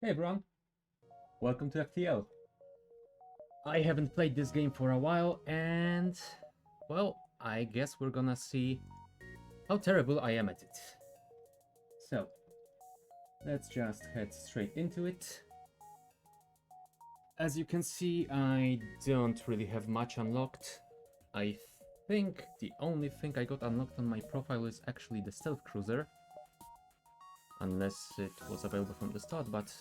Hey everyone, welcome to FTL. I haven't played this game for a while and, well, I guess we're gonna see how terrible I am at it. So, let's just head straight into it. As you can see, I don't really have much unlocked. I think the only thing I got unlocked on my profile is actually the stealth cruiser. Unless it was available from the start, but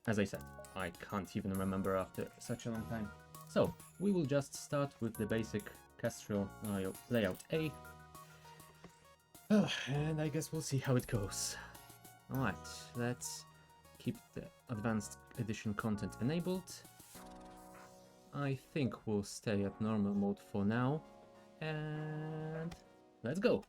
as I said, I can't even remember after such a long time. So, we will just start with the basic Castro layout A. And I guess we'll see how it goes. Alright, let's keep the advanced edition content enabled. I think we'll stay at normal mode for now. And let's go!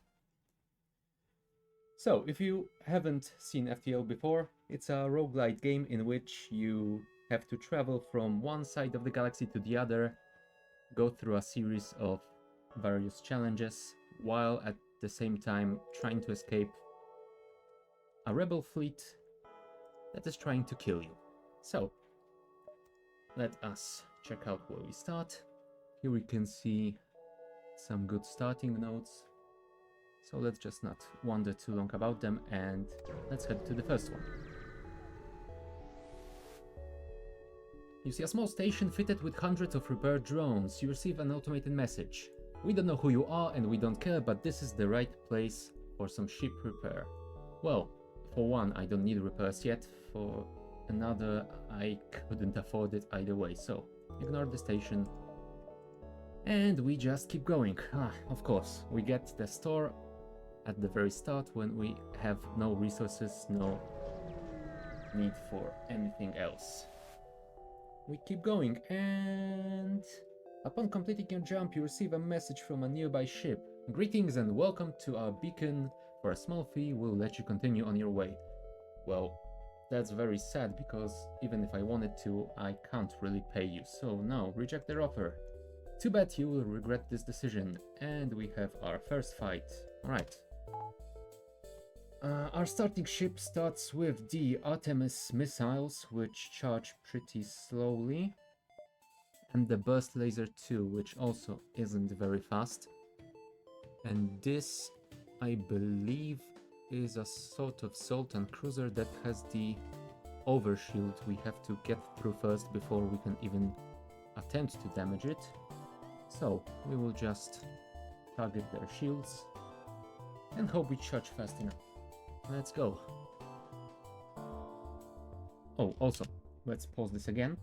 So, if you haven't seen FTL before, it's a roguelite game in which you have to travel from one side of the galaxy to the other, go through a series of various challenges, while at the same time trying to escape a rebel fleet that is trying to kill you. So, let us check out where we start. Here we can see some good starting notes. So let's just not wander too long about them and let's head to the first one. You see a small station fitted with hundreds of repair drones. You receive an automated message. We don't know who you are and we don't care, but this is the right place for some ship repair. Well, for one, I don't need repairs yet. For another, I couldn't afford it either way, so ignore the station. And we just keep going. Of course, we get the store at the very start when we have no resources, no need for anything else. We keep going, and upon completing your jump you receive a message from a nearby ship. Greetings and welcome to our beacon. For a small fee we'll let you continue on your way. Well, that's very sad because even if I wanted to, I can't really pay you, so no, reject their offer. Too bad, you will regret this decision. And we have our first fight. Alright. Our starting ship starts with the Artemis missiles, which charge pretty slowly. And the burst laser too, which also isn't very fast. And this, I believe, is a sort of Sultan cruiser that has the overshield we have to get through first before we can even attempt to damage it. So, we will just target their shields and hope we charge fast enough. Let's go. Oh, also, let's pause this again.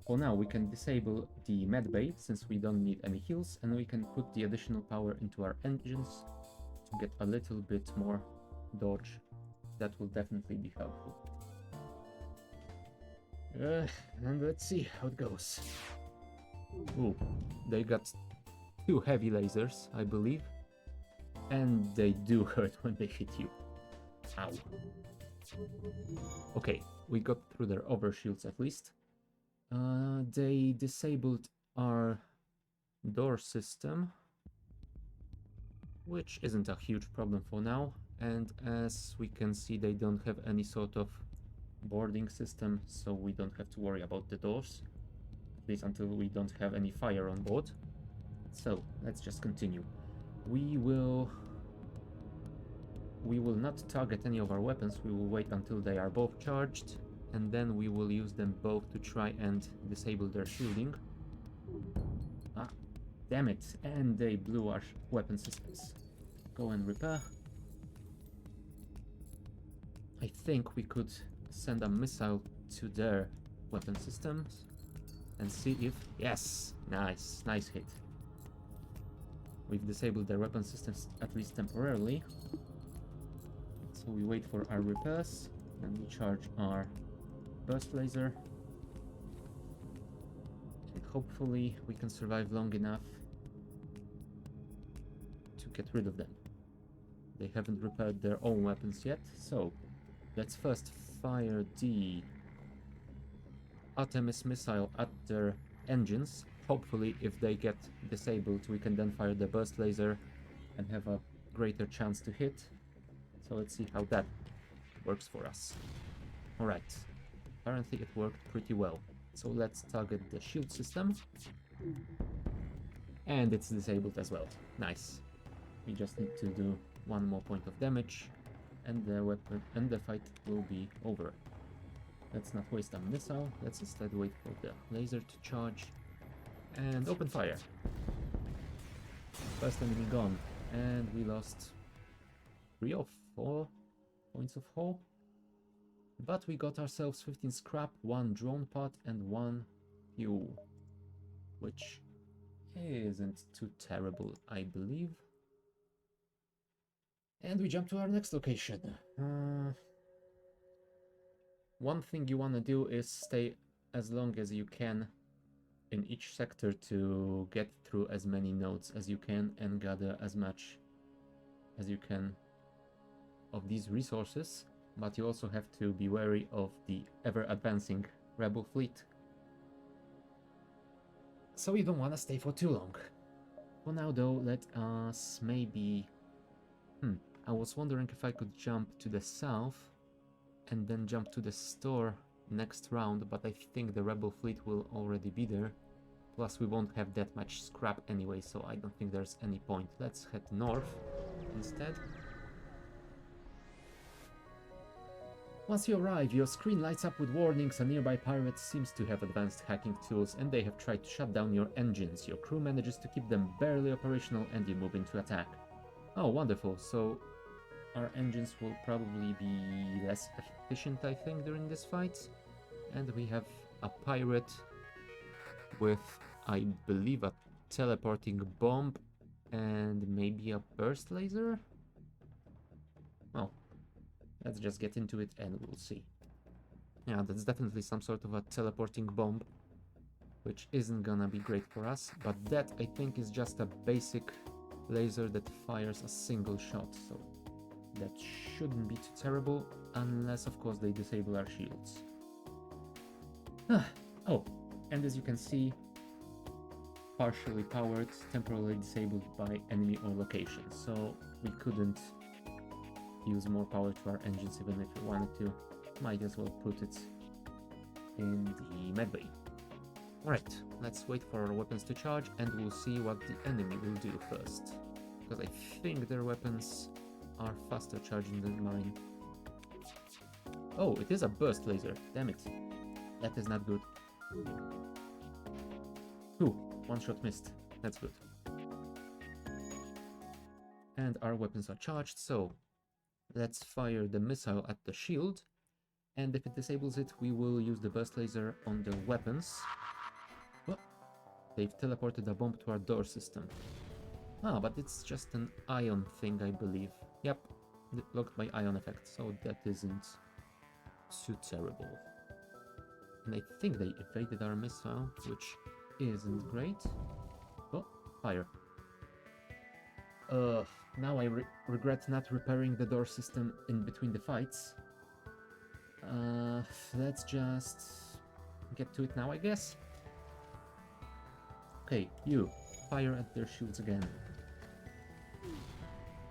For now, we can disable the medbay since we don't need any heals, and we can put the additional power into our engines to get a little bit more dodge. That will definitely be helpful. And let's see how it goes. Ooh, they got 2 heavy lasers, I believe. And they do hurt when they hit you. Ow. Okay, we got through their overshields at least. They disabled our door system, which isn't a huge problem for now. And as we can see, they don't have any sort of boarding system, so we don't have to worry about the doors. At least until we don't have any fire on board. So, let's just continue. We will not target any of our weapons, we will wait until they are both charged, and then we will use them both to try and disable their shielding. Ah, damn it, and they blew our weapon systems. Go and repair. I think we could send a missile to their weapon systems and see if... Yes! Nice, nice hit. We've disabled their weapon systems, at least temporarily. So we wait for our repairs, and we charge our burst laser. And hopefully we can survive long enough to get rid of them. They haven't repaired their own weapons yet, so let's first fire the Artemis missile at their engines. Hopefully, if they get disabled, we can then fire the burst laser and have a greater chance to hit. So let's see how that works for us. Alright, apparently it worked pretty well. So let's target the shield system. And it's disabled as well. Nice. We just need to do one more point of damage, and the weapon and the fight will be over. Let's not waste a missile. Let's instead wait for the laser to charge and open fire. First enemy gone, and we lost 3 or 4 points of hull. But we got ourselves 15 scrap, 1 drone part, and 1 fuel, which isn't too terrible, I believe. And we jump to our next location. One thing you want to do is stay as long as you can in each sector to get through as many nodes as you can and gather as much as you can of these resources, but you also have to be wary of the ever-advancing rebel fleet. So you don't want to stay for too long. For now though, let us maybe... I was wondering if I could jump to the south and then jump to the store next round, but I think the rebel fleet will already be there. Plus we won't have that much scrap anyway, so I don't think there's any point. Let's head north instead. Once you arrive, your screen lights up with warnings. A nearby pirate seems to have advanced hacking tools and they have tried to shut down your engines. Your crew manages to keep them barely operational and you move into attack. Oh, wonderful. So our engines will probably be less efficient, I think, during this fight. And we have a pirate with, I believe, a teleporting bomb and maybe a burst laser? Well, let's just get into it and we'll see. Yeah, that's definitely some sort of a teleporting bomb, which isn't gonna be great for us, but that, I think, is just a basic laser that fires a single shot, so that shouldn't be too terrible, unless, of course, they disable our shields. Oh, and as you can see, partially powered, temporarily disabled by enemy or location, so we couldn't use more power to our engines even if we wanted to. Might as well put it in the medbay. Alright, let's wait for our weapons to charge and we'll see what the enemy will do first. Because I think their weapons are faster charging than mine. Oh, it is a burst laser. Damn it. That is not good. Ooh, one shot missed. That's good. And our weapons are charged, so let's fire the missile at the shield. And if it disables it, we will use the burst laser on the weapons. Oh, they've teleported a bomb to our door system. Ah, but it's just an ion thing, I believe. Yep, blocked by ion effect, so that isn't too terrible. And I think they evaded our missile, which isn't great. Oh, fire. Now I regret not repairing the door system in between the fights. Let's just get to it now, I guess. Okay, you, fire at their shields again.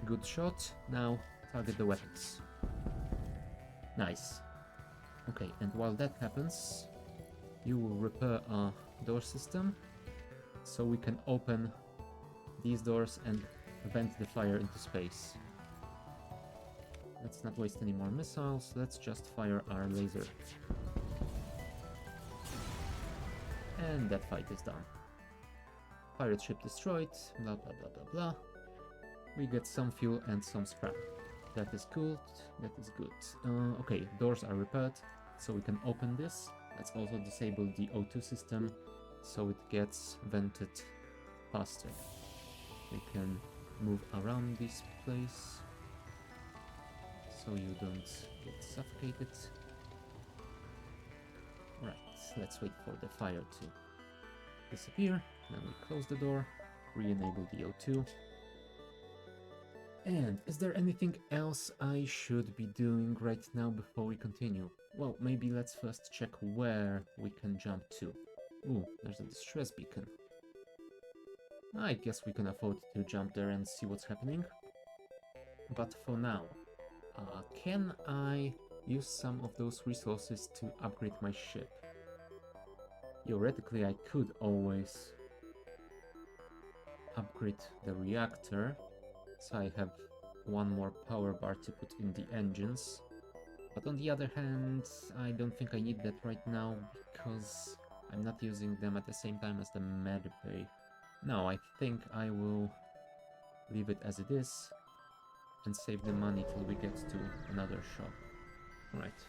Good shot, now target the weapons. Nice. Okay, and while that happens, you will repair our door system, so we can open these doors and vent the fire into space. Let's not waste any more missiles, let's just fire our laser. And that fight is done. Pirate ship destroyed, blah blah blah blah blah. We get some fuel and some scrap. That is good, that is good. Okay, doors are repaired, so we can open this. Let's also disable the O2 system, so it gets vented faster. We can move around this place, so you don't get suffocated. Right, let's wait for the fire to disappear. Then we close the door, re-enable the O2. And is there anything else I should be doing right now before we continue? Well, maybe let's first check where we can jump to. Ooh, there's a distress beacon. I guess we can afford to jump there and see what's happening. But for now, can I use some of those resources to upgrade my ship. Theoretically, I could always upgrade the reactor, so I have one more power bar to put in the engines. But on the other hand, I don't think I need that right now, because I'm not using them at the same time as the med bay. No, I think I will leave it as it is and save the money till we get to another shop. Alright.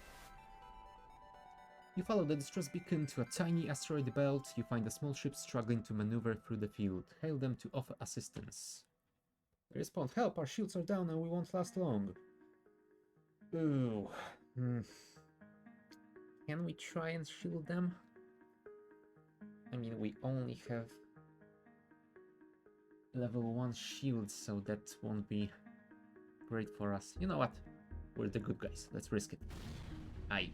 You follow the distress beacon to a tiny asteroid belt. You find a small ship struggling to maneuver through the field. Hail them to offer assistance. They respond, help, our shields are down and we won't last long. Ooh. Can we try and shield them? I mean, we only have level 1 shields, so that won't be great for us. You know what? We're the good guys. Let's risk it. Aye.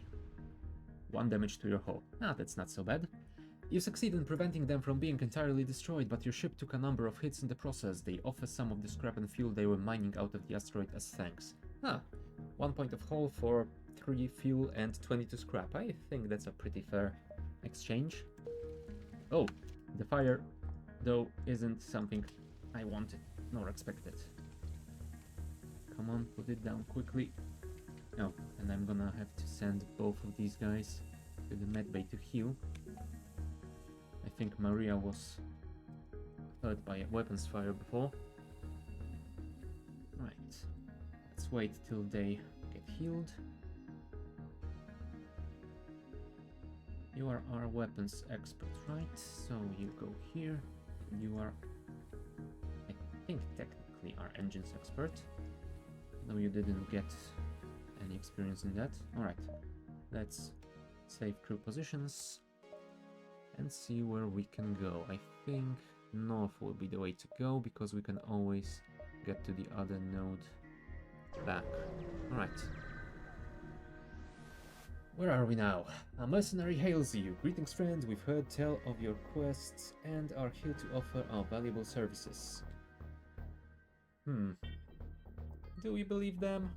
1 damage to your hull. Ah, that's not so bad. You succeed in preventing them from being entirely destroyed, but your ship took a number of hits in the process. They offer some of the scrap and fuel they were mining out of the asteroid as thanks. Ah, 1 point of hull for 3 fuel and 22 scrap. I think that's a pretty fair exchange. Oh, the fire, though, isn't something I wanted nor expected. Come on, put it down quickly. Oh, and I'm gonna have to send both of these guys to the medbay to heal. I think Maria was hurt by a weapons fire before. Right, let's wait till they get healed. You are our weapons expert, right? So you go here. You are, I think, technically our engines expert. No, you didn't get any experience in that. Alright, let's save crew positions and see where we can go. I think north will be the way to go, because we can always get to the other node back. Alright. Where are we now? A mercenary hails you. Greetings, friend. We've heard tell of your quests and are here to offer our valuable services. Do we believe them?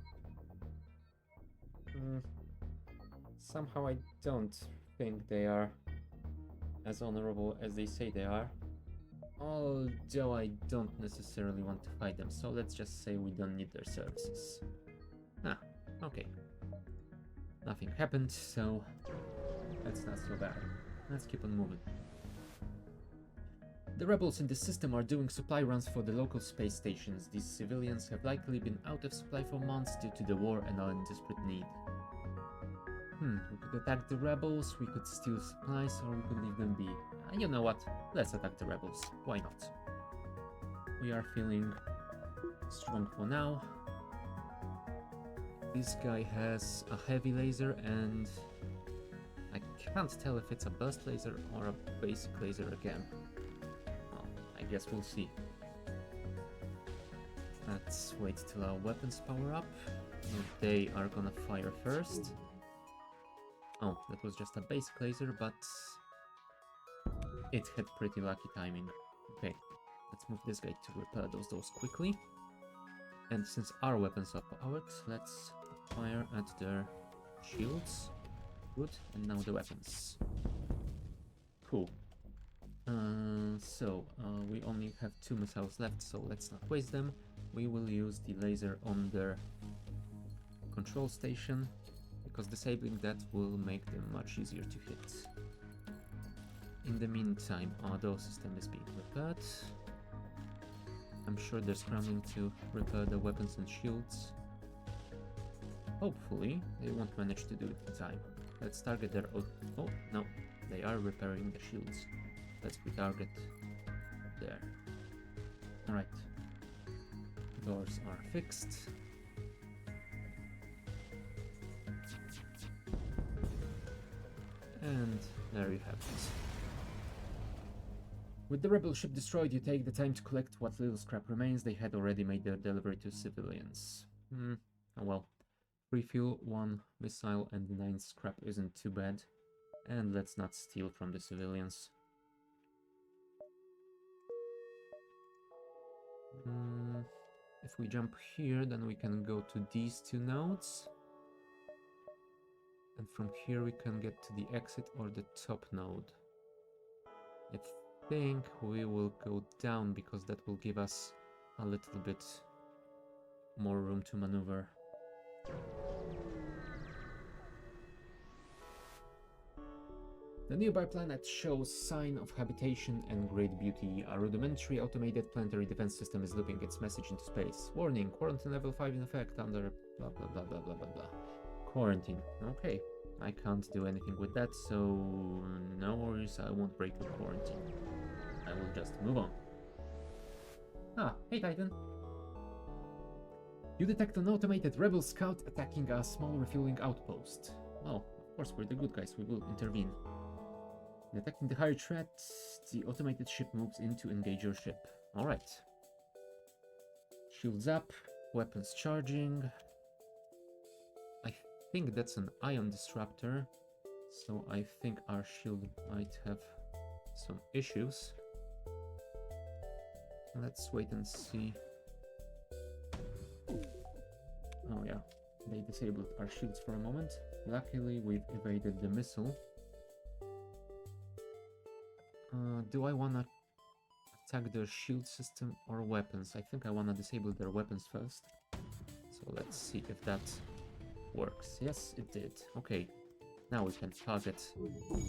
Somehow I don't think they are as honorable as they say they are. Although I don't necessarily want to fight them, so let's just say we don't need their services. Ah, okay. Nothing happened, so that's not so bad. Let's keep on moving. The rebels in this system are doing supply runs for the local space stations. These civilians have likely been out of supply for months due to the war and are in desperate need. We could attack the rebels, we could steal supplies, or we could leave them be. You know what? Let's attack the rebels. Why not? We are feeling strong for now. This guy has a heavy laser, and I can't tell if it's a burst laser or a basic laser again. Well, I guess we'll see. Let's wait till our weapons power up. They are gonna fire first. Oh, that was just a basic laser, but it had pretty lucky timing. Okay, let's move this guy to repair those doors quickly. And since our weapons are powered, let's fire at their shields. Good, and now the weapons. Cool. We only have 2 missiles left, so let's not waste them. We will use the laser on their control station, because disabling that will make them much easier to hit. In the meantime, our door system is being repaired. I'm sure they're scrambling to repair the weapons and shields. Hopefully, they won't manage to do it in time. Let's target their... Oh, no, they are repairing the shields. Let's retarget there. Alright. Doors are fixed. And there you have it. With the rebel ship destroyed, you take the time to collect what little scrap remains. They had already made their delivery to civilians. Oh well. 3 fuel, 1 missile, and 9 scrap isn't too bad. And let's not steal from the civilians. If we jump here, then we can go to these 2 nodes. And from here we can get to the exit or the top node. I think we will go down because that will give us a little bit more room to maneuver. The nearby planet shows sign of habitation and great beauty. A rudimentary automated planetary defense system is looping its message into space. Warning, quarantine level 5 in effect under blah blah blah blah blah blah blah. Quarantine. Okay. I can't do anything with that, so no worries, I won't break the quarantine. I will just move on. Ah, hey Titan. You detect an automated rebel scout attacking a small refueling outpost. Oh, of course, we're the good guys, we will intervene. Detecting the higher threat, the automated ship moves in to engage your ship. Alright. Shields up, weapons charging. I think that's an ion disruptor, so I think our shield might have some issues. Let's wait and see. Oh yeah, they disabled our shields for a moment. Luckily, we've evaded the missile. Do I wanna attack their shield system or weapons? I think I wanna disable their weapons first. So let's see if that works. Yes, it did. Okay, now we can target the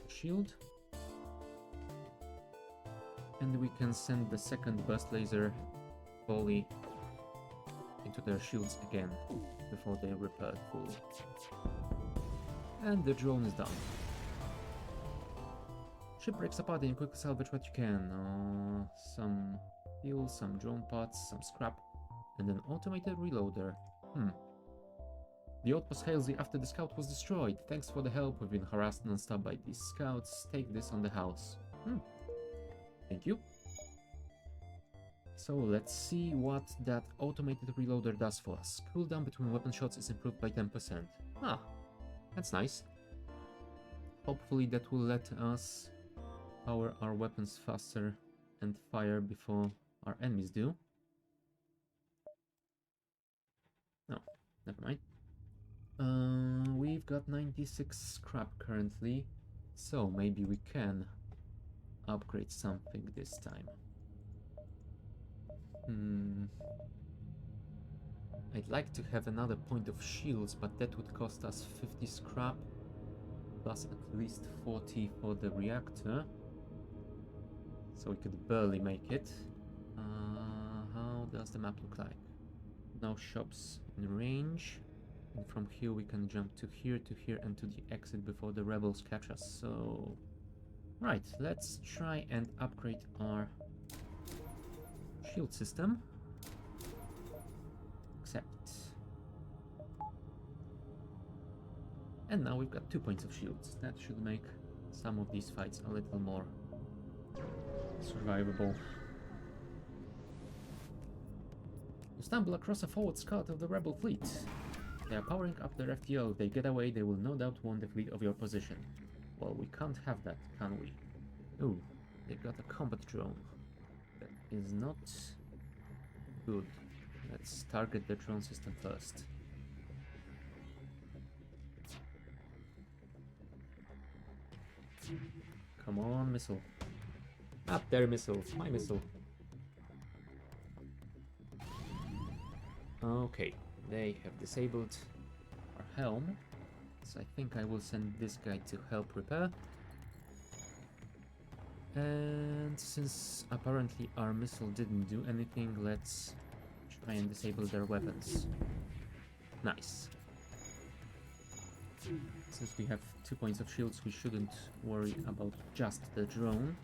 shield. And we can send the second burst laser volley into their shields again before they repair fully. And the drone is done. Ship breaks apart and you quickly salvage what you can. Some fuel, some drone parts, some scrap, and an automated reloader. The outpost hails you after the scout was destroyed. Thanks for the help. We've been harassed non-stop by these scouts. Take this on the house. Thank you. So let's see what that automated reloader does for us. Cooldown between weapon shots is improved by 10%. Ah, that's nice. Hopefully that will let us power our weapons faster and fire before our enemies do. No, never mind. We've got 96 scrap currently, so maybe we can upgrade something this time. I'd like to have another point of shields, but that would cost us 50 scrap, plus at least 40 for the reactor. So we could barely make it. How does the map look like? No shops in range. And from here we can jump to here, and to the exit before the rebels catch us. So, right, let's try and upgrade our shield system. Accept. And now we've got 2 points of shields. That should make some of these fights a little more survivable. You stumble across a forward scout of the rebel fleet. They are powering up their FTL. If they get away, they will no doubt warn the fleet of your position. Well, we can't have that, can we? Ooh, they got a combat drone. That is not good. Let's target the drone system first. Come on, missile. Up there, missile. My missile. Okay, they have disabled our helm. So I think I will send this guy to help repair. And since apparently our missile didn't do anything, let's try and disable their weapons. Nice. Since we have 2 points of shields, we shouldn't worry about just the drone.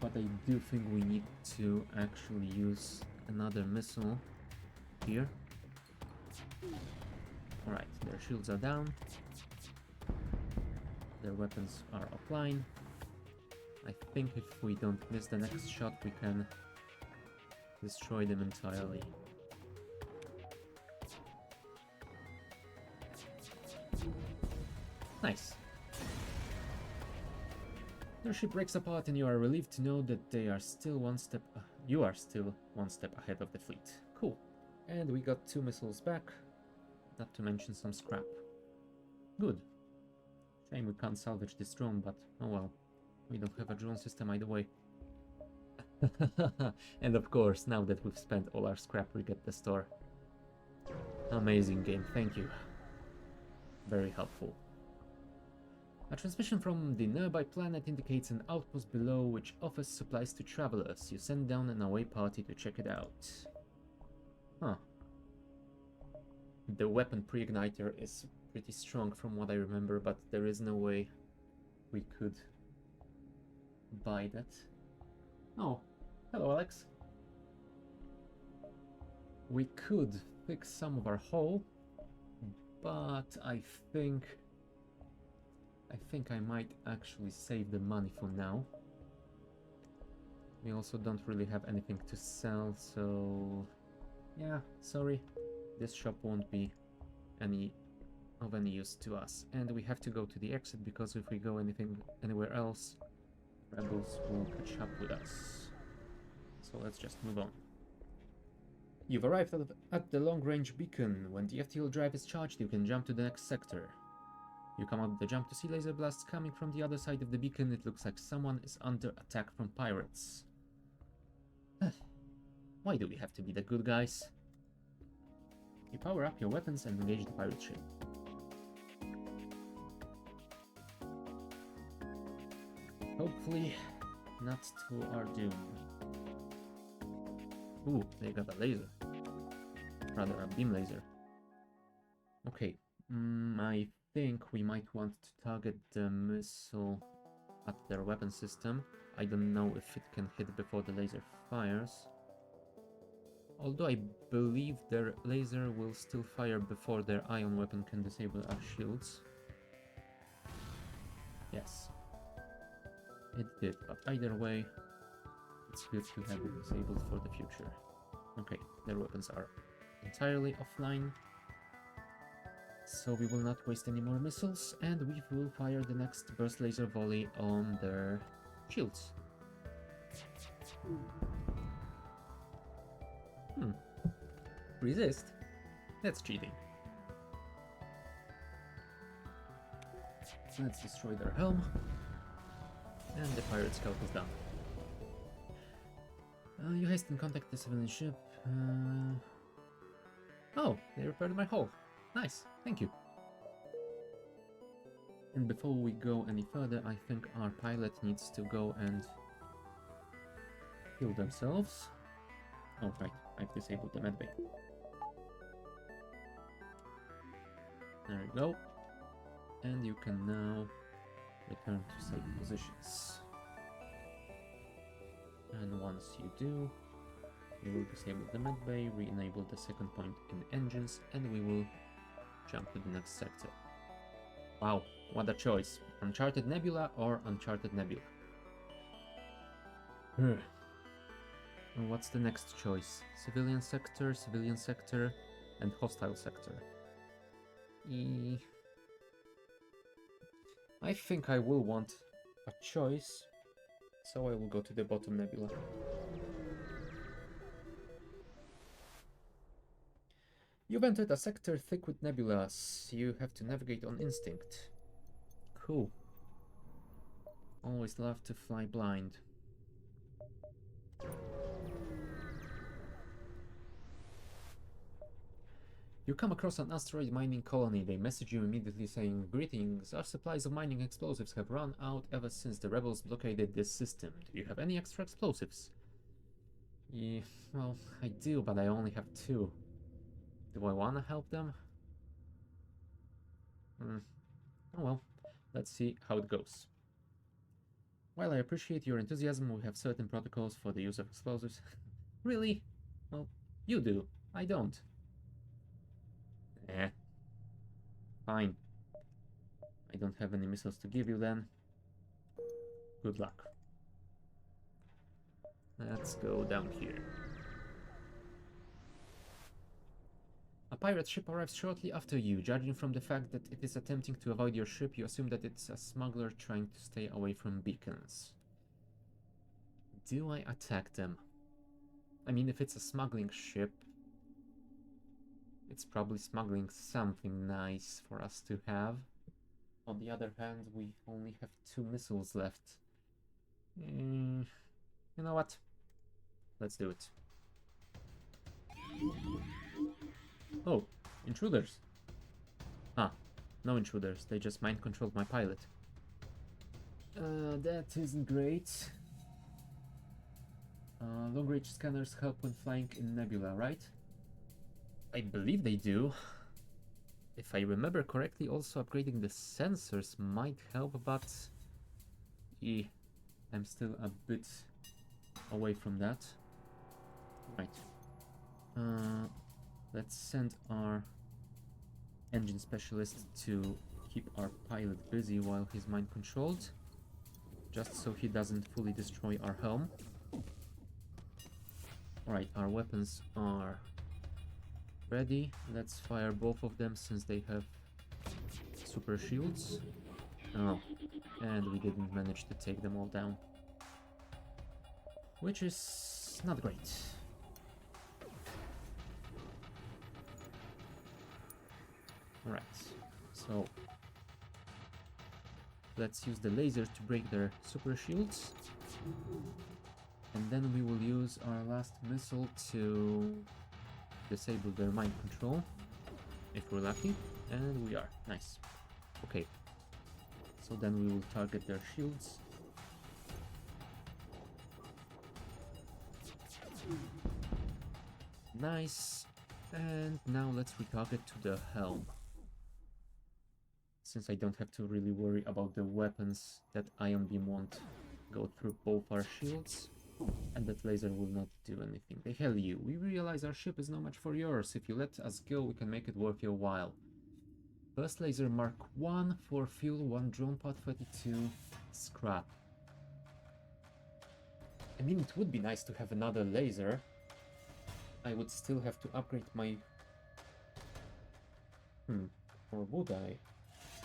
But I do think we need to actually use another missile here. Alright, their shields are down. Their weapons are offline. I think if we don't miss the next shot, we can destroy them entirely. Nice. Their ship breaks apart and you are relieved to know that they are still you are still one step ahead of the fleet. Cool. And we got 2 missiles back. Not to mention some scrap. Good. Shame we can't salvage this drone, but oh well. We don't have a drone system either way. And of course, now that we've spent all our scrap, we get the store. Amazing game, thank you. Very helpful. A transmission from the nearby planet indicates an outpost below which offers supplies to travelers. You send down an away party to check it out. Huh. The weapon pre-igniter is pretty strong from what I remember, but there is no way we could buy that. Oh, hello Alex. We could fix some of our hull, but I think I might actually save the money for now. We also don't really have anything to sell, so yeah, sorry. This shop won't be of any use to us. And we have to go to the exit, because if we go anywhere else, rebels will catch up with us. So let's just move on. You've arrived at the long-range beacon. When the FTL drive is charged, you can jump to the next sector. You come up the jump to see laser blasts coming from the other side of the beacon. It looks like someone is under attack from pirates. Why do we have to be the good guys? You power up your weapons and engage the pirate ship. Hopefully, not to our doom. Ooh, they got a laser. Rather, a beam laser. Okay, I think we might want to target the missile at their weapon system. I don't know if it can hit before the laser fires. Although I believe their laser will still fire before their ion weapon can disable our shields. Yes. It did, but either way, it's good to have it disabled for the future. Okay, their weapons are entirely offline, so we will not waste any more missiles, and we will fire the next burst laser volley on their shields. Resist? That's cheating. Let's destroy their helm. And the pirate scout is done. You hasten contact the civilian ship. Oh, they repaired my hull. Nice, thank you. And before we go any further, I think our pilot needs to go and heal themselves. Oh right, I've disabled the medbay. There we go. And you can now return to safe positions. And once you do, we will disable the medbay, re-enable the second point in the engines, and we will jump to the next sector. Wow, what a choice. Uncharted Nebula or Uncharted Nebula? And what's the next choice? Civilian sector, and hostile sector. I think I will want a choice, so I will go to the bottom nebula. You've entered a sector thick with nebulas. You have to navigate on instinct. Cool. Always love to fly blind. You come across an asteroid mining colony. They message you immediately saying, "Greetings, our supplies of mining explosives have run out ever since the rebels blockaded this system. Do you have any extra explosives?" Yeah, well, I do, but I only have 2. Do I want to help them? Oh well, let's see how it goes. While I appreciate your enthusiasm, we have certain protocols for the use of explosives. Really? Well, you do. I don't. Eh. Fine. I don't have any missiles to give you then. Good luck. Let's go down here. A pirate ship arrives shortly after you. Judging from the fact that it is attempting to avoid your ship, you assume that it's a smuggler trying to stay away from beacons. Do I attack them? I mean, if it's a smuggling ship, It's probably smuggling something nice for us to have. On the other hand, we only have 2 missiles left. You know what? Let's do it. Oh, intruders. Ah, no intruders. They just mind-controlled my pilot. That isn't great. Long-range scanners help when flying in nebula, right? I believe they do. If I remember correctly, also upgrading the sensors might help, but I'm still a bit away from that. Right. Let's send our engine specialist to keep our pilot busy while he's mind-controlled, just so he doesn't fully destroy our helm. Alright, our weapons are ready. Let's fire both of them since they have super shields. Oh, and we didn't manage to take them all down, which is not great. Alright, so let's use the laser to break their super shields, and then we will use our last missile to disable their mind control, if we're lucky, and we are. Nice. Okay, so then we will target their shields. Nice. And now let's retarget to the helm, since I don't have to really worry about the weapons. That ion beam won't go through both our shields, and that laser will not do anything. The hell you. We realize our ship is no match for yours. If you let us go, we can make it worth your while. Burst laser Mark 1 for fuel, 1 drone pod 32, scrap. I mean, it would be nice to have another laser. I would still have to upgrade my... Or would I?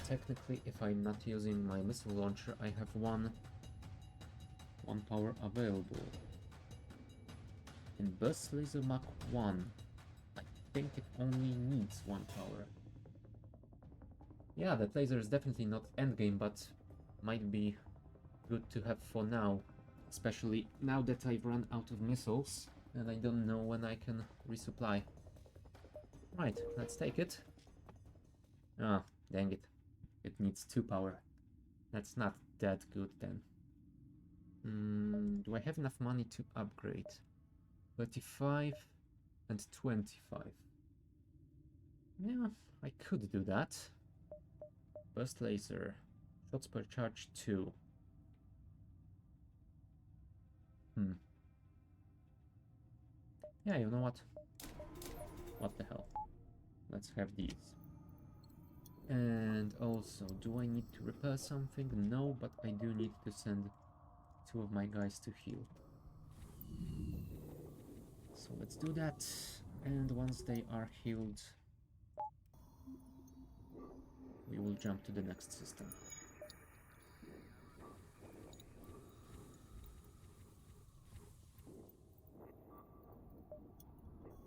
Technically, if I'm not using my missile launcher, I have one power available. In Burst Laser Mach 1, I think it only needs 1 power. Yeah, that laser is definitely not endgame, but might be good to have for now. Especially now that I've run out of missiles, and I don't know when I can resupply. Right, let's take it. Ah, dang it. It needs 2 power. That's not that good then. Do I have enough money to upgrade? 35 and 25. Yeah, I could do that. Burst laser. Shots per charge 2. Yeah, you know what? What the hell? Let's have these. And also, do I need to repair something? No, but I do need to send 2 of my guys to heal. So let's do that. And once they are healed, we will jump to the next system.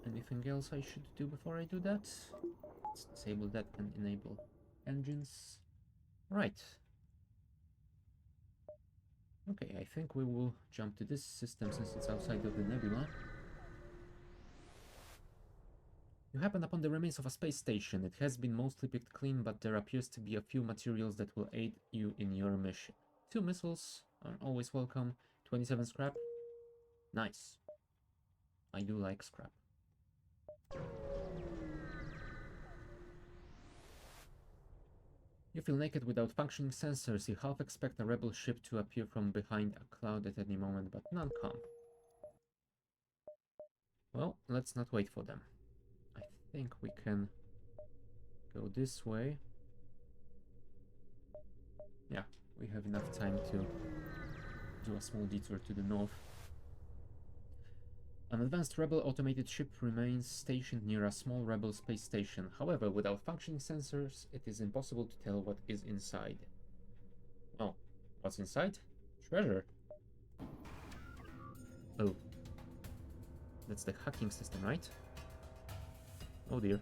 Anything else I should do before I do that? Let's disable that and enable engines. Right. Okay, I think we will jump to this system since it's outside of the nebula. You happen upon the remains of a space station. It has been mostly picked clean, but there appears to be a few materials that will aid you in your mission. 2 missiles are always welcome. 27 scrap. Nice. I do like scrap. You feel naked without functioning sensors. You half expect a rebel ship to appear from behind a cloud at any moment, but none come. Well, let's not wait for them. I think we can go this way. Yeah, we have enough time to do a small detour to the north. An advanced rebel automated ship remains stationed near a small rebel space station. However, without functioning sensors, it is impossible to tell what is inside. Oh, what's inside? Treasure. Oh. That's the hacking system, right? Oh dear.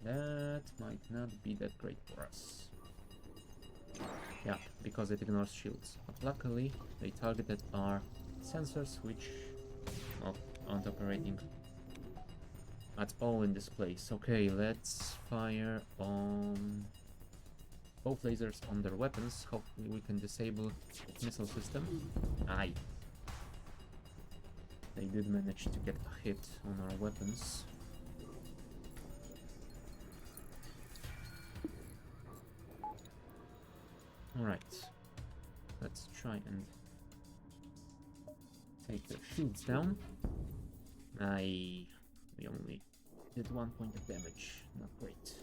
That might not be that great for us. Yeah, because it ignores shields. But luckily, they targeted our sensors, which, well, aren't operating at all in this place. Okay, let's fire on both lasers on their weapons. Hopefully we can disable the missile system. Aye. They did manage to get a hit on our weapons. Alright. Let's try and take their shields down. Aye. We only did 1 point of damage. Not great.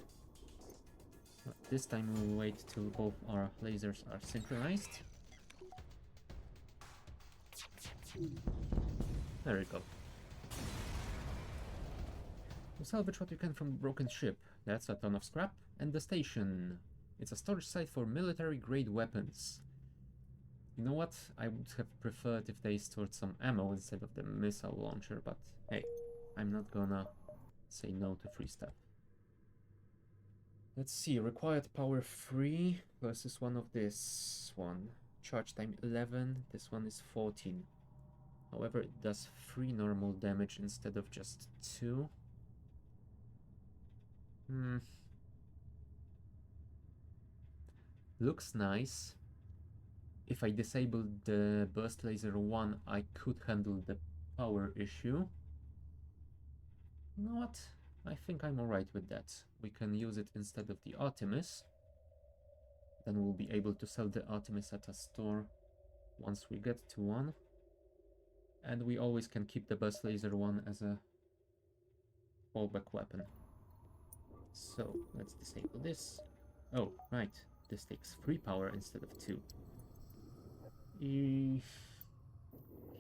But this time we'll wait till both our lasers are synchronized. There we go. We'll salvage what we can from the broken ship. That's a ton of scrap. And the station. It's a storage site for military-grade weapons. You know what? I would have preferred if they stored some ammo instead of the missile launcher, but hey, I'm not gonna say no to free stuff. Let's see, required power 3 versus one of this one. Charge time 11, this one is 14. However, it does 3 normal damage instead of just 2. Looks nice. If I disabled the burst laser 1, I could handle the power issue. You know what? I think I'm alright with that. We can use it instead of the Artemis. Then we'll be able to sell the Artemis at a store once we get to one. And we always can keep the burst laser 1 as a fallback weapon. So, let's disable this. Oh, right. This takes 3 power instead of 2.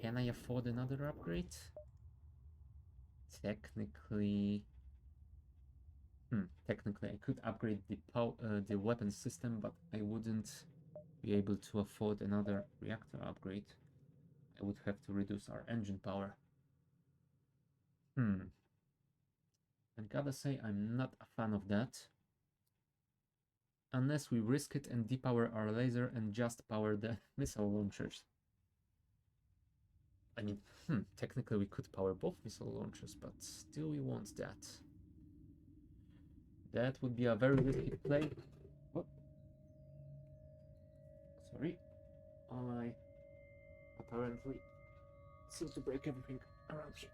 Can I afford another upgrade? Technically... Technically I could upgrade the weapon system, but I wouldn't be able to afford another reactor upgrade. I would have to reduce our engine power. I gotta say, I'm not a fan of that. Unless we risk it and depower our laser and just power the missile launchers. I mean, technically we could power both missile launchers, but still we want that. That would be a very risky play. Oh. Sorry. I apparently seem to break everything around here.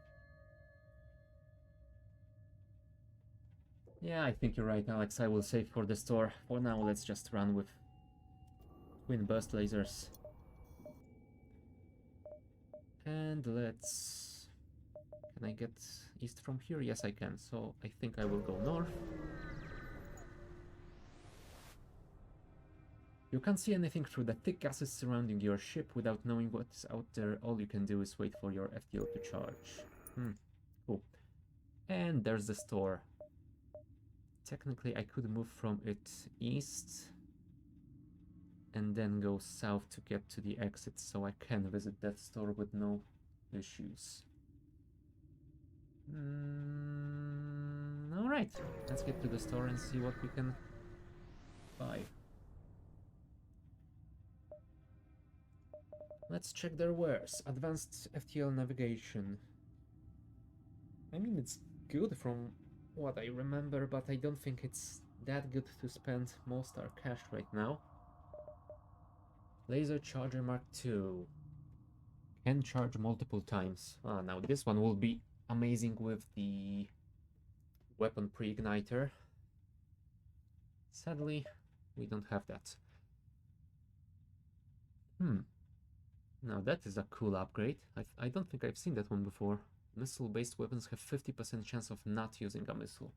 Yeah, I think you're right, Alex. I will save for the store. For now, let's just run with twin burst lasers. And let's... Can I get east from here? Yes, I can. So I think I will go north. You can't see anything through the thick gases surrounding your ship without knowing what is out there. All you can do is wait for your FTL to charge. Cool. And there's the store. Technically, I could move from it east and then go south to get to the exit, so I can visit that store with no issues. Alright, let's get to the store and see what we can buy. Let's check their wares. Advanced FTL navigation. I mean, it's good from what I remember, but I don't think it's that good to spend most our cash right now. Laser Charger Mark II. Can charge multiple times. Now this one will be amazing with the weapon pre-igniter. Sadly, we don't have that. Now that is a cool upgrade. I don't think I've seen that one before. Missile-based weapons have 50% chance of not using a missile.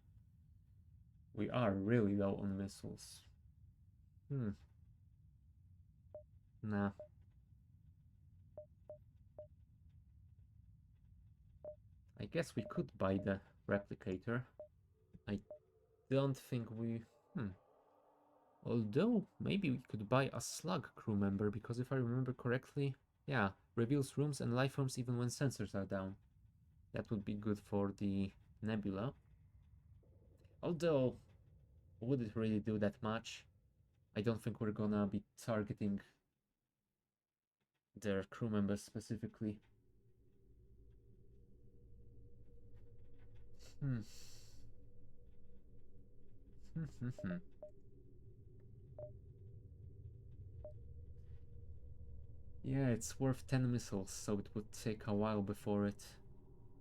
We are really low on missiles. Nah. I guess we could buy the replicator. I don't think we... Although, maybe we could buy a slug crew member, because if I remember correctly, yeah, reveals rooms and life forms even when sensors are down. That would be good for the nebula. Although, Would it really do that much? I don't think we're gonna be targeting their crew members specifically. Hmm. Yeah, it's worth 10 missiles, so it would take a while before it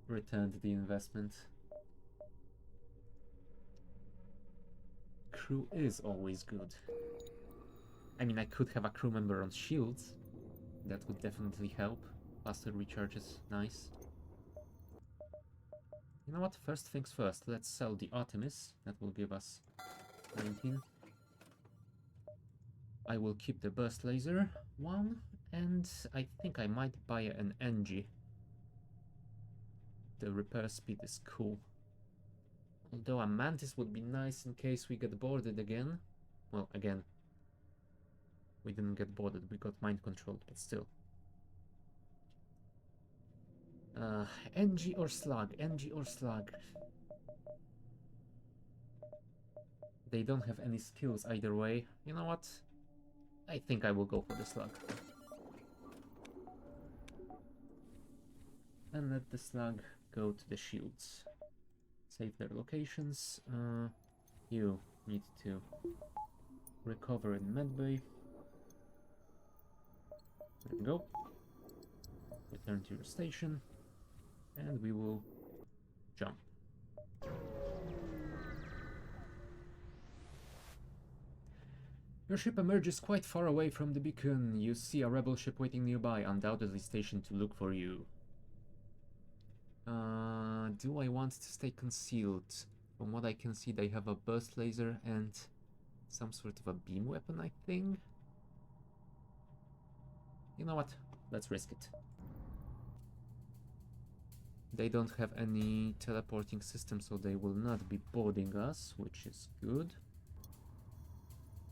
returned the investment. Crew is always good. I mean, I could have a crew member on shields. That would definitely help. Faster recharges, nice. You know what, first things first, let's sell the Artemis. That will give us 19. I will keep the burst laser one, and I think I might buy an NG. The repair speed is cool. Although a Mantis would be nice in case we get boarded again. Well, again. We didn't get boarded, we got mind controlled, but still. NG or Slug? NG or Slug? They don't have any skills either way. You know what? I think I will go for the Slug. And let the Slug go to the shields. Save their locations. You need to recover in medbay. There we go. Return to your station. And we will jump. Your ship emerges quite far away from the beacon. You see a rebel ship waiting nearby, undoubtedly stationed to look for you. Do I want to stay concealed? From what I can see, they have a burst laser and some sort of a beam weapon, I think. You know what? Let's risk it. They don't have any teleporting system, so they will not be boarding us, which is good.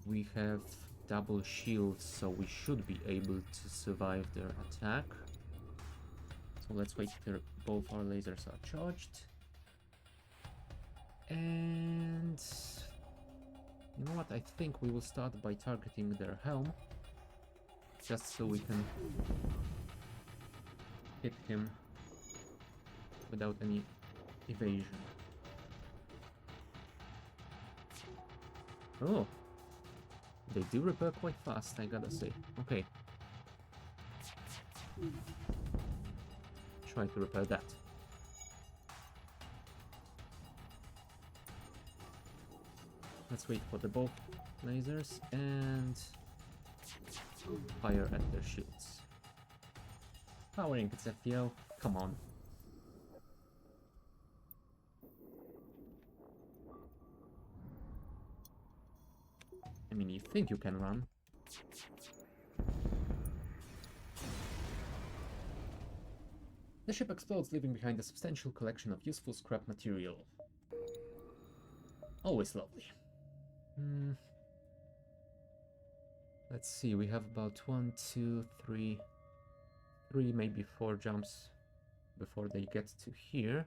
We have double shields, so we should be able to survive their attack. So let's wait till both our lasers are charged. And you know what? I think we will start by targeting their helm, just so we can hit him without any evasion. Oh, they do repair quite fast, I gotta say. Okay. Try to repair that. Let's wait for the both lasers and fire at their shields. Powering, it's FTL. Come on. I mean, you think you can run. The ship explodes, leaving behind a substantial collection of useful scrap material. Always lovely. Let's see, we have about 1, 2, 3, maybe 4 jumps before they get to here.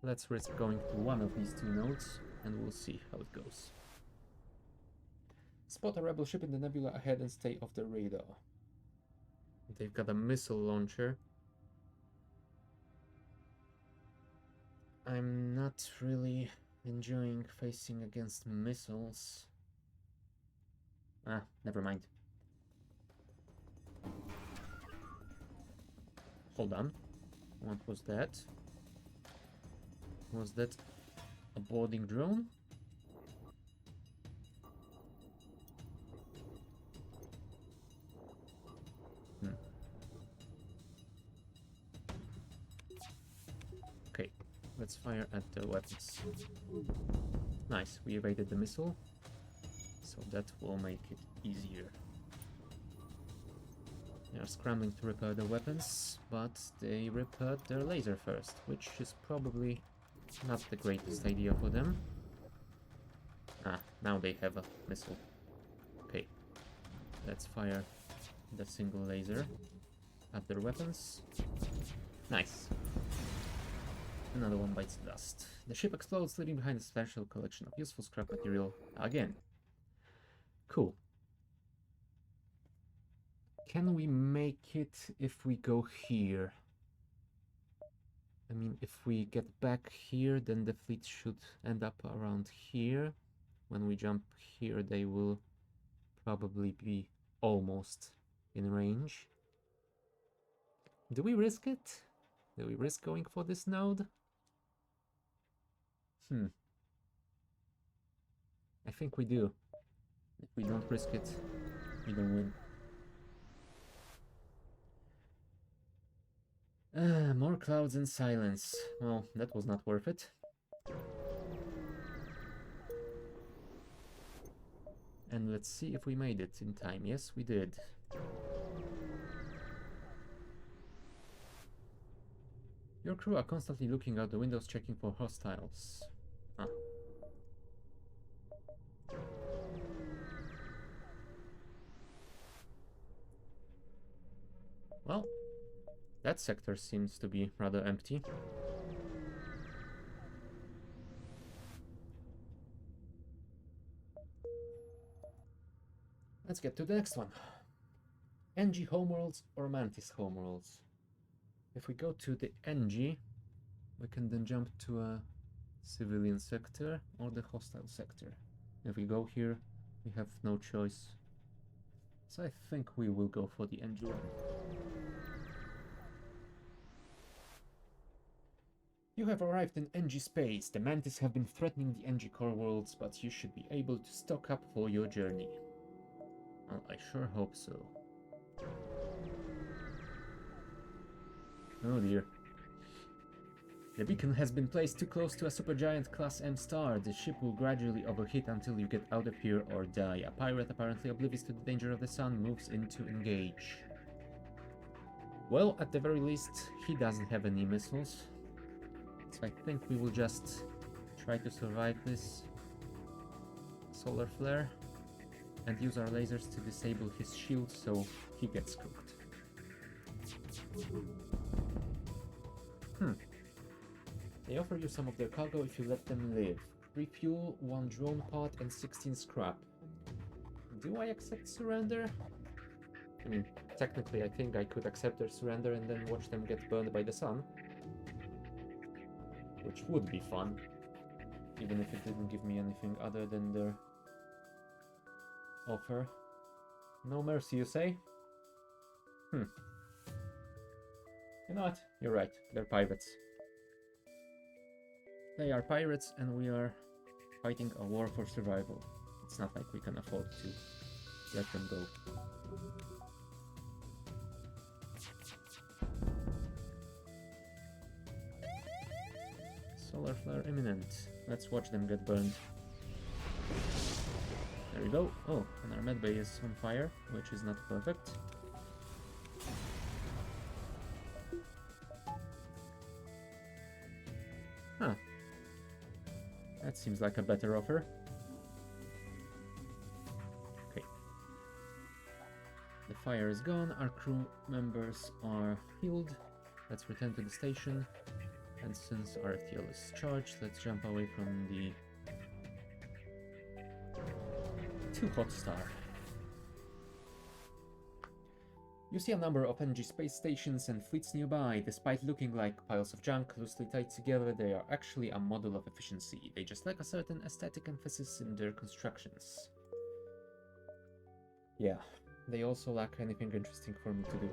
Let's risk going to one of these two nodes, and we'll see how it goes. Spot a rebel ship in the nebula ahead and stay off the radar. They've got a missile launcher. I'm not really enjoying facing against missiles. Ah, never mind. Hold on. What was that? Was that a boarding drone? Okay, let's fire at the weapons. Nice, we evaded the missile, so that will make it easier. They are scrambling to repair the weapons, but they repaired their laser first, which is probably not the greatest idea for them. Ah, now they have a missile. Okay, let's fire the single laser at their weapons. Nice. Another one bites the dust. The ship explodes, leaving behind a special collection of useful scrap material again. Cool. Can we make it if we go here? I mean, if we get back here, then the fleet should end up around here. When we jump here, they will probably be almost in range. Do we risk it? Do we risk going for this node? I think we do. If we don't risk it, we don't win. More clouds and silence. Well, that was not worth it. And let's see if we made it in time. Yes, we did. Your crew are constantly looking out the windows checking for hostiles. Ah. Well, that sector seems to be rather empty. Let's get to the next one. NG homeworlds or Mantis homeworlds? If we go to the NG, we can then jump to a civilian sector or the hostile sector. If we go here, we have no choice. So I think we will go for the NG one. You have arrived in NG space. The Mantis have been threatening the NG core worlds, but you should be able to stock up for your journey. Well, I sure hope so. Oh dear. The beacon has been placed too close to a supergiant class M star. The ship will gradually overheat until you get out of here or die. A pirate, apparently oblivious to the danger of the sun, moves in to engage. Well, at the very least, he doesn't have any missiles. So I think we will just try to survive this solar flare and use our lasers to disable his shield so he gets cooked. They offer you some of their cargo if you let them live. Refuel, 1 drone part and 16 scrap. Do I accept surrender? I mean, technically I think I could accept their surrender and then watch them get burned by the sun. Which would be fun, even if it didn't give me anything other than their offer. No mercy, you say? You know what? You're right, they're pirates. They are pirates and we are fighting a war for survival. It's not like we can afford to let them go. Solar flare imminent. Let's watch them get burned. There we go. Oh, and our medbay is on fire, which is not perfect. Huh. That seems like a better offer. Okay. The fire is gone, our crew members are healed. Let's return to the station. And since our FTL is charged, let's jump away from the too hot star. You see a number of NG space stations and fleets nearby. Despite looking like piles of junk loosely tied together, they are actually a model of efficiency. They just lack a certain aesthetic emphasis in their constructions. Yeah, they also lack anything interesting for me to do.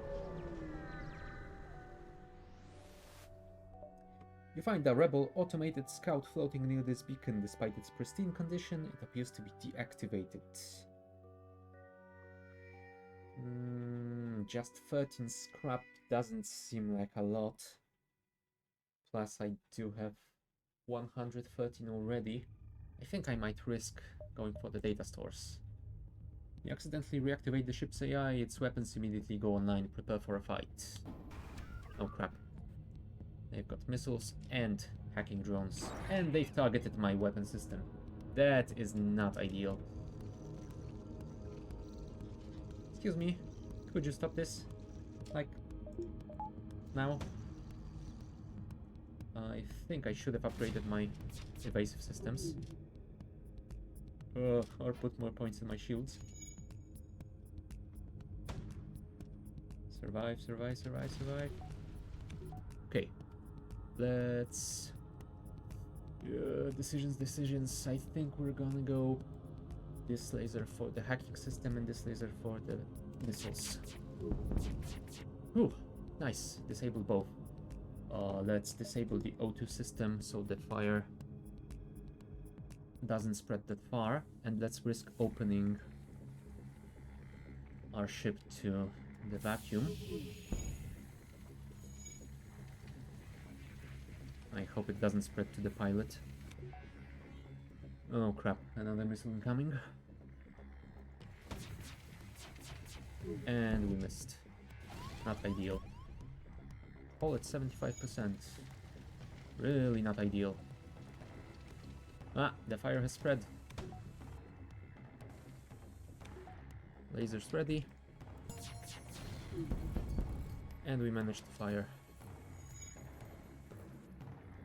You find a rebel automated scout floating near this beacon. Despite its pristine condition, it appears to be deactivated. Just 13 scrap doesn't seem like a lot. Plus I do have 113 already. I think I might risk going for the data stores. You accidentally reactivate the ship's AI, its weapons immediately go online. Prepare for a fight. Oh crap. They've got missiles and hacking drones. And they've targeted my weapon system. That is not ideal. Excuse me, could you stop this? Like, now? I think I should have upgraded my evasive systems. Or put more points in my shields. Survive, survive, survive, survive. Okay. Let's... decisions. I think we're gonna go this laser for the hacking system and this laser for the missiles. Ooh, nice. Disable both. Let's disable the O2 system so the fire doesn't spread that far, and let's risk opening our ship to the vacuum. I hope it doesn't spread to the pilot. Oh crap, another missile incoming. And we missed. Not ideal. Oh, it's 75%. Really not ideal. Ah, the fire has spread. Lasers ready. And we managed to fire.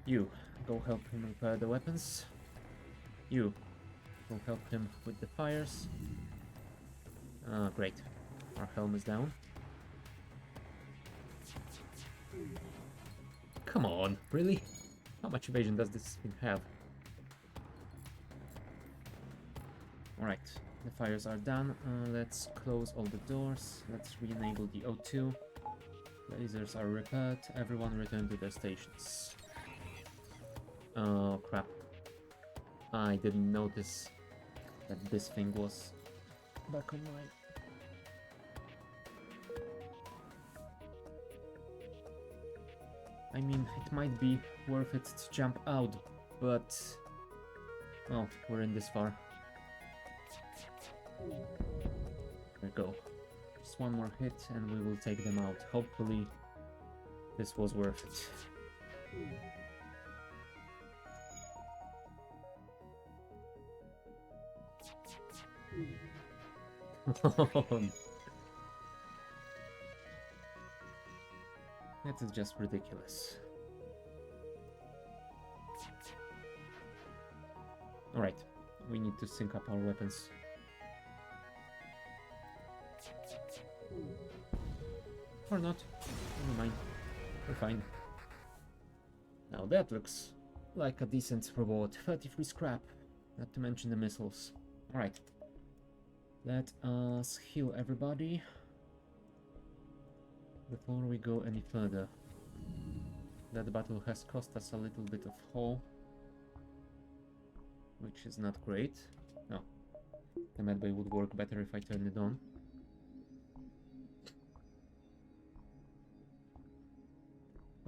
You, go help him repair the weapons. You, go help him with the fires. Ah, great. Our helm is down. Come on, really? How much evasion does this thing have? Alright, the fires are done. Let's close all the doors. Let's re-enable the O2. Lasers are repaired. Everyone return to their stations. Oh crap. I didn't notice that this thing was back online. I mean, it might be worth it to jump out, but... well, we're in this far. There we go. Just one more hit and we will take them out. Hopefully, this was worth it. That is just ridiculous. Alright, we need to sync up our weapons. Or not. Never mind. We're fine. Now that looks like a decent reward. 33 scrap. Not to mention the missiles. Alright. Let us heal everybody before we go any further. That battle has cost us a little bit of hull, which is not great. No, the medbay would work better if I turn it on.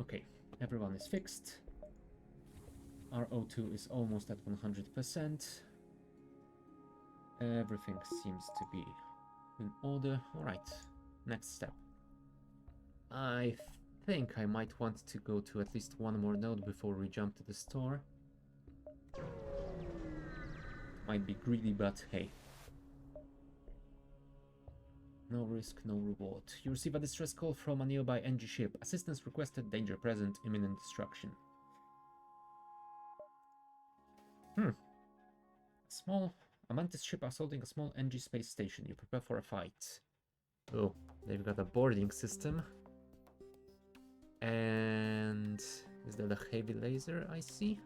Okay, everyone is fixed. Our O2 is almost at 100%. Everything seems to be in order. Alright, next step. I think I might want to go to at least one more node before we jump to the store. Might be greedy, but hey. No risk, no reward. You receive a distress call from a nearby NG ship. Assistance requested, danger present, imminent destruction. A Mantis ship assaulting a small NG space station. You prepare for a fight. Oh, they've got a boarding system. And is that a heavy laser I see?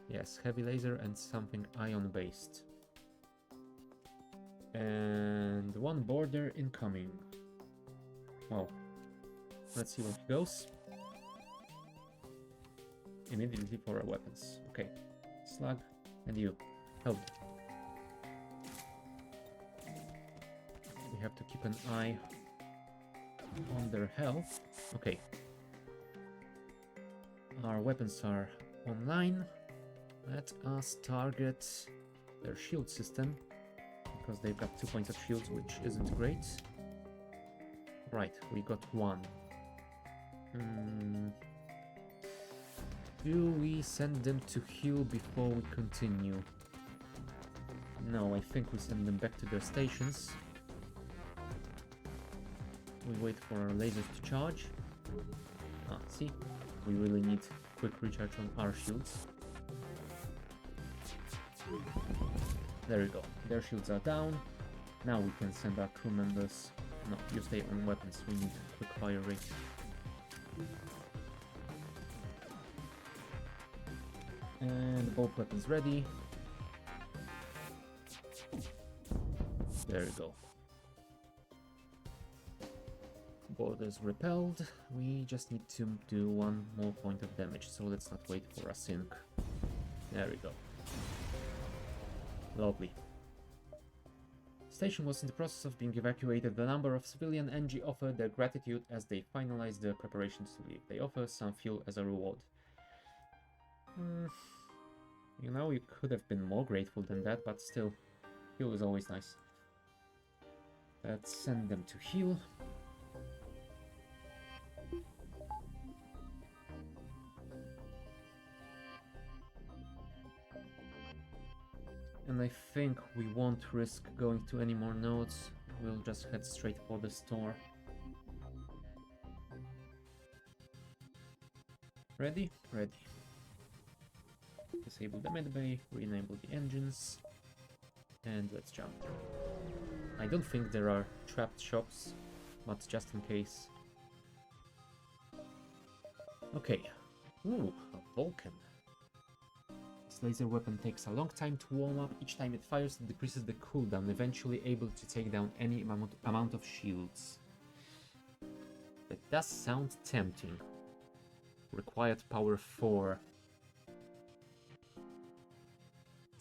Yes, heavy laser and something ion based. And one boarder incoming. Well, let's see where he goes. Immediately for our weapons. Okay, slug and you, help. We have to keep an eye on their health. Okay. Our weapons are online. Let us target their shield system, because they've got 2 points of shields, which isn't great. Right, we got one. Do we send them to heal before we continue? No, I think we send them back to their stations. We wait for our lasers to charge. See? We really need quick recharge on our shields. There we go. Their shields are down. Now we can send our crew members. No, you stay on weapons. We need quick fire rate. And both weapons ready. There we go. Borders repelled. We just need to do one more point of damage, so let's not wait for a sync. There we go. Lovely. Station was in the process of being evacuated. The number of civilian NG offered their gratitude as they finalized their preparations to leave. They offer some fuel as a reward. You know, you could have been more grateful than that, but still, fuel is always nice. Let's send them to heal. And I think we won't risk going to any more nodes. We'll just head straight for the store. Ready? Ready. Disable the medbay, re-enable the engines, and let's jump. I don't think there are trapped shops, but just in case. Okay. Ooh, a Vulcan. This laser weapon takes a long time to warm up. Each time it fires, it decreases the cooldown, eventually able to take down any amount of shields. That does sound tempting. Required power 4.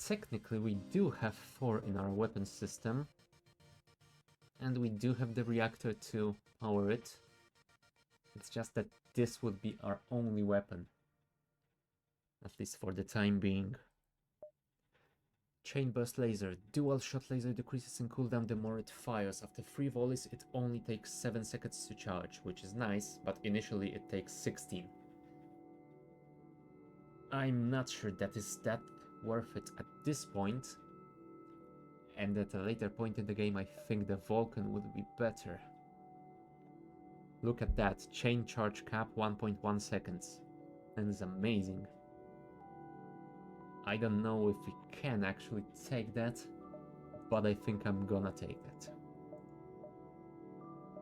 Technically, we do have 4 in our weapon system. And we do have the reactor to power it. It's just that this would be our only weapon. At least for the time being. Chain burst laser. Dual shot laser decreases in cooldown the more it fires. After 3 volleys, it only takes 7 seconds to charge, which is nice, but initially it takes 16. I'm not sure that is that worth it at this point. And at a later point in the game, I think the Vulcan would be better. Look at that. Chain charge cap 1.1 seconds. That is amazing. I don't know if we can actually take that, but I think I'm gonna take that.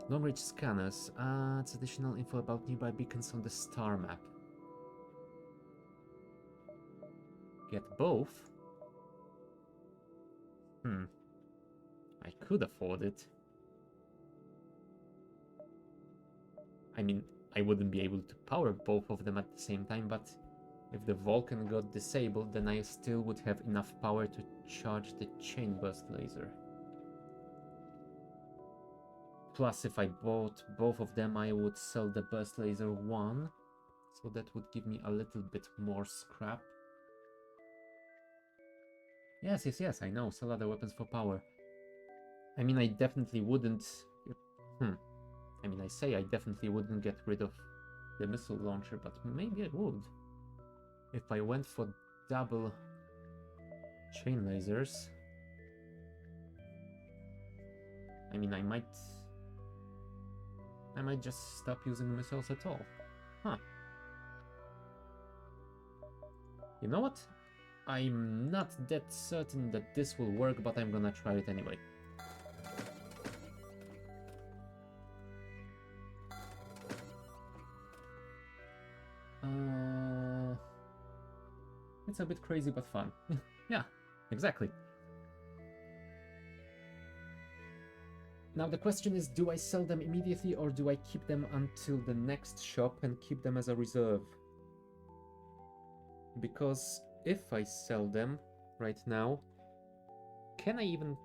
Long range scanners adds additional info about nearby beacons on the star map. Get both? I could afford it. I mean, I wouldn't be able to power both of them at the same time, but if the Vulcan got disabled, then I still would have enough power to charge the chain burst laser. Plus, if I bought both of them, I would sell the burst laser 1, so that would give me a little bit more scrap. Yes, I know, sell other weapons for power. I mean, I definitely wouldn't... I mean, I say I definitely wouldn't get rid of the missile launcher, but maybe I would. If I went for double chain lasers... I mean, I might just stop using missiles at all. Huh. You know what? I'm not that certain that this will work, but I'm gonna try it anyway. It's a bit crazy but fun. Yeah, exactly. Now the question is, do I sell them immediately or do I keep them until the next shop and keep them as a reserve? Because if I sell them right now, can I even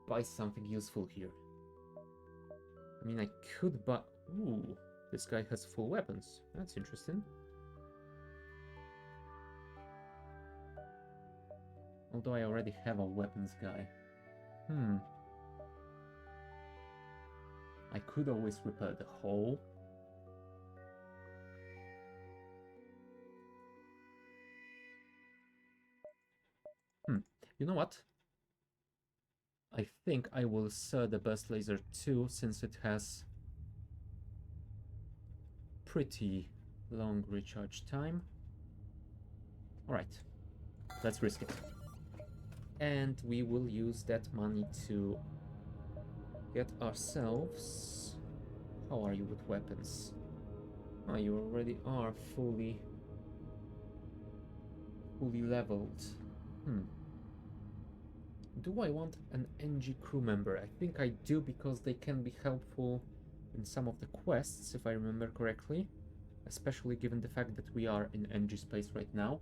buy something useful here? I mean, I could buy... Ooh, this guy has full weapons. That's interesting. Although I already have a weapons guy. I could always repair the hull. You know what? I think I will sell the burst laser too, since it has pretty long recharge time. Alright, let's risk it. And we will use that money to get ourselves... How are you with weapons? Oh, you already are fully leveled. Do I want an NG crew member? I think I do, because they can be helpful in some of the quests, if I remember correctly. Especially given the fact that we are in NG space right now.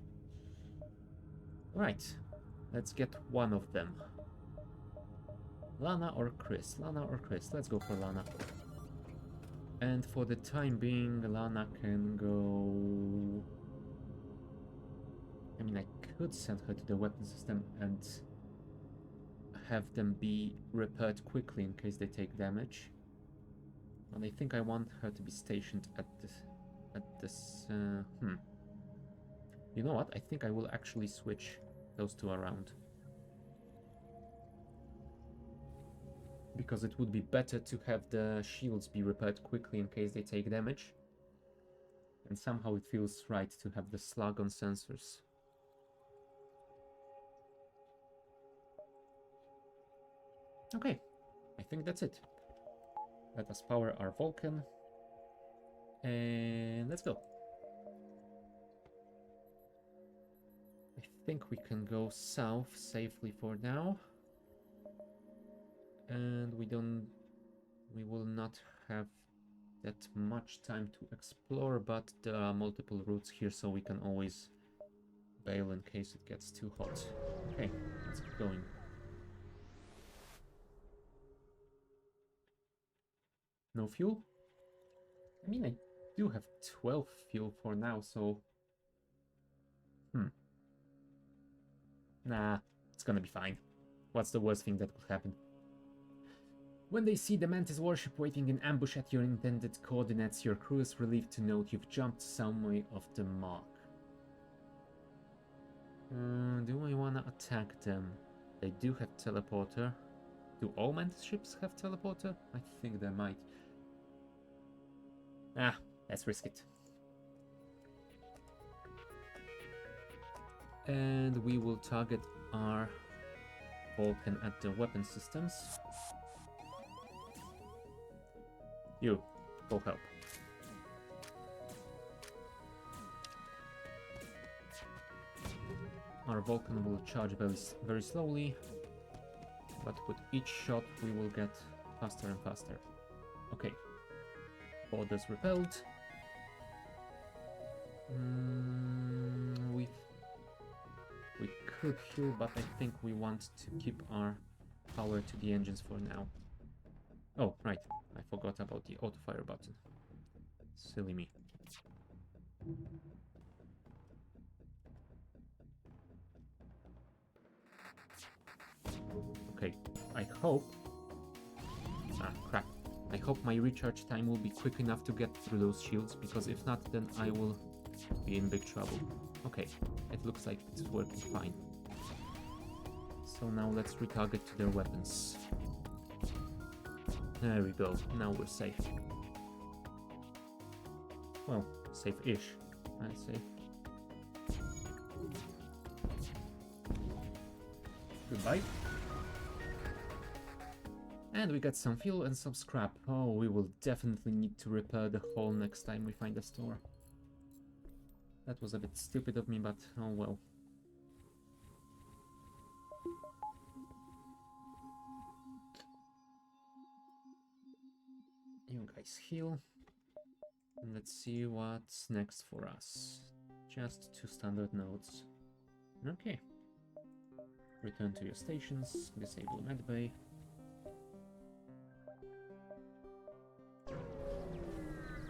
Right, let's get one of them. Lana or Chris? Lana or Chris? Let's go for Lana. And for the time being, Lana can go... I mean, I could send her to the weapon system and have them be repaired quickly in case they take damage. And I think I want her to be stationed at this... You know what? I think I will actually switch those two around. Because it would be better to have the shields be repaired quickly in case they take damage. And somehow it feels right to have the slug on sensors. Okay, I think that's it. Let us power our Vulcan. And let's go. I think we can go south safely for now. And we will not have that much time to explore, but there are multiple routes here, so we can always bail in case it gets too hot. Okay, let's keep going. No fuel? I mean, I do have 12 fuel for now, so... Nah, it's gonna be fine. What's the worst thing that could happen? When they see the Mantis warship waiting in ambush at your intended coordinates, your crew is relieved to note you've jumped some way off the mark. Do I wanna attack them? They do have teleporter. Do all Mantis ships have teleporter? I think they might. Ah, let's risk it. And we will target our Vulcan at the weapon systems. You, go help. Our Vulcan will charge very slowly, but with each shot we will get faster and faster. Okay. Borders repelled. We could heal, but I think we want to keep our power to the engines for now. Oh, right. I forgot about the auto-fire button. Silly me. Okay, I hope... Ah, crap. I hope my recharge time will be quick enough to get through those shields, because if not, then I will be in big trouble. Okay, it looks like it's working fine. So now let's retarget to their weapons. There we go, now we're safe. Well, safe-ish, I'd say. Goodbye. And we got some fuel and some scrap. Oh, we will definitely need to repair the hull next time we find a store. That was a bit stupid of me, but oh well. You guys heal. And let's see what's next for us. Just 2 standard nodes. Okay. Return to your stations, disable medbay.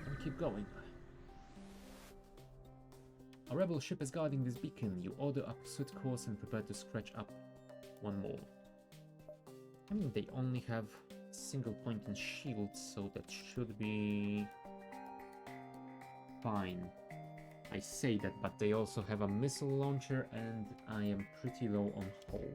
And keep going. A rebel ship is guarding this beacon. You order a pursuit course and prepare to scratch up one more. I mean, they only have single point and shields, so that should be fine. I say that, but they also have a missile launcher, and I am pretty low on hull.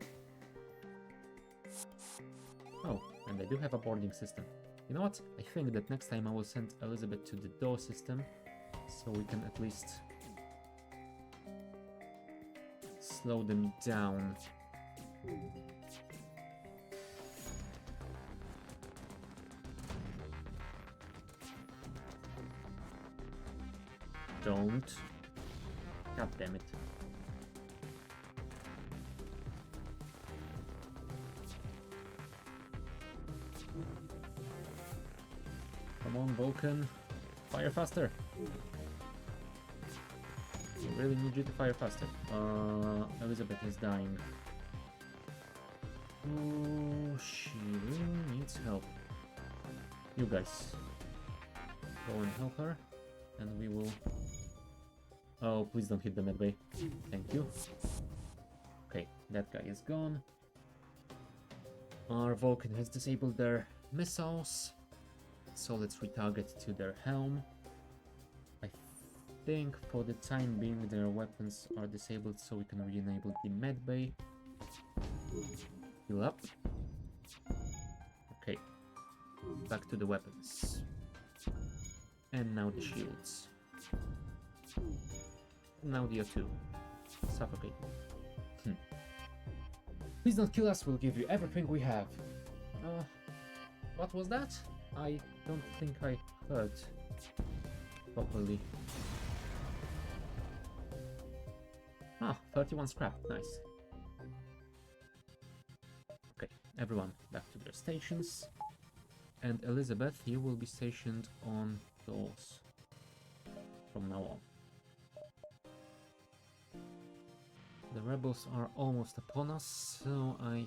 Oh, and they do have a boarding system. You know what? I think that next time I will send Elizabeth to the door system, so we can at least slow them down. Don't. God damn it. Come on, Vulcan. Fire faster. We really need you to fire faster. Elizabeth is dying. Oh, she really needs help. You guys. Go and help her. And we will... Oh, please don't hit the medbay. Thank you. Okay, that guy is gone. Our Vulcan has disabled their missiles. So let's retarget to their helm. I think for the time being their weapons are disabled, so we can re-enable the medbay. Heal up. Okay. Back to the weapons. And now the shields. Now the O2. Suffocate. Please don't kill us, we'll give you everything we have. What was that? I don't think I heard properly. Ah, 31 scrap, nice. Okay, everyone back to their stations. And Elizabeth, you will be stationed on those from now on. The rebels are almost upon us, so I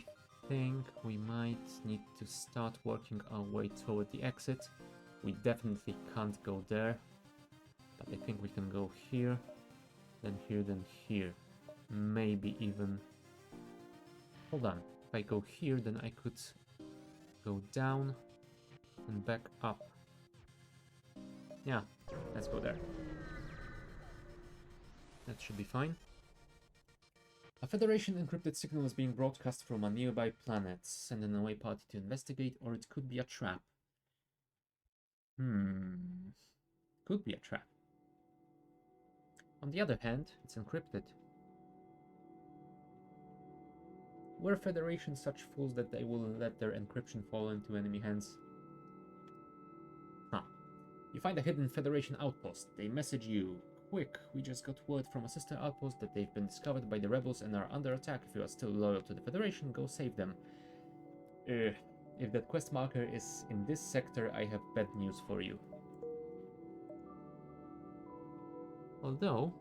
think we might need to start working our way toward the exit. We definitely can't go there, but I think we can go here, then here, then here. Maybe even... Hold on, if I go here, then I could go down and back up. Yeah, let's go there. That should be fine. A Federation encrypted signal is being broadcast from a nearby planet. Send an away party to investigate, or it could be a trap. Could be a trap. On the other hand, it's encrypted. Were Federation such fools that they will let their encryption fall into enemy hands? Huh. You find a hidden Federation outpost. They message you. Quick, we just got word from a sister outpost that they've been discovered by the rebels and are under attack. If you are still loyal to the Federation, go save them. If that quest marker is in this sector, I have bad news for you. Although,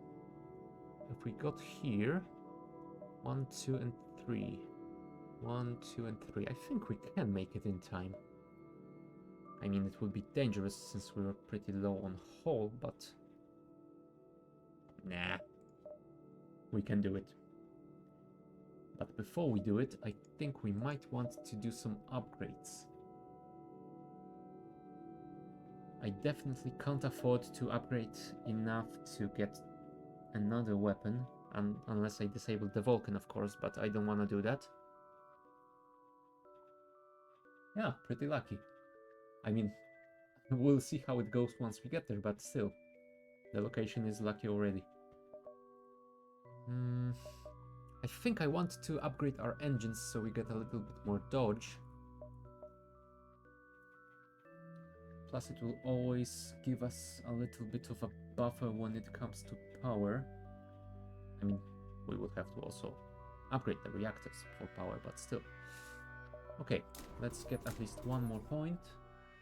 if we got here, 1, 2, and 3. 1, 2, and 3. I think we can make it in time. I mean, it would be dangerous since we were pretty low on hull, but... Nah. We can do it. But before we do it, I think we might want to do some upgrades. I definitely can't afford to upgrade enough to get another weapon, unless I disable the Vulcan, of course, but I don't want to do that. Yeah, pretty lucky. I mean, we'll see how it goes once we get there, but still, the location is lucky already. I think I want to upgrade our engines so we get a little bit more dodge. Plus it will always give us a little bit of a buffer when it comes to power. I mean, we will have to also upgrade the reactors for power, but still. Okay, let's get at least one more point.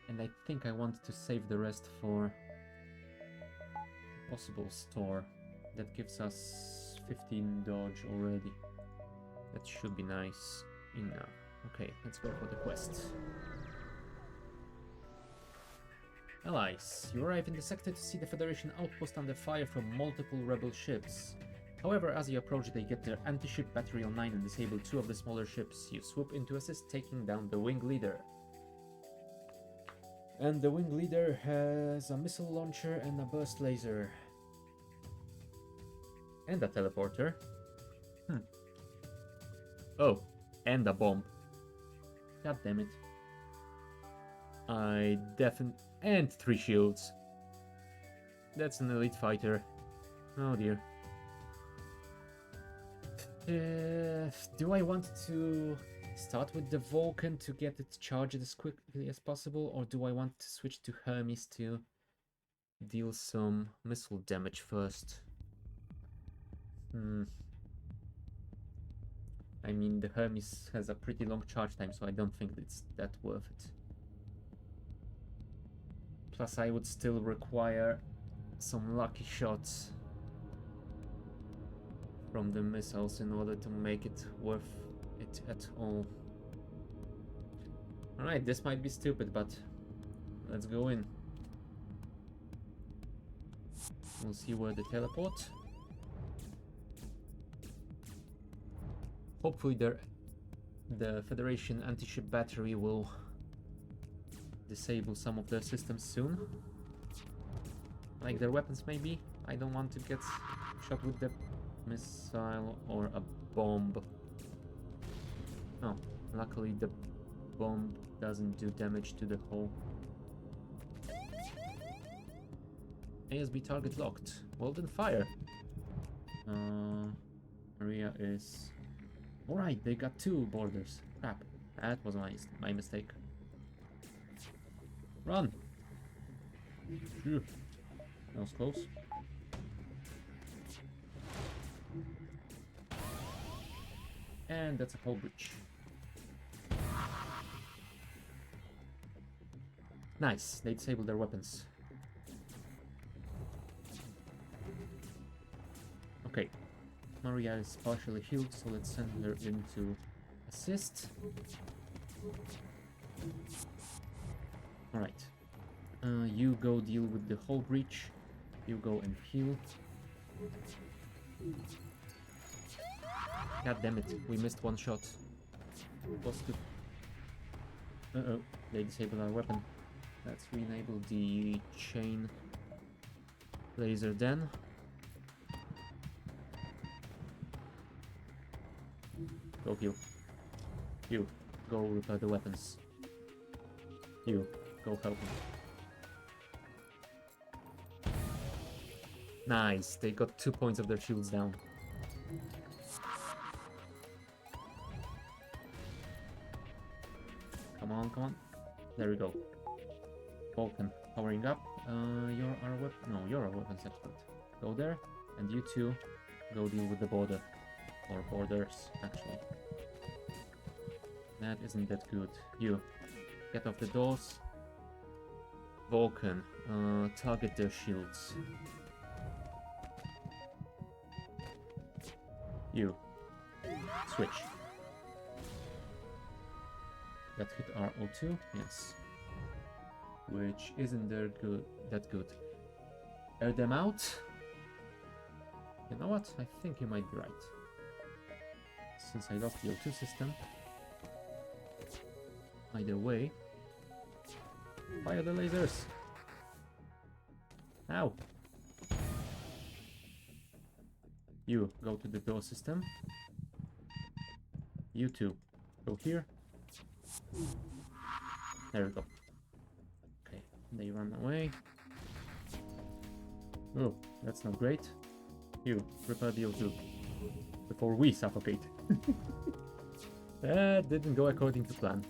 And I think I want to save the rest for possible store. That gives us 15 dodge already. That should be nice enough. Okay, let's go for the quest. Allies, you arrive in the sector to see the Federation outpost under fire from multiple rebel ships. However, as you approach, they get their anti-ship battery online and disable 2 of the smaller ships. You swoop in to assist, taking down the wing leader. And the wing leader has a missile launcher and a burst laser. And a teleporter. Oh, and a bomb. God damn it. And 3 shields. That's an elite fighter. Oh dear. Do I want to start with the Vulcan to get it charged as quickly as possible, or do I want to switch to Hermes to deal some missile damage first? I mean, the Hermes has a pretty long charge time, so I don't think it's that worth it. Plus, I would still require some lucky shots from the missiles in order to make it worth it at all. Alright, this might be stupid, but let's go in. We'll see where they teleport. Hopefully the Federation anti-ship battery will disable some of their systems soon. Like their weapons maybe. I don't want to get shot with the missile or a bomb. Oh, luckily the bomb doesn't do damage to the hull. ASB target locked. Well then fire. Maria is... Alright, they got 2 borders. Crap, that was my mistake. Run! Phew. That was close. And that's a hull breach. Nice, they disabled their weapons. Okay, Maria is partially healed, so let's send her in to assist. Alright. You go deal with the hull breach. You go and heal. God damn it, we missed one shot. Uh-oh, they disabled our weapon. Let's re-enable the chain laser then. Go heal. You, go repair the weapons. You, go help him. Nice, they got 2 points of their shields down. Come on, come on. There we go. Vulcan, powering up. You're our weapon. No, you're our weapons expert. Go there, and you two go deal with the border. Or borders, actually. That isn't that good. You, get off the doors. Vulcan, target their shields. You, switch. That hit our O2, yes. Which isn't that good. Air them out. You know what? I think you might be right. Since I lost the O2 system. Either way. Fire the lasers! Ow! You, go to the door system. You two, go here. There we go. Okay, they run away. Oh, that's not great. You, repair the O2. Before we suffocate. That didn't go according to plan.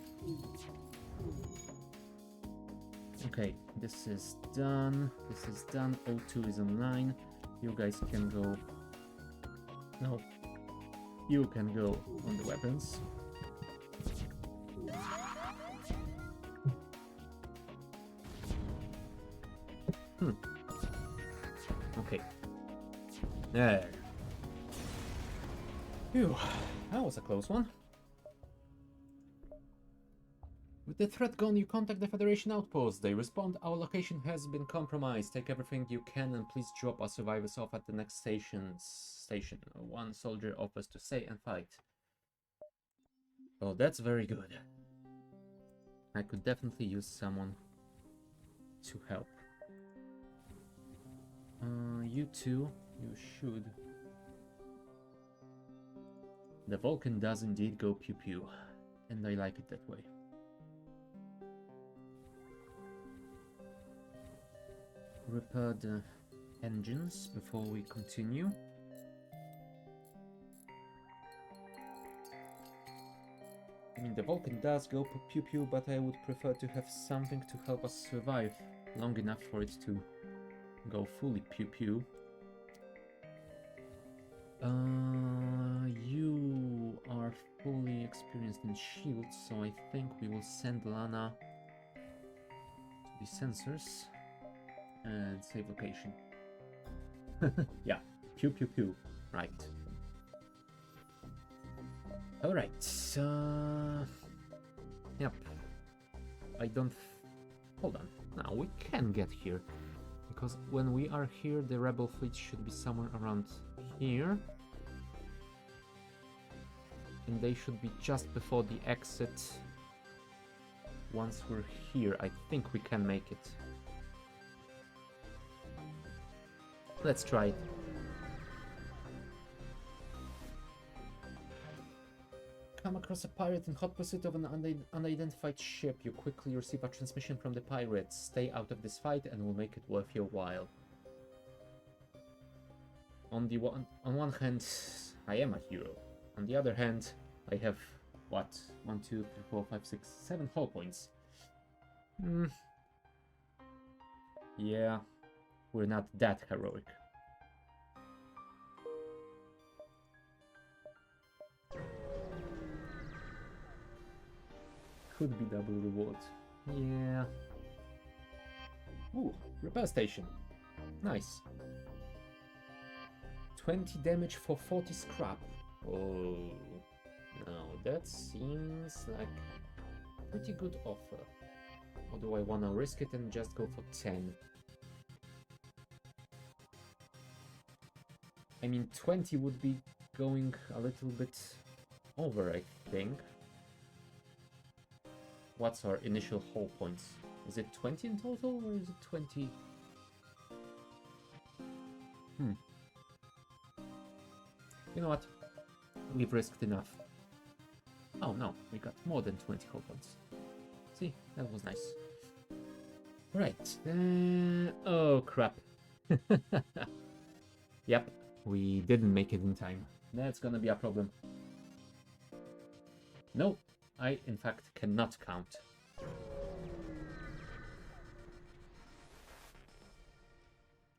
Okay, this is done. This is done. O2 is online. You guys can go... No. You can go on the weapons. Okay. There. Phew, that was a close one. With the threat gone, you contact the Federation outpost. They respond, our location has been compromised. Take everything you can and please drop our survivors off at the next station. One soldier offers to stay and fight. Oh, that's very good. I could definitely use someone to help. You two, you should. The Vulcan does indeed go pew pew, and I like it that way. Repair the engines before we continue. I mean, the Vulcan does go pew pew, but I would prefer to have something to help us survive long enough for it to go fully pew pew. You are fully experienced in shields, so I think we will send Lana to the sensors and save location. Yeah, pew pew pew, right. Alright, yep. I don't... Hold on, now we can get here. Because when we are here, the rebel fleet should be somewhere around here. And they should be just before the exit. Once we're here, I think we can make it. Let's try it. Come across a pirate in hot pursuit of an unidentified ship. You quickly receive a transmission from the pirates. Stay out of this fight and we'll make it worth your while. On one hand, I am a hero. On the other hand, I have, what? 1, 2, 3, 4, 5, 6, 7 hull points. Yeah, we're not that heroic. Could be double reward. Yeah. Ooh, repair station. Nice. 20 damage for 40 scrap. Oh, no, that seems like a pretty good offer. Or do I want to risk it and just go for 10? I mean, 20 would be going a little bit over, I think. What's our initial hull points? Is it 20 in total, or is it 20? You know what? We've risked enough. Oh no, we got more than 20 hull points. See, that was nice. Right. Oh crap. Yep, we didn't make it in time. That's gonna be a problem. No, I in fact cannot count.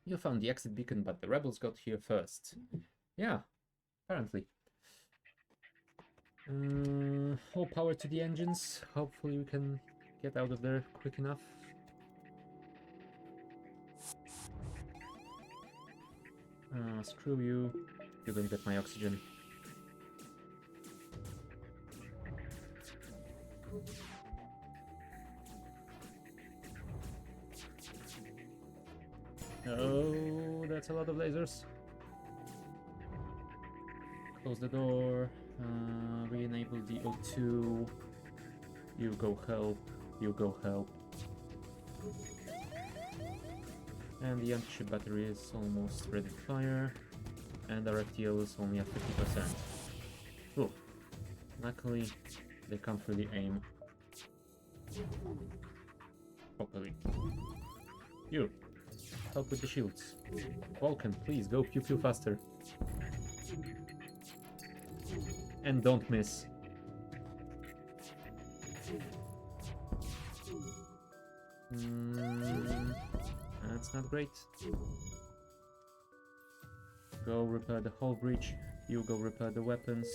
You found the exit beacon, but the rebels got here first. Yeah, apparently. Full power to the engines. Hopefully we can get out of there quick enough. Screw you. You don't get my oxygen. Oh, that's a lot of lasers. Close the door. Re-enable the O2. You go help. You go help. And the anti-ship battery is almost ready to fire. And our FTL is only at 50%. Oh, luckily they can't really aim properly. You, help with the shields. Vulcan, please go pew pew faster. And don't miss. That's not great. Go repair the hull breach. You go repair the weapons.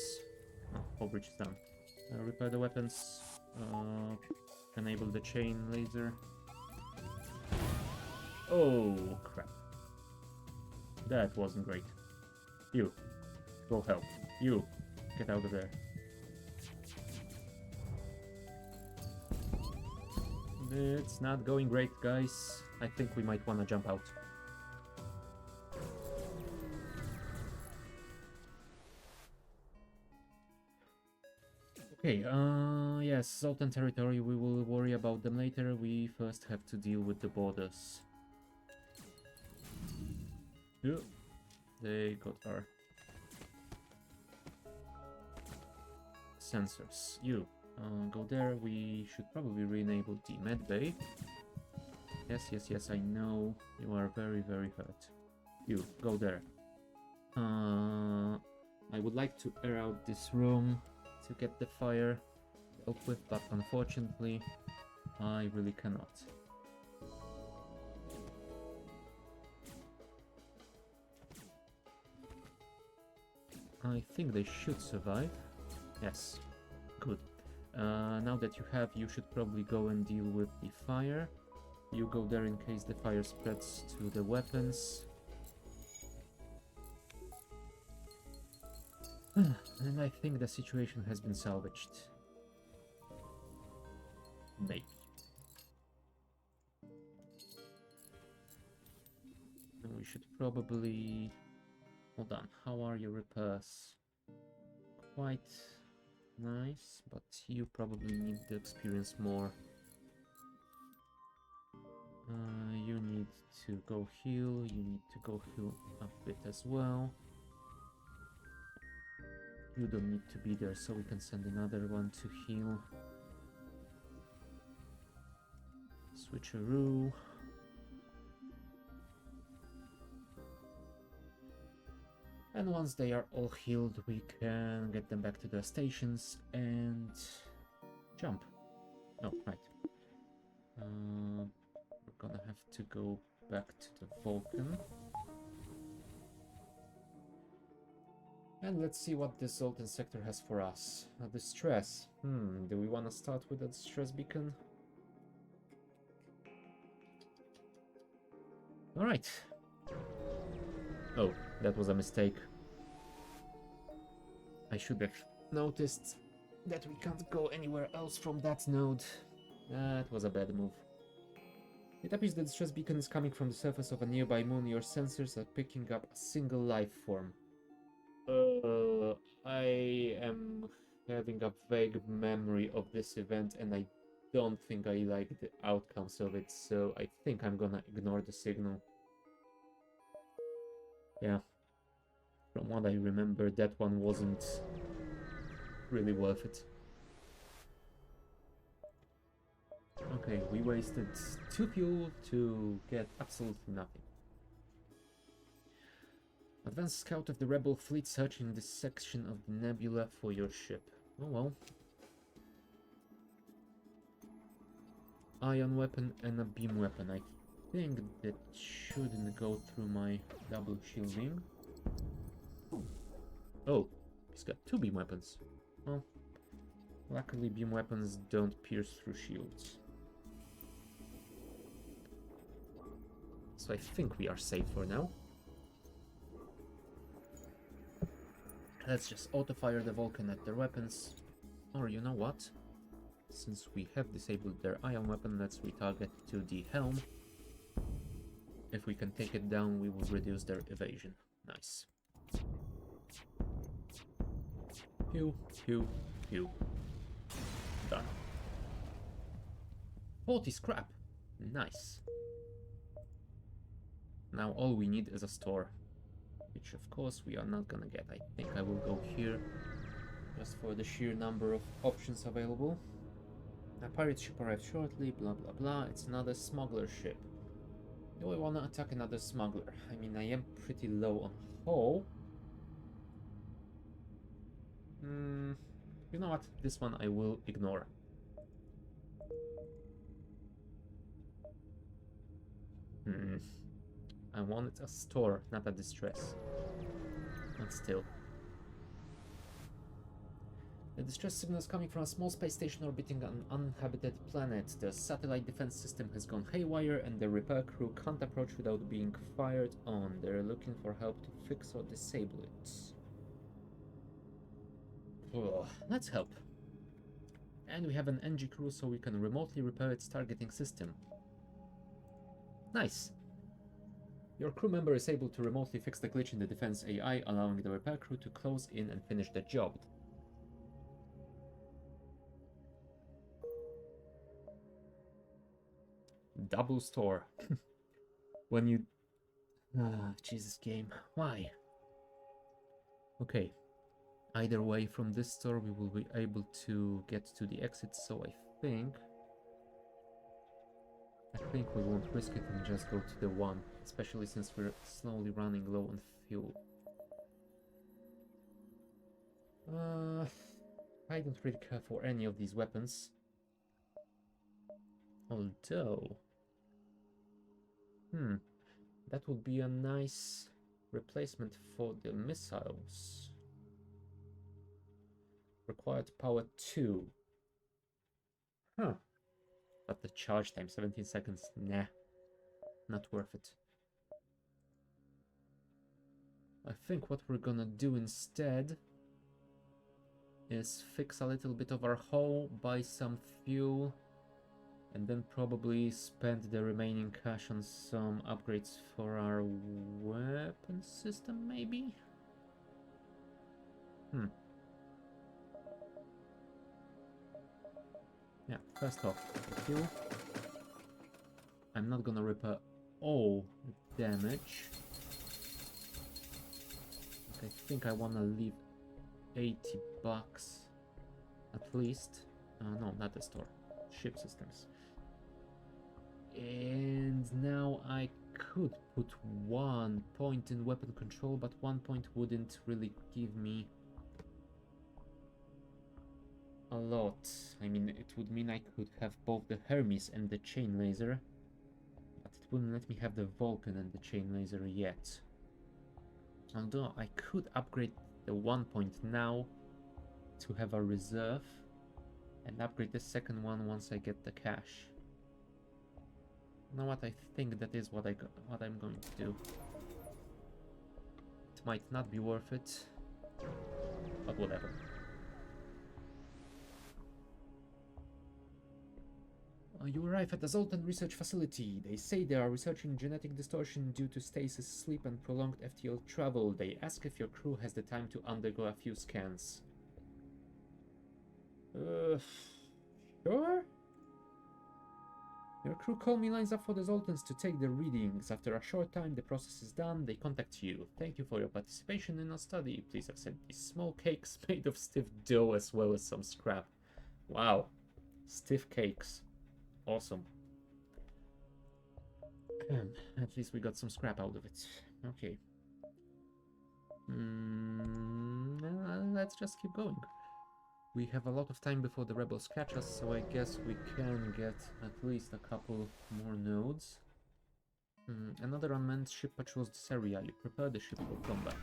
Oh, hull breach is done. Repair the weapons. Enable the chain laser. Oh crap. That wasn't great. You, go help. You, get out of there. It's not going great, guys. I think we might want to jump out. Okay, yes, Sultan territory, we will worry about them later. We first have to deal with the borders. Yeah, they got our sensors. You, go there. We should probably re-enable the med bay. Yes, yes, yes, I know. You are very, very hurt. You, go there. I would like to air out this room to get the fire dealt with, but unfortunately, I really cannot. I think they should survive. Yes, good. Now that you have, you should probably go and deal with the fire. You go there in case the fire spreads to the weapons. And I think the situation has been salvaged. Maybe. And we should probably... Hold on, how are your repairs? Quite nice, but you probably need to experience more. You need to go heal, you need to go heal a bit as well. You don't need to be there, so we can send another one to heal. Switcheroo. And once they are all healed, we can get them back to their stations and jump. Oh, right. We're gonna have to go back to the Vulcan. And let's see what the Zoltan sector has for us. A distress. Do we want to start with a distress beacon? Alright. Oh, that was a mistake. I should have noticed that we can't go anywhere else from that node. That was a bad move. It appears the distress beacon is coming from the surface of a nearby moon. Your sensors are picking up a single life form. I am having a vague memory of this event and I don't think I like the outcomes of it, so I think I'm gonna ignore the signal. Yeah, from what I remember, that one wasn't really worth it. Okay, we wasted 2 fuel to get absolutely nothing. Advanced scout of the rebel fleet searching this section of the nebula for your ship. Oh well. Ion weapon and a beam weapon. I think that shouldn't go through my double shielding. Oh, he's got 2 beam weapons. Well, luckily beam weapons don't pierce through shields. So I think we are safe for now. Let's just auto-fire the Vulcan at their weapons. Or you know what? Since we have disabled their ion weapon, let's retarget to the helm. If we can take it down, we will reduce their evasion. Nice. Pew, pew, pew. Done. 40 scrap. Nice. Now all we need is a store. Which of course we are not gonna get. I think I will go here just for the sheer number of options available. A pirate ship arrived shortly, blah blah blah. It's another smuggler ship. Do I wanna attack another smuggler? I mean, I am pretty low on hull. You know what? This one I will ignore. I wanted a store, not a distress. But still. The distress signal is coming from a small space station orbiting an uninhabited planet. The satellite defense system has gone haywire and the repair crew can't approach without being fired on. They're looking for help to fix or disable it. Oh, let's help. And we have an NG crew so we can remotely repair its targeting system. Nice. Your crew member is able to remotely fix the glitch in the defense AI, allowing the repair crew to close in and finish the job. Double store. When you... Jesus game. Why? Okay. Either way, from this store we will be able to get to the exit, so I think we won't risk it and just go to the one especially since we're slowly running low on fuel. I don't really care for any of these weapons. Although... that would be a nice replacement for the missiles. Required power 2. Huh. But the charge time, 17 seconds, nah. Not worth it. I think what we're gonna do instead is fix a little bit of our hull, buy some fuel, and then probably spend the remaining cash on some upgrades for our weapon system, maybe? Yeah, first off, fuel. I'm not gonna repair all damage. I think I wanna leave 80 bucks at least. No, not the store. Ship systems. And now I could put 1 point in weapon control, but 1 point wouldn't really give me a lot. I mean, it would mean I could have both the Hermes and the chain laser, but it wouldn't let me have the Vulcan and the chain laser yet. Although I could upgrade the 1 point now to have a reserve and upgrade the second one once I get the cash. You know what? I think that is what I'm going to do. It might not be worth it, but whatever. You arrive at the Zoltan research facility. They say they are researching genetic distortion due to stasis sleep and prolonged FTL travel. They ask if your crew has the time to undergo a few scans. Sure? Your crew call me lines up for the Zoltans to take the readings. After a short time, the process is done. They contact you. Thank you for your participation in our study. Please accept these small cakes made of stiff dough as well as some scrap. Wow. Stiff cakes. Awesome. At least we got some scrap out of it. Okay. Let's just keep going. We have a lot of time before the rebels catch us, so I guess we can get at least a couple more nodes. Another unmanned ship patrols this area. You prepare the ship for combat.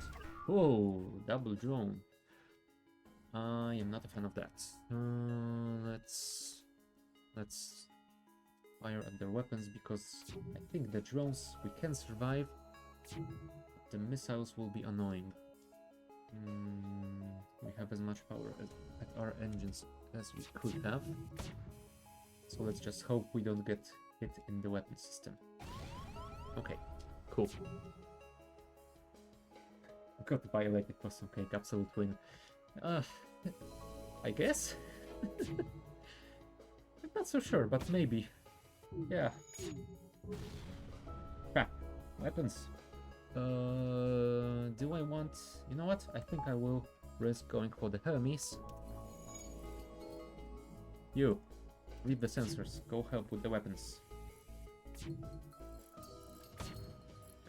Whoa, double drone. I am not a fan of that. Let's fire at their weapons, because I think the drones we can survive. The missiles will be annoying. We have as much power at our engines as we could have. So let's just hope we don't get hit in the weapon system. Okay, cool. Got violated for some cake, absolute win. I guess? I'm not so sure, but maybe. Yeah. Crap. Weapons. Do I want... You know what? I think I will risk going for the Hermes. You. Read the sensors. Go help with the weapons.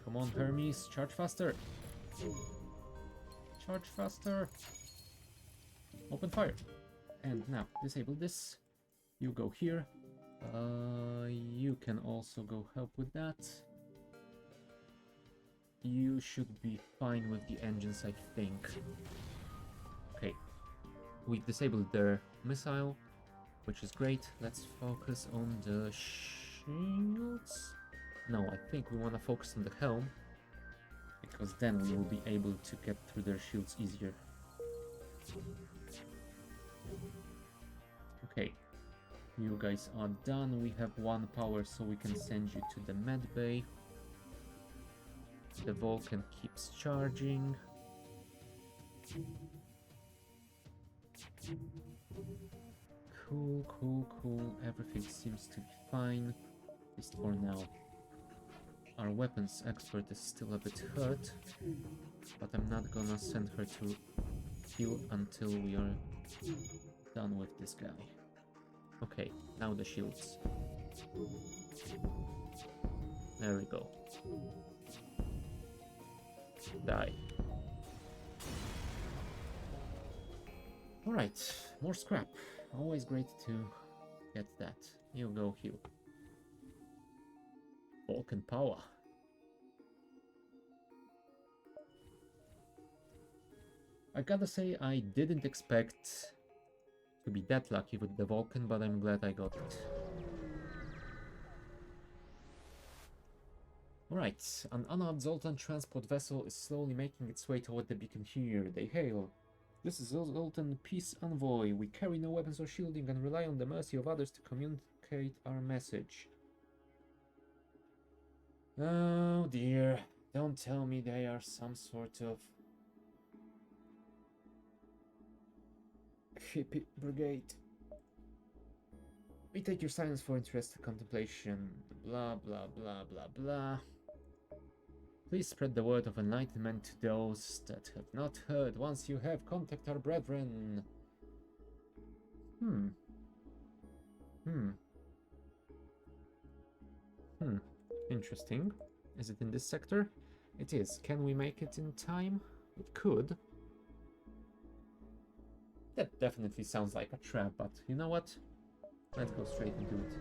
Come on, Hermes. Charge faster. Charge faster. Open fire. And now, disable this. You go here. You can also go help with that. You should be fine with the engines, I think. Okay. We've disabled their missile, which is great. Let's focus on the shields. No, I think we want to focus on the helm, because then we will be able to get through their shields easier. Okay. You guys are done. We have 1 power, so we can send you to the med bay. The Vulcan keeps charging. Cool, cool, cool. Everything seems to be fine, at least for now. Our weapons expert is still a bit hurt, but I'm not gonna send her to heal until we are done with this guy. Okay, now the shields. There we go. Die. Alright, more scrap. Always great to get that. You go heal. Vulcan power. I gotta say, I didn't expect to be that lucky with the Vulcan, but I'm glad I got it. Alright, an unarmed Zoltan transport vessel is slowly making its way toward the beacon here. They hail. This is Zoltan Peace Envoy. We carry no weapons or shielding and rely on the mercy of others to communicate our message. Oh dear, don't tell me they are some sort of hippie brigade. We take your silence for interested contemplation. Blah blah blah blah blah. Please spread the word of enlightenment to those that have not heard. Once you have, contact our brethren. Interesting. Is it in this sector? It is. Can we make it in time? It could. That definitely sounds like a trap, but you know what? Let's go straight into it.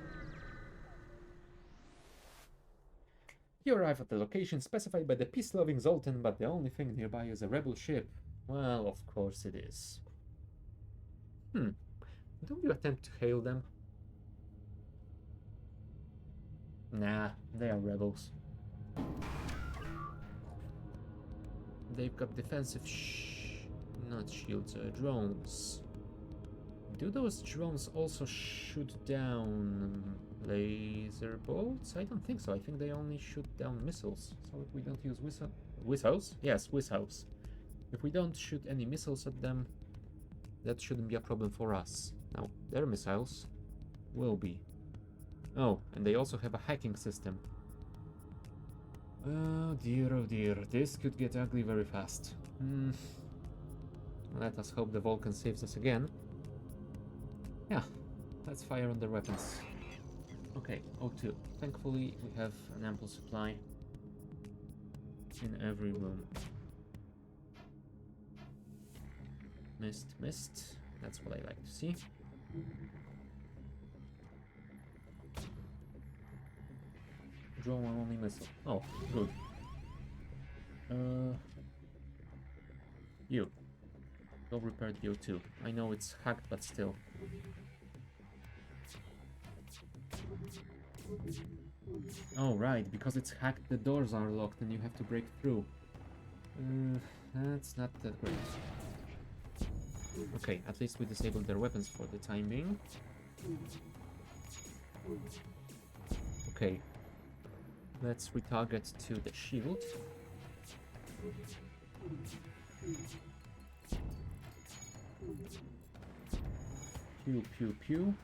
You arrive at the location specified by the peace-loving Zoltan, but the only thing nearby is a rebel ship. Well, of course it is. Don't you attempt to hail them? Nah, they are rebels. They've got defensive not shields, drones. Do those drones also shoot down laser bolts? I don't think so. I think they only shoot down missiles. So if we don't use missiles? Yes, missiles. If we don't shoot any missiles at them, that shouldn't be a problem for us. Now, their missiles will be. Oh, and they also have a hacking system. Oh dear, this could get ugly very fast. Let us hope the Vulcan saves us again. Yeah, let's fire on their weapons. Okay, O2. Thankfully, we have an ample supply in every room. Missed. That's what I like to see. Drone only missile. Oh, good. You. Go repair the O2. I know it's hacked, but still. Oh, right, because it's hacked, the doors are locked and you have to break through. That's not that great. Okay, at least we disabled their weapons for the time being. Okay. Let's retarget to the shield. Pew, pew, pew.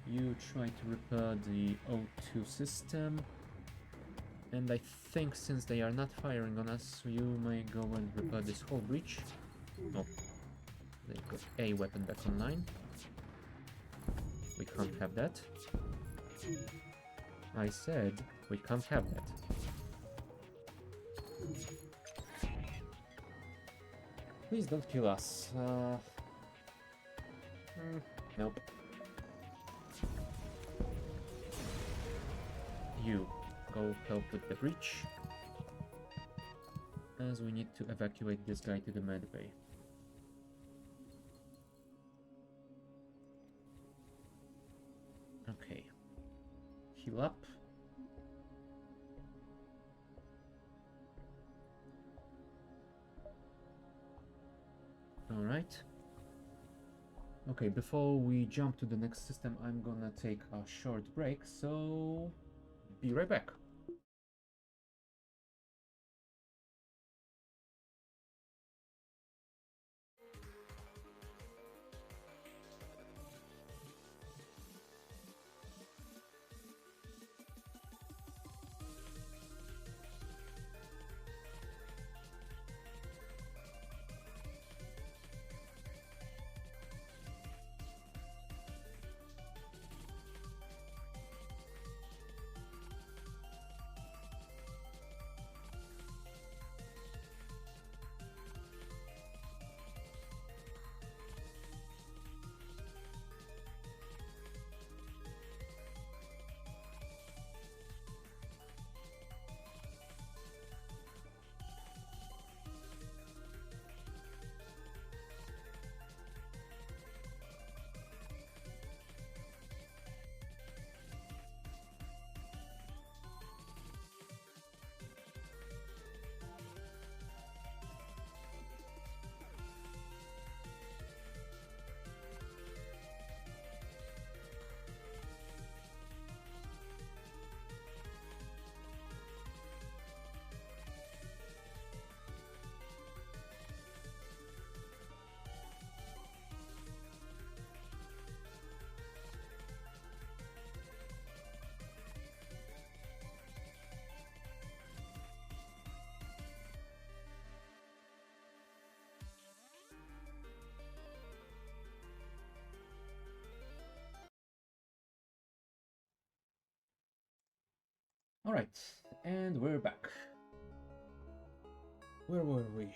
You try to repair the O2 system. And I think since they are not firing on us, you may go and repair this whole breach. Oh, they've got a weapon back online. We can't have that. I said we can't have that. Please don't kill us. Nope. You go help with the breach, as we need to evacuate this guy to the med bay. Okay. Heal up. Alright. Okay, before we jump to the next system, I'm gonna take a short break, so be right back. Alright, and we're back. Where were we?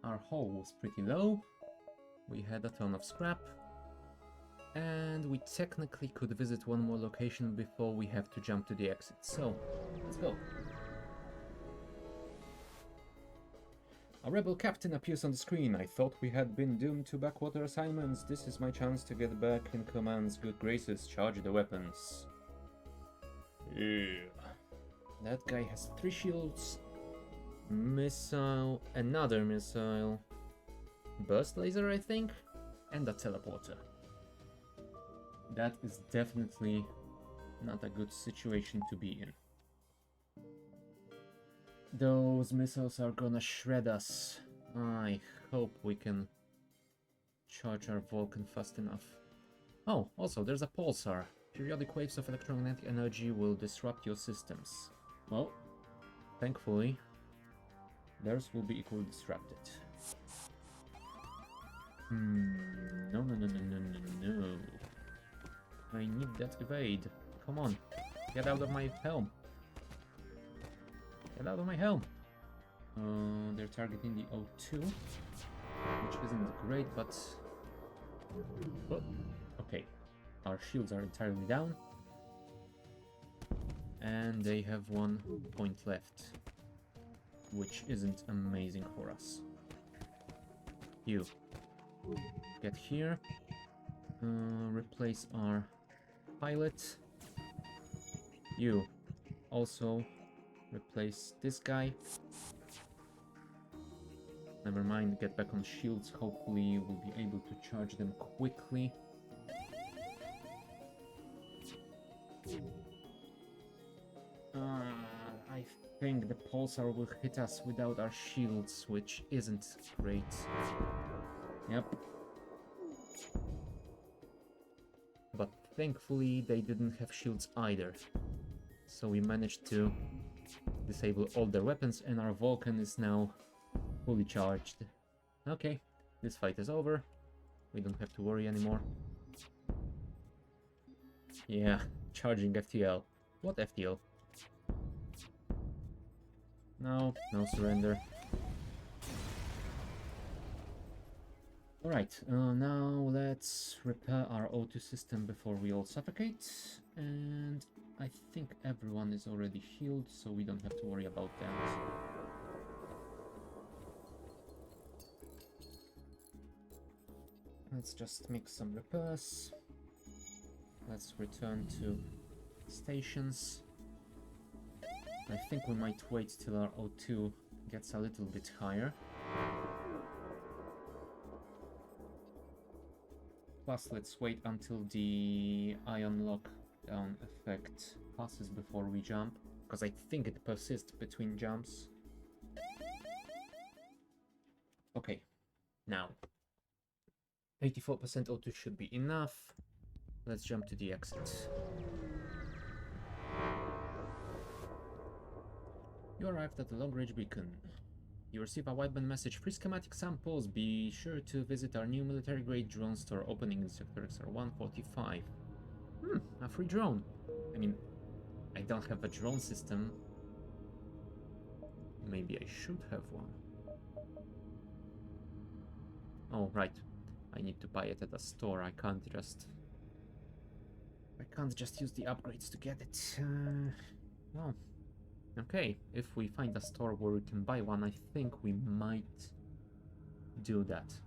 Our haul was pretty low. We had a ton of scrap. And we technically could visit one more location before we have to jump to the exit. So, let's go. A rebel captain appears on the screen. I thought we had been doomed to backwater assignments. This is my chance to get back in command's good graces. Charge the weapons. Yeah. That guy has 3 shields. Missile, another missile. Burst laser, I think? And a teleporter. That is definitely not a good situation to be in. Those missiles are gonna shred us. I hope we can charge our Vulcan fast enough. Oh, also, there's a pulsar. Periodic waves of electromagnetic energy will disrupt your systems. Well, thankfully, theirs will be equally disrupted. No. I need that evade. Come on, get out of my helm. Get out of my helm. They're targeting the O2, which isn't great, but... Oh, okay. Our shields are entirely down. And they have 1 point left, which isn't amazing for us. You. Get here. Replace our pilot. You. Also replace this guy. Never mind, get back on shields. Hopefully we'll be able to charge them quickly. I think the pulsar will hit us without our shields, which isn't great. Yep. But thankfully they didn't have shields either. So we managed to disable all their weapons and our Vulcan is now fully charged. Okay, this fight is over. We don't have to worry anymore. Yeah, charging FTL. What FTL? No surrender. Alright, now let's repair our O2 system before we all suffocate. And I think everyone is already healed, so we don't have to worry about that. Let's just make some repairs. Let's return to stations. I think we might wait till our O2 gets a little bit higher. Plus, let's wait until the ion lockdown effect passes before we jump, because I think it persists between jumps. Okay, now 84% O2 should be enough. Let's jump to the exit. You arrived at the Long Range Beacon. You receive a wideband message. Free schematic samples. Be sure to visit our new military-grade drone store opening in Sector XR-145. A free drone. I mean, I don't have a drone system. Maybe I should have one. Oh, right. I need to buy it at a store. I can't just use the upgrades to get it. Oh. Okay, if we find a store where we can buy one, I think we might do that.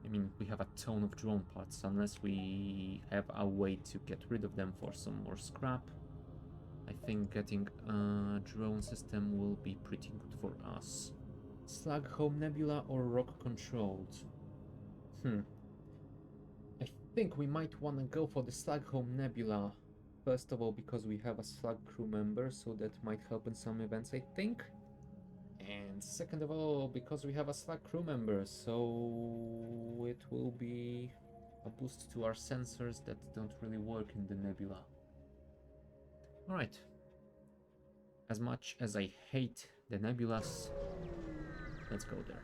I mean, we have a ton of drone parts, unless we have a way to get rid of them for some more scrap. I think getting a drone system will be pretty good for us. Slug Home Nebula or Rock Controlled? I think we might want to go for the Slug Home Nebula. First of all, because we have a Slug crew member, so that might help in some events, I think. And second of all, because we have a Slug crew member, so it will be a boost to our sensors that don't really work in the nebula. Alright. As much as I hate the nebulas, let's go there.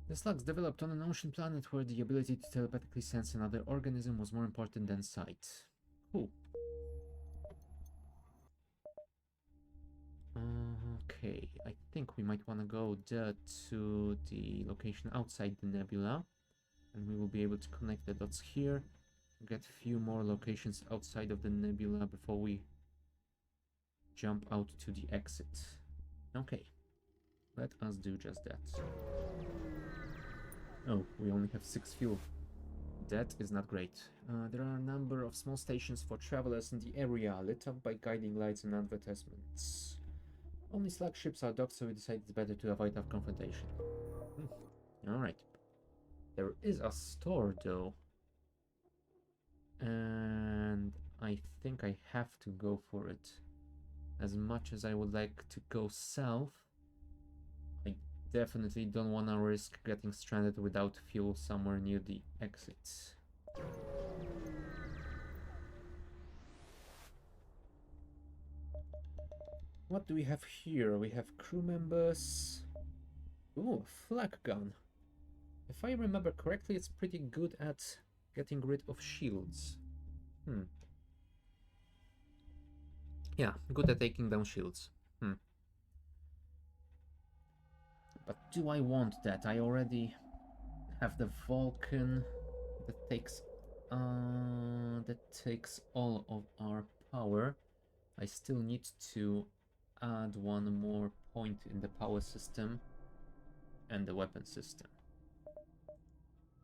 The slugs developed on an ocean planet where the ability to telepathically sense another organism was more important than sight. Ooh. Okay, I think we might want to go to the location outside the nebula, and we will be able to connect the dots here, get a few more locations outside of the nebula before we jump out to the exit. Okay, let us do just that. Oh, we only have 6 fuel. That is not great. There are a number of small stations for travelers in the area, lit up by guiding lights and advertisements. Only slug ships are docked, so we decided it's better to avoid a confrontation. Alright. There is a store, though. And I think I have to go for it. As much as I would like to go south, I definitely don't want to risk getting stranded without fuel somewhere near the exits. What do we have here? We have crew members. Ooh, flag gun. If I remember correctly, it's pretty good at getting rid of shields. Yeah, good at taking down shields. But do I want that? I already have the Vulcan that takes all of our power. I still need to add one more point in the power system and the weapon system.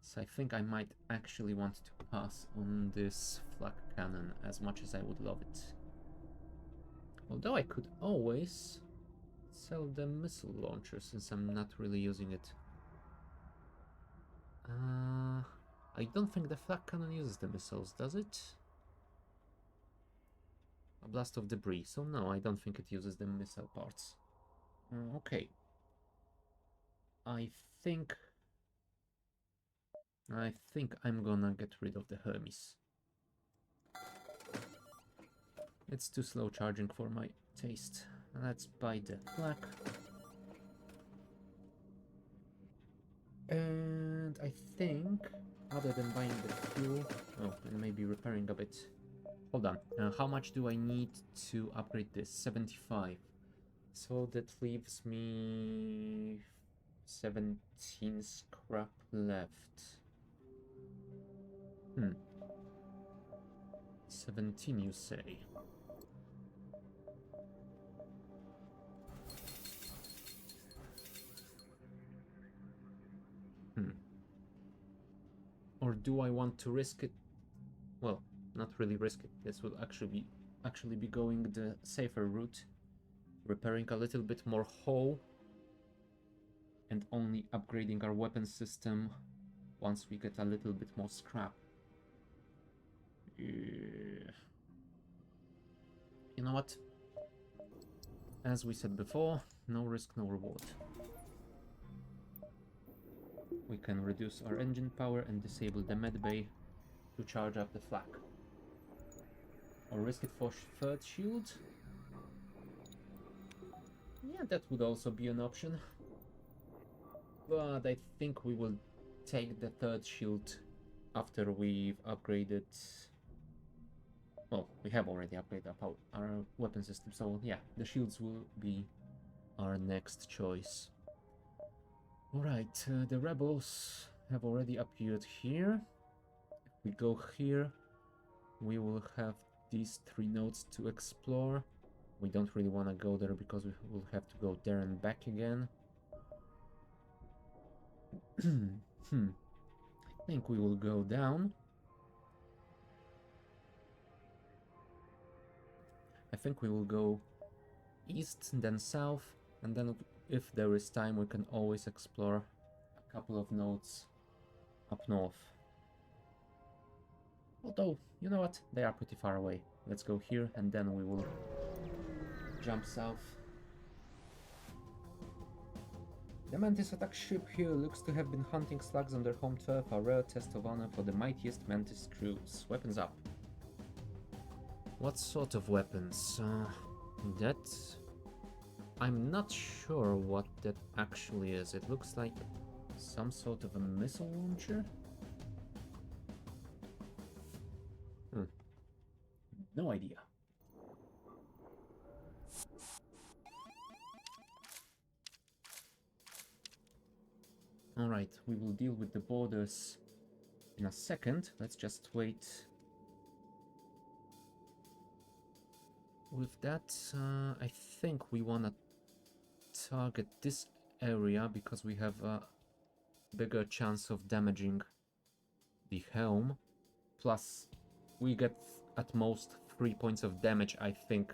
So I think I might actually want to pass on this flak cannon, as much as I would love it. Although I could always sell the missile launcher, since I'm not really using it. I don't think the flak cannon uses the missiles, does it? A blast of debris, so no, I don't think it uses the missile parts. Okay. I think I'm gonna get rid of the Hermes. It's too slow charging for my taste. Let's buy the flak. And I think, other than buying the fuel, and maybe repairing a bit. Hold on, how much do I need to upgrade this? 75. So that leaves me 17 scrap left. 17, you say? Or do I want to risk it? Well, not really risk it. This will actually be going the safer route, repairing a little bit more hull, and only upgrading our weapon system once we get a little bit more scrap. You know what? As we said before, no risk, no reward. We can reduce our engine power and disable the medbay to charge up the flak. Or risk it for third shield? Yeah, that would also be an option. But I think we will take the third shield after we've upgraded... Well, we have already upgraded our weapon system, so yeah, the shields will be our next choice. Alright, the rebels have already appeared here. If we go here, we will have these 3 nodes to explore. We don't really want to go there because we will have to go there and back again. I think we will go down. I think we will go east, then south, and then if there is time we can always explore a couple of nodes up north. Although, you know what, they are pretty far away. Let's go here and then we will jump south. The Mantis attack ship here looks to have been hunting slugs on their home turf, a rare test of honor for the mightiest Mantis crews. Weapons up. What sort of weapons? That... I'm not sure what that actually is. It looks like some sort of a missile launcher? No idea. Alright, we will deal with the borders in a second. Let's just wait. With that, I think we wanna target this area because we have a bigger chance of damaging the helm. Plus, we get at most 3 points of damage. I think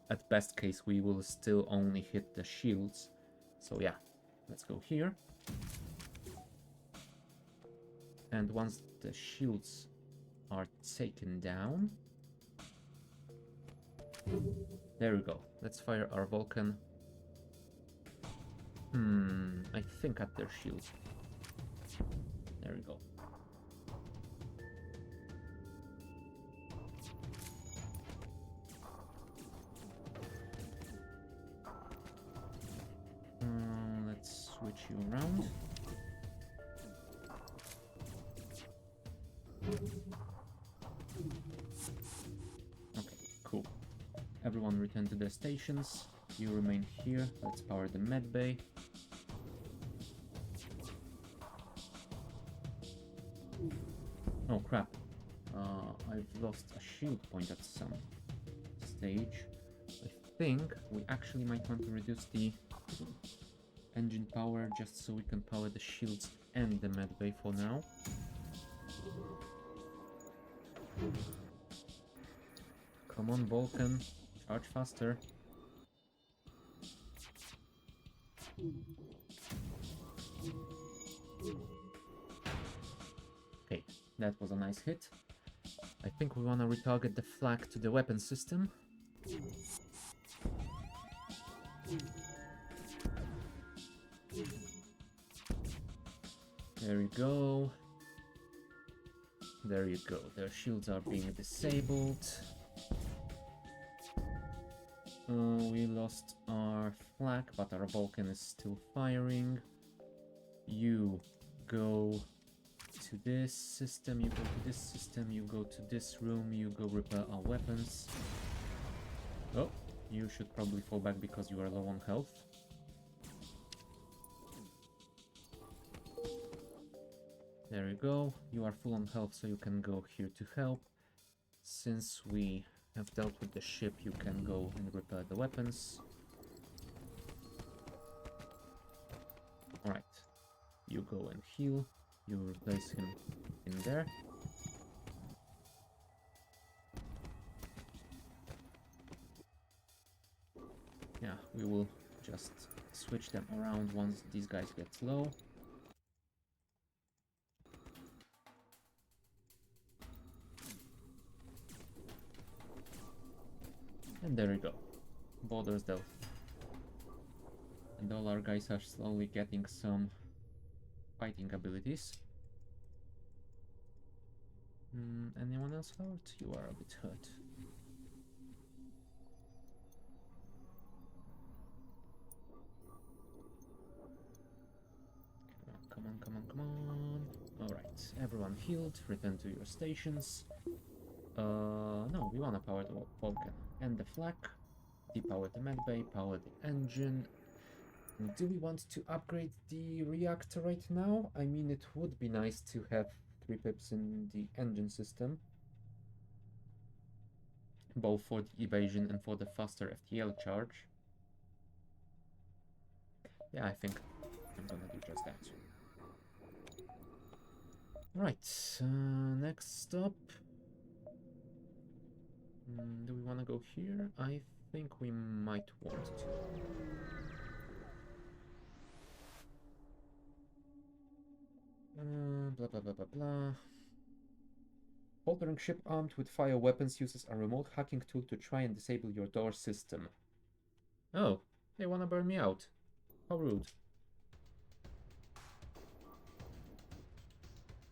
at best case we will still only hit the shields. So yeah, let's go here. And once the shields are taken down, there we go. Let's fire our Vulcan. I think at their shields. There we go. Let's switch you around. Okay, cool. Everyone return to their stations. You remain here. Let's power the med bay. Oh crap. I've lost a shield point at some stage. I think we actually might want to reduce the engine power just so we can power the shields and the med bay for now. Come on, Vulcan, charge faster. Okay, that was a nice hit. I think we want to retarget the flak to the weapon system. There you go. There you go. Their shields are being disabled. We lost our flak, but our Vulcan is still firing. You go to this system, you go to this system, you go to this room, you go repair our weapons. Oh, you should probably fall back because you are low on health. There you go. You are full on health, so you can go here to help. Since we have dealt with the ship, you can go and repair the weapons. Alright. You go and heal. You replace him in there. Yeah, we will just switch them around once these guys get low. And there we go. Borders dealt. And all our guys are slowly getting some fighting abilities. Anyone else hurt? You are a bit hurt. Come on, come on, come on. Alright, everyone healed. Return to your stations. No, we wanna power the Vulcan and the flak. Depower the medbay, power the engine. Do we want to upgrade the reactor right now? I mean, it would be nice to have 3 pips in the engine system. Both for the evasion and for the faster FTL charge. Yeah, I think I'm gonna do just that. Right, next stop. Do we want to go here? I think we might want to. Blah blah blah blah blah. Bouldering ship armed with fire weapons uses a remote hacking tool to try and disable your door system. Oh, they wanna burn me out. How rude.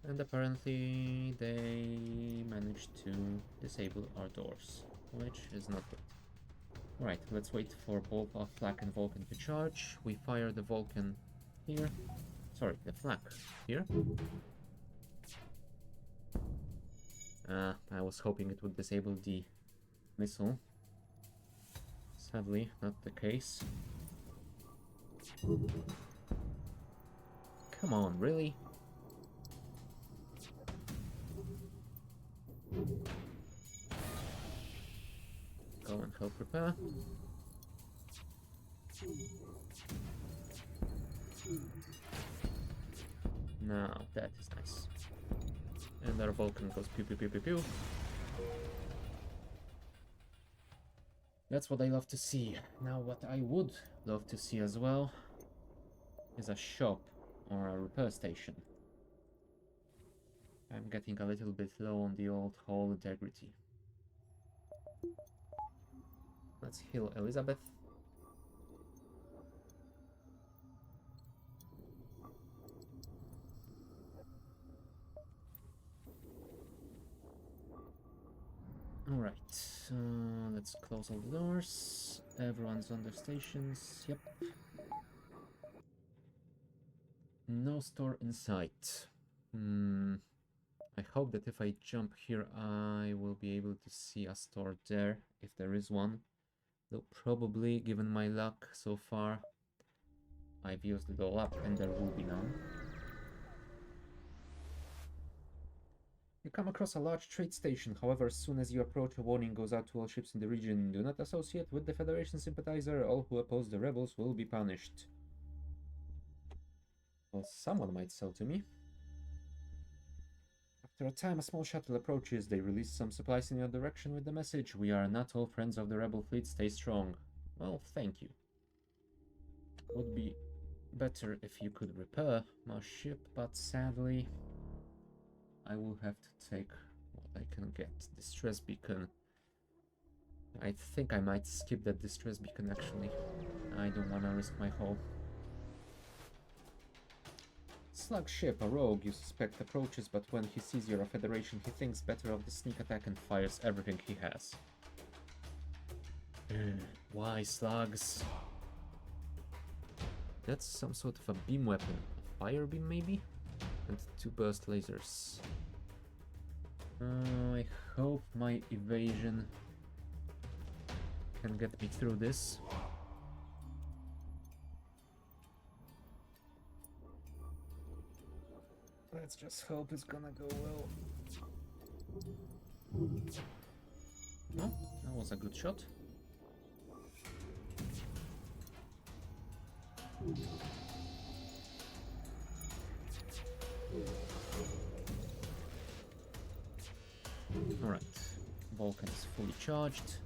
And apparently they managed to disable our doors, which is not good. Alright, let's wait for both our flak and Vulcan to charge. We fire the Vulcan here. Sorry, the flak here. I was hoping it would disable the missile. Sadly, not the case. Come on, really? Go and help repair. Now, that is nice. And our Vulcan goes pew pew pew pew pew. That's what I love to see. Now, what I would love to see as well is a shop or a repair station. I'm getting a little bit low on the old hull integrity. Let's heal Elizabeth. Alright, let's close all the doors. Everyone's on their stations. Yep. No store in sight. I hope that if I jump here, I will be able to see a store there, if there is one. Though probably, given my luck so far, I've used it all up and there will be none. You come across a large trade station. However, as soon as you approach, a warning goes out to all ships in the region. Do not associate with the Federation sympathizer. All who oppose the rebels will be punished. Well, someone might sell to me. After a time, a small shuttle approaches. They release some supplies in your direction with the message, "We are not all friends of the rebel fleet. Stay strong." Well, thank you. Would be better if you could repair my ship, but sadly, I will have to take what I can get. Distress beacon. I think I might skip that distress beacon actually. I don't want to risk my hull. Slug ship, a rogue you suspect approaches, but when he sees you're a Federation, he thinks better of the sneak attack and fires everything he has. Why slugs? That's some sort of a beam weapon. A fire beam maybe? And 2 burst lasers. I hope my evasion can get me through this. Let's just hope it's gonna go well. No, that was a good shot. Alright, Vulcan is fully charged.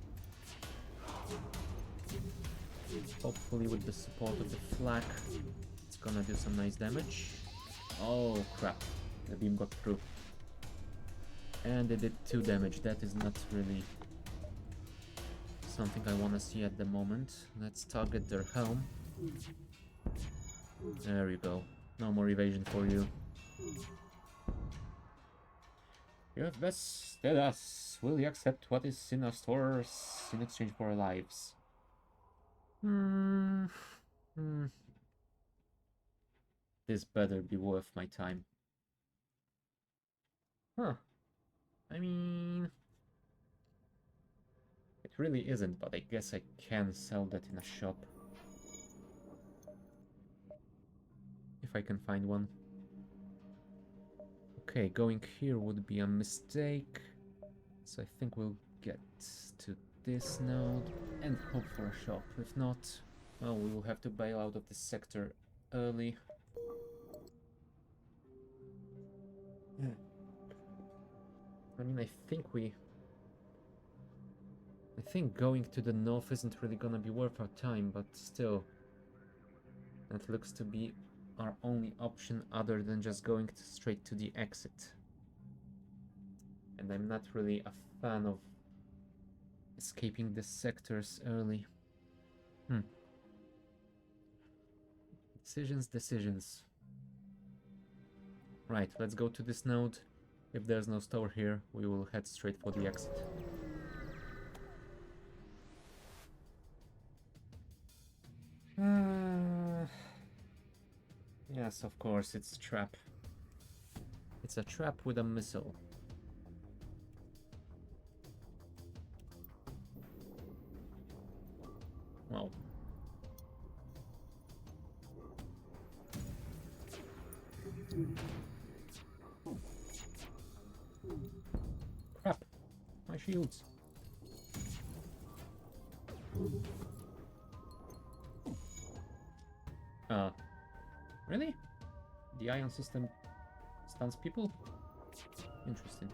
Hopefully with the support of the flak, it's gonna do some nice damage. Oh crap, the beam got through. And it did 2 damage, that is not really something I want to see at the moment. Let's target their helm. There you go, no more evasion for you. You have bested us. Will you accept what is in our stores in exchange for our lives? This better be worth my time. Huh. I mean, it really isn't, but I guess I can sell that in a shop. If I can find one. Okay, going here would be a mistake. So I think we'll get to this node and hope for a shop. If not, well, we will have to bail out of this sector early. I mean, I think going to the north isn't really gonna be worth our time, but still, that looks to be our only option other than just going straight to the exit. And I'm not really a fan of escaping the sectors early. Decisions. Right, let's go to this node. If there's no store here, we will head straight for the exit. Yes, of course, it's a trap. It's a trap with a missile. Crap! My shields! Really? The ion system stuns people? Interesting.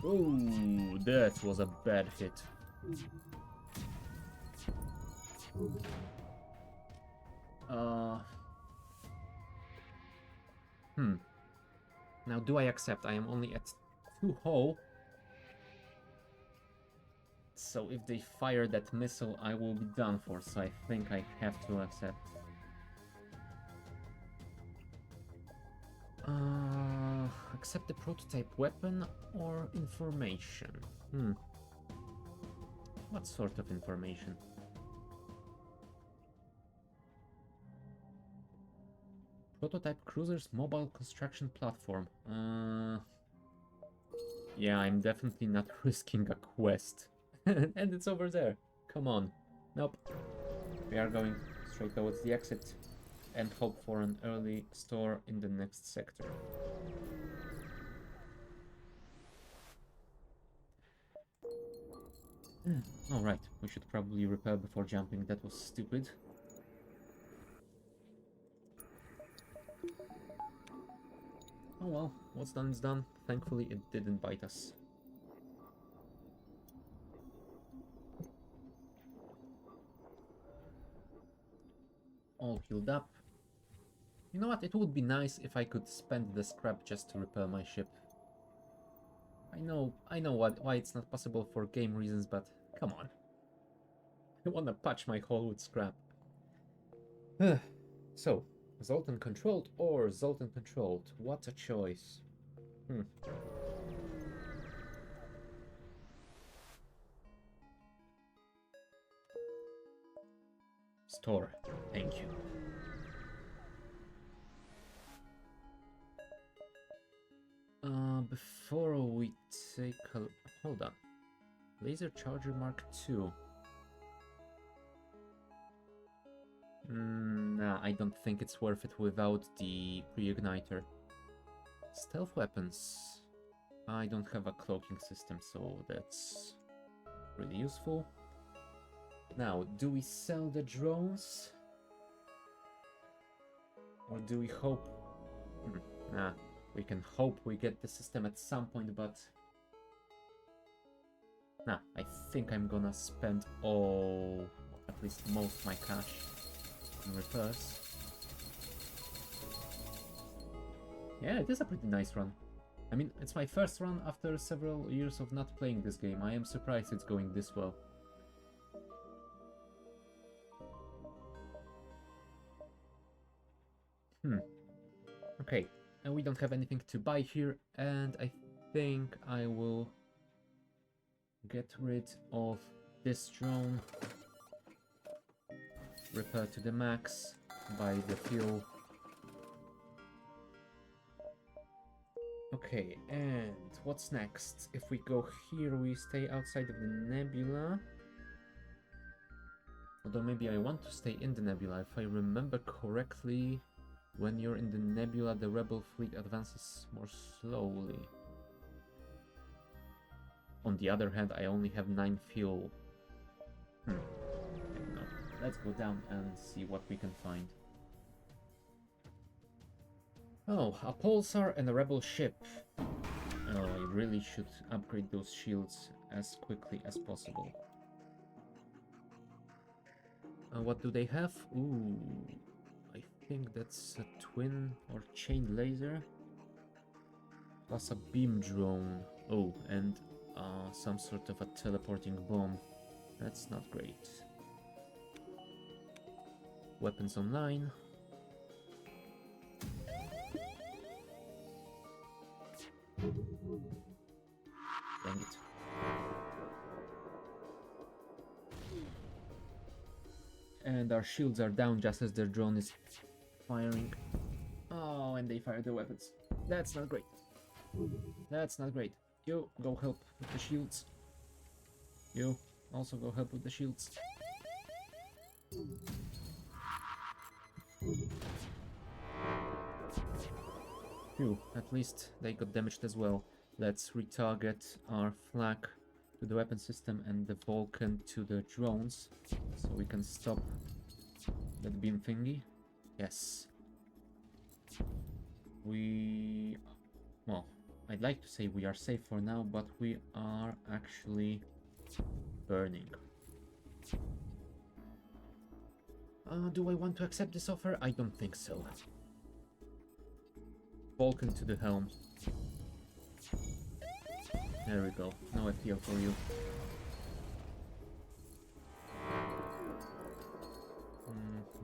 Oh, that was a bad hit. Now, do I accept? I am only at 2 hull. So if they fire that missile, I will be done for. So I think I have to accept. Accept the prototype weapon or information? What sort of information? Prototype cruiser's mobile construction platform. Yeah, I'm definitely not risking a quest. And it's over there. Come on. Nope. We are going straight towards the exit and hope for an early store in the next sector. Alright, we should probably repair before jumping. That was stupid. Oh well, what's done is done. Thankfully it didn't bite us. All healed up. You know what, it would be nice if I could spend the scrap just to repair my ship. I know why it's not possible for game reasons, but come on. I wanna patch my hull with scrap. So, Zoltan controlled or Zoltan controlled? What a choice. Store, thank you. Before we take a... Hold on. Laser Charger Mark II. Nah, I don't think it's worth it without the pre-igniter. Stealth weapons. I don't have a cloaking system, so that's really useful. Now, do we sell the drones? Or do we hope... Nah, we can hope we get the system at some point, but... Nah, I think I'm gonna spend all, at least most of my cash on repairs. Yeah, it is a pretty nice run. I mean, it's my first run after several years of not playing this game. I am surprised it's going this well. Okay, and we don't have anything to buy here, and I think I will get rid of this drone, repair to the max, buy the fuel. Okay, and what's next? If we go here, we stay outside of the nebula. Although maybe I want to stay in the nebula. If I remember correctly, when you're in the nebula, the rebel fleet advances more slowly. On the other hand, I only have 9 fuel. I don't know. Let's go down and see what we can find. Oh, a pulsar and a rebel ship. Oh, I really should upgrade those shields as quickly as possible. What do they have? Ooh, I think that's a twin or chain laser. Plus a beam drone. Oh, and some sort of a teleporting bomb. That's not great. Weapons online. Dang it. And our shields are down just as their drone is firing. Oh, and they fire their weapons. That's not great. That's not great. You, go help with the shields. You, also go help with the shields. Phew, at least they got damaged as well. Let's retarget our flak to the weapon system and the Vulcan to the drones, so we can stop that beam thingy. Yes. Well, I'd like to say we are safe for now, but we are actually burning. Do I want to accept this offer? I don't think so. Vulcan to the helm. There we go. No FTL for you.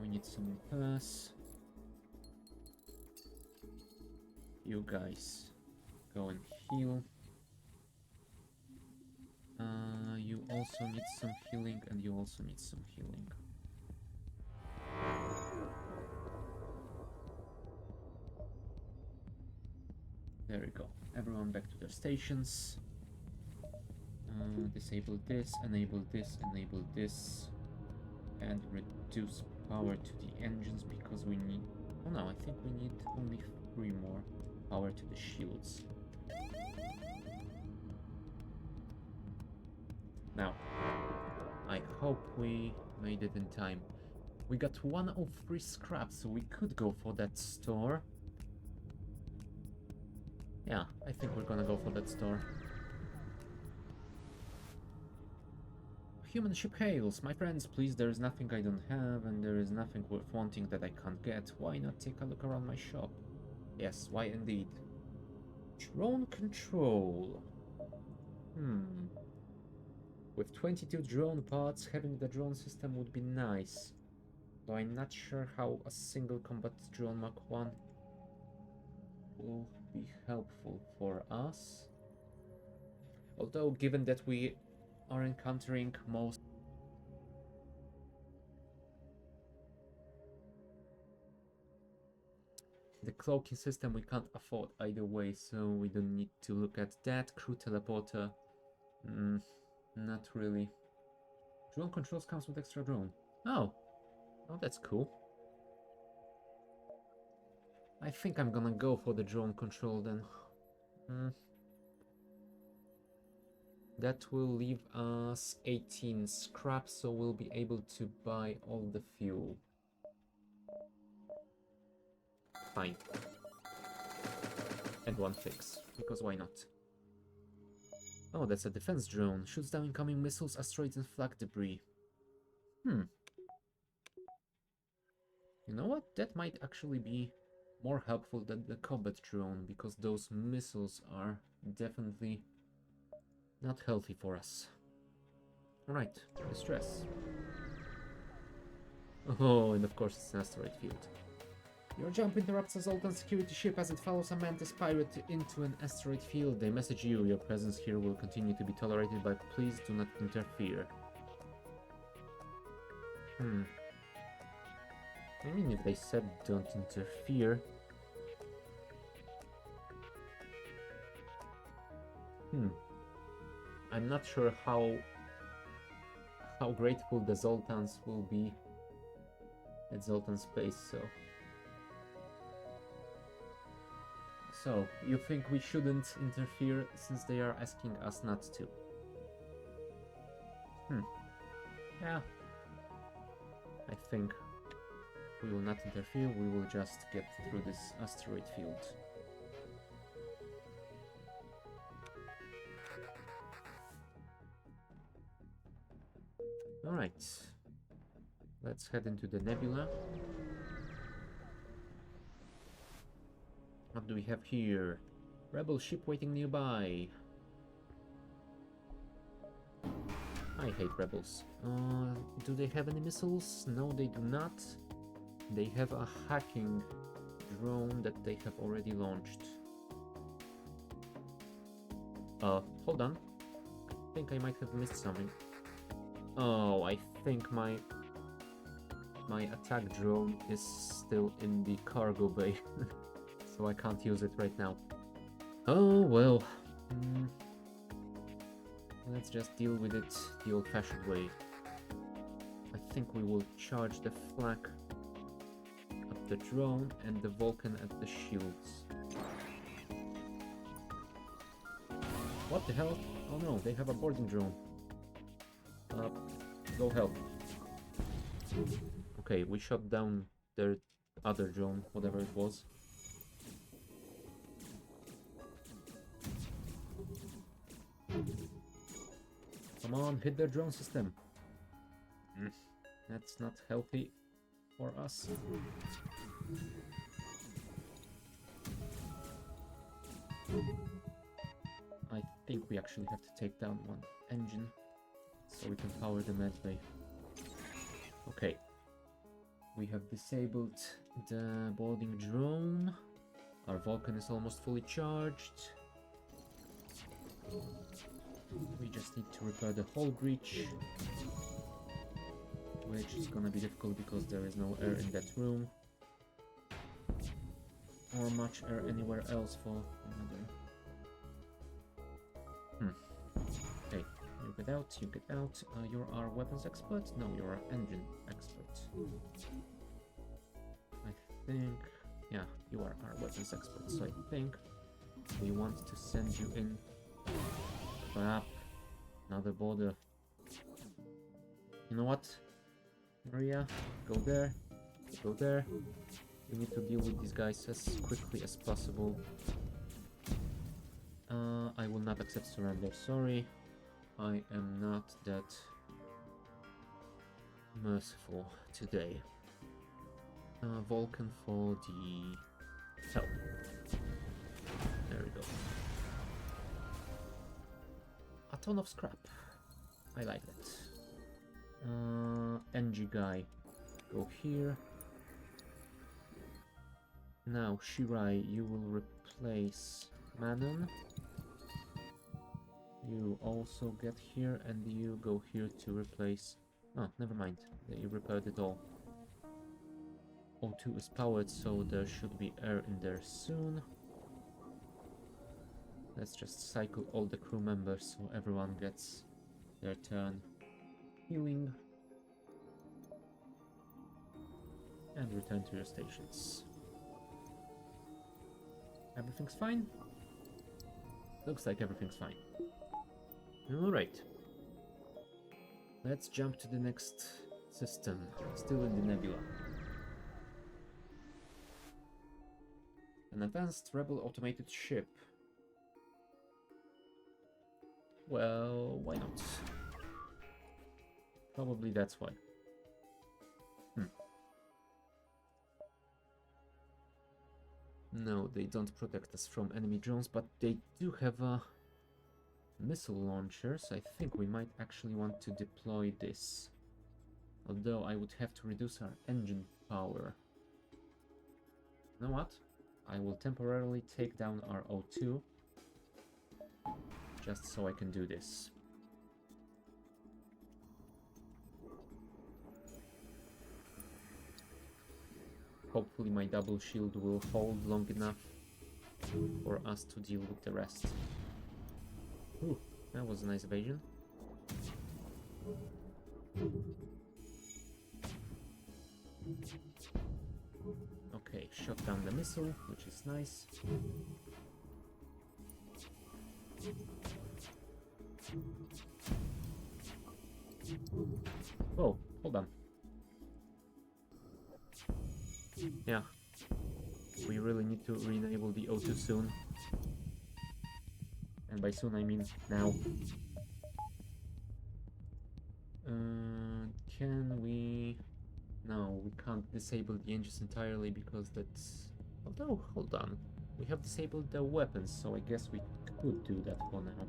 We need some pass. You guys go and heal. You also need some healing, and you also need some healing. There we go. Everyone back to their stations. Disable this, enable this, enable this, and reduce power to the engines because we need... Oh no, I think we need only 3 more power to the shields. Now, I hope we made it in time. We got 103 scrap, so we could go for that store. Yeah, I think we're gonna go for that store. Human ship hails. My friends, please, there is nothing I don't have, and there is nothing worth wanting that I can't get. Why not take a look around my shop? Yes, why indeed. Drone control. With 22 drone parts, having the drone system would be nice. Though I'm not sure how a single combat drone Mach 1 will be helpful for us. Although, given that we are encountering most... The cloaking system we can't afford either way, so we don't need to look at that. Crew teleporter... not really. Drone controls comes with extra drone. Oh, that's cool. I think I'm gonna go for the drone control then. That will leave us 18 scrap, so we'll be able to buy all the fuel. Fine. And 1 fix, because why not? Oh, that's a defense drone. Shoots down incoming missiles, asteroids, and flak debris. You know what? That might actually be more helpful than the combat drone, because those missiles are definitely not healthy for us. Alright, distress. Oh, and of course it's an asteroid field. Your jump interrupts a Zoltan security ship as it follows a Mantis pirate into an asteroid field. They message you, your presence here will continue to be tolerated, but please do not interfere. I mean, if they said don't interfere... I'm not sure how grateful the Zoltans will be at Zoltan space, So, you think we shouldn't interfere since they are asking us not to? Yeah. I think we will not interfere, we will just get through this asteroid field. Alright. Let's head into the nebula. What do we have here? Rebel ship waiting nearby. I hate rebels. Do they have any missiles? No, they do not. They have a hacking drone that they have already launched. Hold on. I think I might have missed something. Oh, I think my attack drone is still in the cargo bay. So I can't use it right now. Oh, well. Let's just deal with it the old-fashioned way. I think we will charge the flak up the drone and the Vulcan at the shields. What the hell? Oh no, they have a boarding drone. Go help. Okay, we shot down their other drone, whatever it was. Come on, hit their drone system. That's not healthy for us. I think we actually have to take down one engine so we can power the med bay. Okay. We have disabled the boarding drone. Our Vulcan is almost fully charged. We just need to repair the hull breach, which is gonna be difficult because there is no air in that room. Or much air anywhere else for another. Okay, you get out, you get out. You're our weapons expert? No, you're our engine expert. I think... yeah, you are our weapons expert, so I think we want to send you in. Crap. Another border. You know what? Maria, go there. Go there. We need to deal with these guys as quickly as possible. I will not accept surrender, sorry. I am not that merciful today. Vulcan for the help. There we go. A ton of scrap. I like that. NG guy, go here. Now, Shirai, you will replace Manon. You also get here, and you go here to replace... oh, never mind. You repaired it all. O2 is powered, so there should be air in there soon. Let's just cycle all the crew members so everyone gets their turn healing. And return to your stations. Everything's fine? Looks like everything's fine. Alright. Let's jump to the next system. Still in the nebula. An advanced rebel automated ship. Well, why not? Probably that's why. No, they don't protect us from enemy drones, but they do have missile launchers. I think we might actually want to deploy this. Although I would have to reduce our engine power. You know what? I will temporarily take down our O2. Just so I can do this. Hopefully my double shield will hold long enough for us to deal with the rest. Ooh, that was a nice evasion. Okay, shot down the missile, which is nice. Oh, hold on. Yeah, we really need to re-enable the O2 soon. And by soon I mean now. Can we... No, we can't disable the engines entirely because that's... Although, hold on. We have disabled the weapons, so I guess we could do that for now.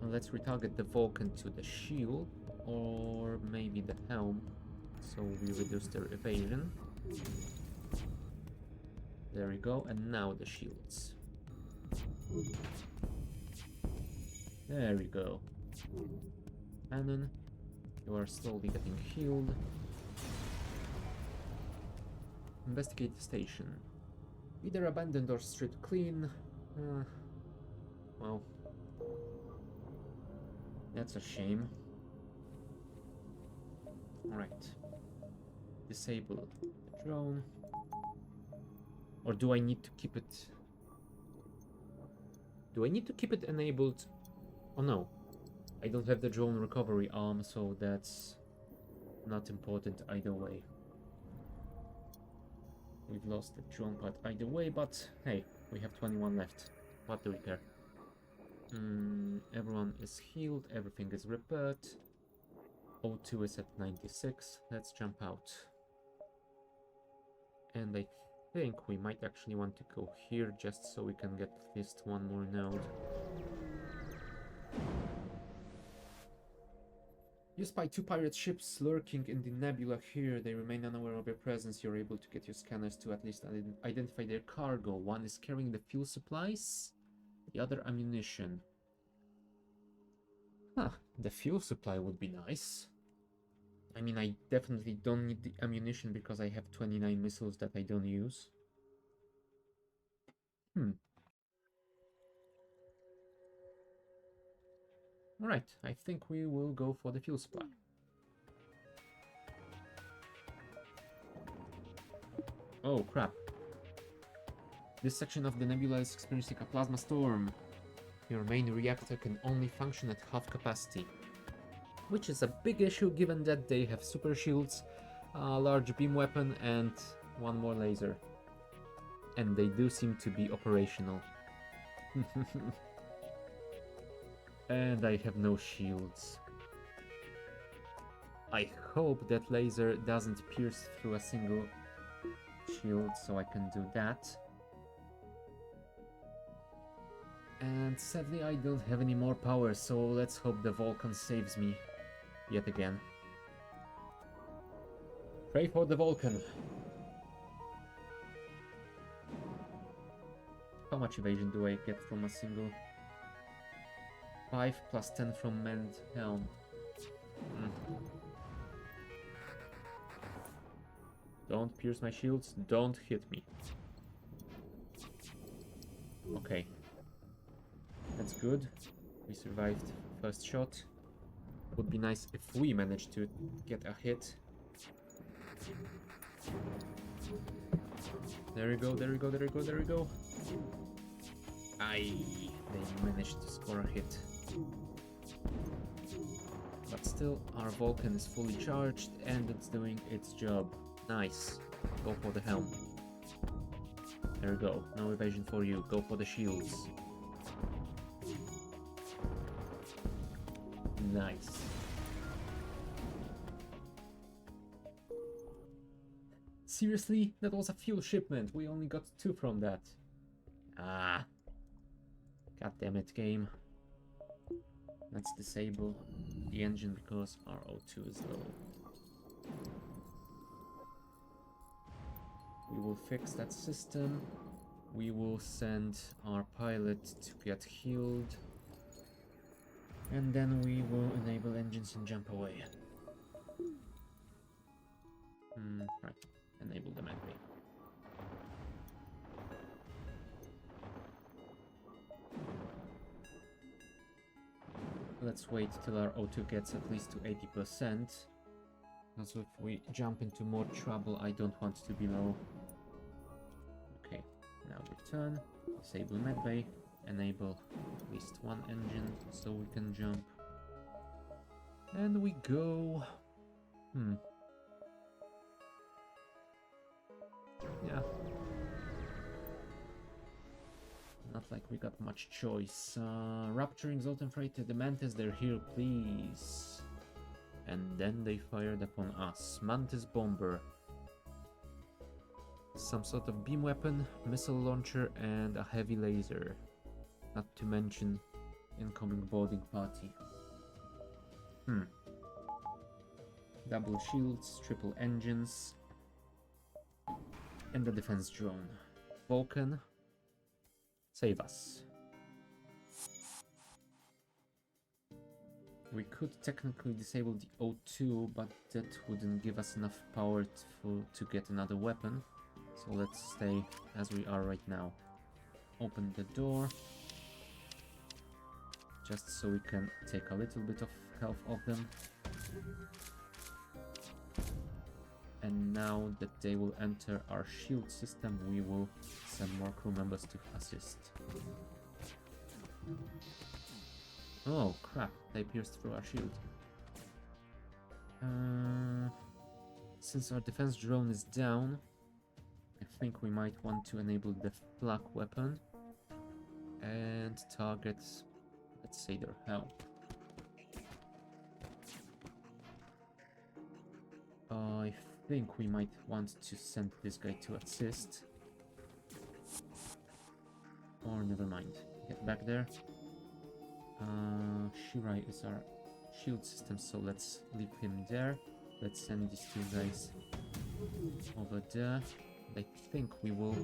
Let's retarget the Vulcan to the shield, or maybe the helm, so we reduce their evasion. There we go, and now the shields. There we go. Cannon, you are slowly getting healed. Investigate the station. Either abandoned or stripped clean. Well, that's a shame. Alright. Disable the drone. Or do I need to keep it... Do I need to keep it enabled? Oh no. I don't have the drone recovery arm, so that's not important either way. We've lost the drone part either way, but hey, we have 21 left. What do we care? Everyone is healed, everything is repaired. O2 is at 96. Let's jump out. And I think we might actually want to go here just so we can get at least one more node. You spy 2 pirate ships lurking in the nebula here. They remain unaware of your presence. You're able to get your scanners to at least identify their cargo. One is carrying the fuel supplies, the other ammunition. Huh, the fuel supply would be nice. I mean, I definitely don't need the ammunition because I have 29 missiles that I don't use. Alright, I think we will go for the fuel supply. Oh crap. This section of the nebula is experiencing a plasma storm. Your main reactor can only function at half capacity. Which is a big issue given that they have super shields, a large beam weapon and one more laser. And they do seem to be operational. And I have no shields. I hope that laser doesn't pierce through a single shield, so I can do that. And sadly I don't have any more power, so let's hope the Vulcan saves me yet again. Pray for the Vulcan. How much evasion do I get from a single? 5 plus 10 from manned helm. Don't pierce my shields, don't hit me. Okay. That's good. We survived first shot. Would be nice if we managed to get a hit. There we go, there we go, there we go, there we go. Aye, they managed to score a hit. But still, our Vulcan is fully charged and it's doing its job. Nice. Go for the helm. There we go. No evasion for you. Go for the shields. Nice. Seriously? That was a fuel shipment. We only got 2 from that. Ah. God damn it, game. Let's disable the engine because our O2 is low. We will fix that system. We will send our pilot to get healed. And then we will enable engines and jump away. Right. Enable the medbay. Let's wait till our O2 gets at least to 80%. Also, if we jump into more trouble, I don't want to be low. Okay, now return, disable medbay, enable at least one engine so we can jump. And we go. Yeah. Not like we got much choice. Rapturing Zoltan Freighter, the Mantis, they're here, please. And then they fired upon us. Mantis bomber. Some sort of beam weapon, missile launcher, and a heavy laser. Not to mention incoming boarding party. Double shields, triple engines, and the defense drone. Vulcan, save us. We could technically disable the O2, but that wouldn't give us enough power to get another weapon. So let's stay as we are right now. Open the door. Just so we can take a little bit of health off them. And now that they will enter our shield system, we will send more crew members to assist. Oh crap, they pierced through our shield. Since our defense drone is down, I think we might want to enable the flak weapon and target, let's say, their help. I think we might want to send this guy to assist. Or never mind, get back there. Shirai is our shield system, so let's leave him there. Let's send these two guys over there. I think we will...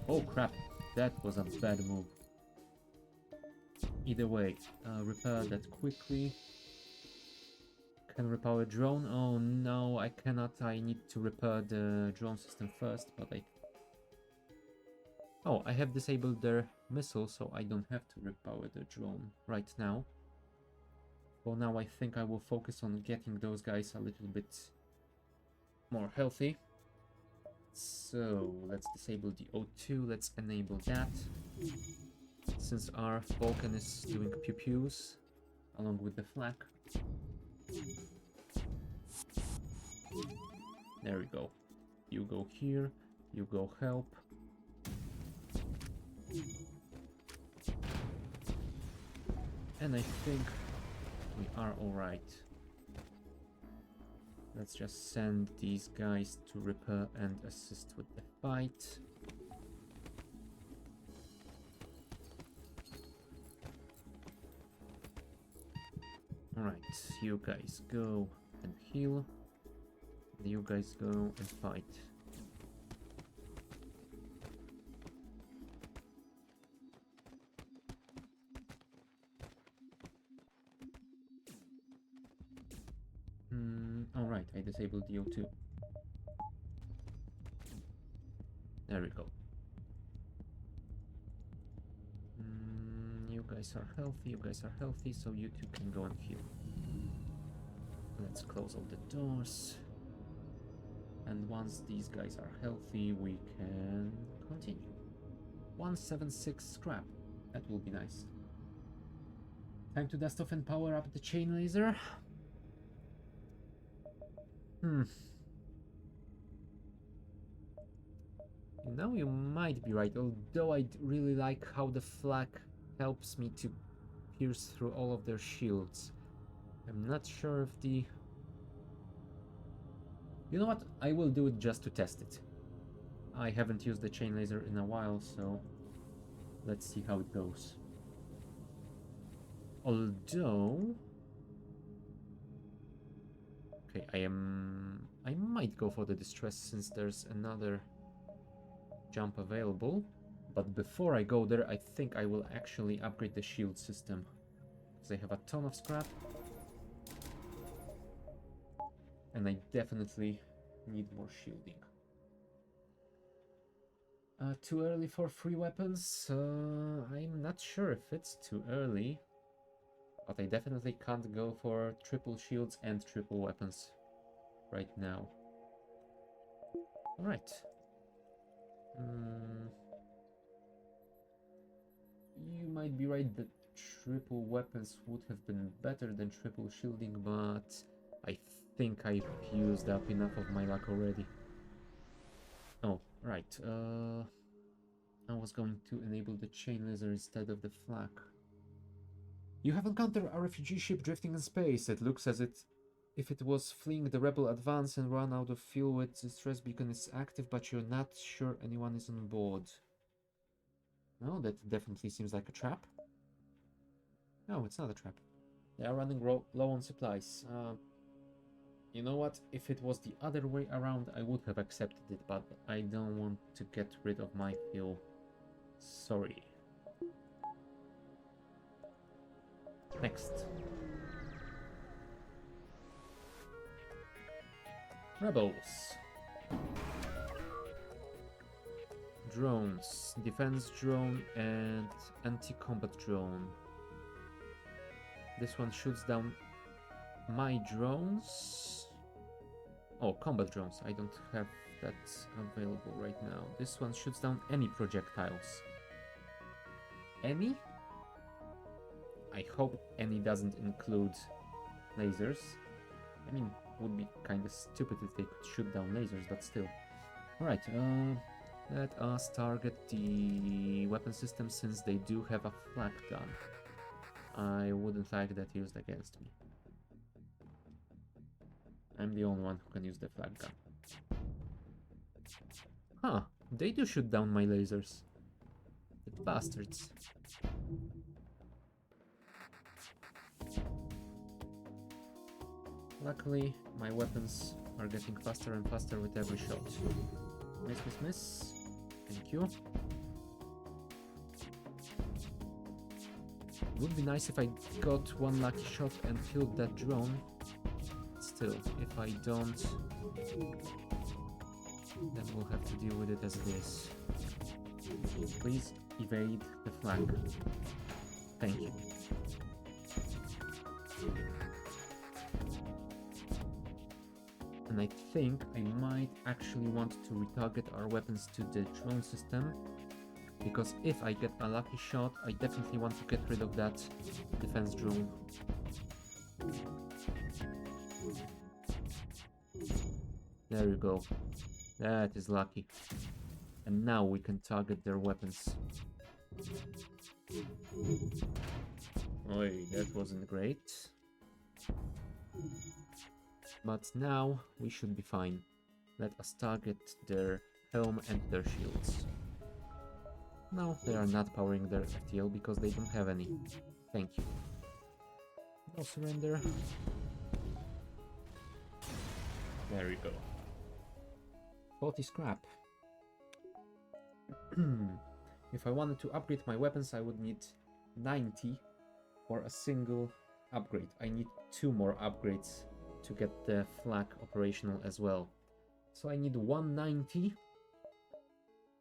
Oh crap, that was a bad move. Either way, repair that quickly. Can repair a drone? Oh no, I cannot. I need to repair the drone system first, but Oh, I have disabled their missile, so I don't have to repower the drone right now. For now, I think I will focus on getting those guys a little bit more healthy. So, let's disable the O2, let's enable that. Since our Vulcan is doing pew-pews, along with the flak. There we go. You go here, you go help. And I think we are alright. Let's just send these guys to repair and assist with the fight. Alright, you guys go and heal. You guys go and fight. Alright, I disabled the O2. There we go. You guys are healthy, so you two can go and heal. Let's close all the doors. And once these guys are healthy, we can continue. 176 scrap. That will be nice. Time to dust off and power up the chain laser. You know, you might be right, although I'd really like how the flak helps me to pierce through all of their shields. I'm not sure if the... You know what? I will do it just to test it. I haven't used the chain laser in a while, so let's see how it goes. Although... Okay, I might go for the distress since there's another jump available. But before I go there, I think I will actually upgrade the shield system. Because I have a ton of scrap. And I definitely need more shielding. Too early for free weapons? I'm not sure if it's too early. But I definitely can't go for triple shields and triple weapons right now. Alright. You might be right that triple weapons would have been better than triple shielding, but I think I've used up enough of my luck already. Oh, right. I was going to enable the chain laser instead of the flak. You have encountered a refugee ship drifting in space. It looks as if it was fleeing the rebel advance and run out of fuel. With the distress beacon is active, but you're not sure anyone is on board. Oh, that definitely seems like a trap. No, it's not a trap. They are running low on supplies. You know what? If it was the other way around, I would have accepted it, but I don't want to get rid of my fuel. Sorry. Next. Rebels. Drones. Defense drone and anti-combat drone. This one shoots down my drones. Oh, combat drones. I don't have that available right now. This one shoots down any projectiles. Any? I hope any doesn't include lasers. I mean, would be kind of stupid if they could shoot down lasers, but still. Alright, let us target the weapon system since they do have a flak gun. I wouldn't like that used against me. I'm the only one who can use the flak gun. Huh, they do shoot down my lasers. The bastards. Luckily, my weapons are getting faster and faster with every shot. Miss, miss, miss. Thank you. Would be nice if I got one lucky shot and killed that drone. Still, if I don't, then we'll have to deal with it as it is. Please evade the flank. Thank you. And I think I might actually want to retarget our weapons to the drone system, because if I get a lucky shot, I definitely want to get rid of that defense drone. There you go. That is lucky. And now we can target their weapons. Oi, that wasn't great. But now we should be fine. Let us target their helm and their shields. No, they are not powering their FTL because they don't have any. Thank you. No surrender. There we go. 40 scrap. If I wanted to upgrade my weapons, I would need 90 for a single upgrade. I need 2 more upgrades to get the flak operational as well. So I need 190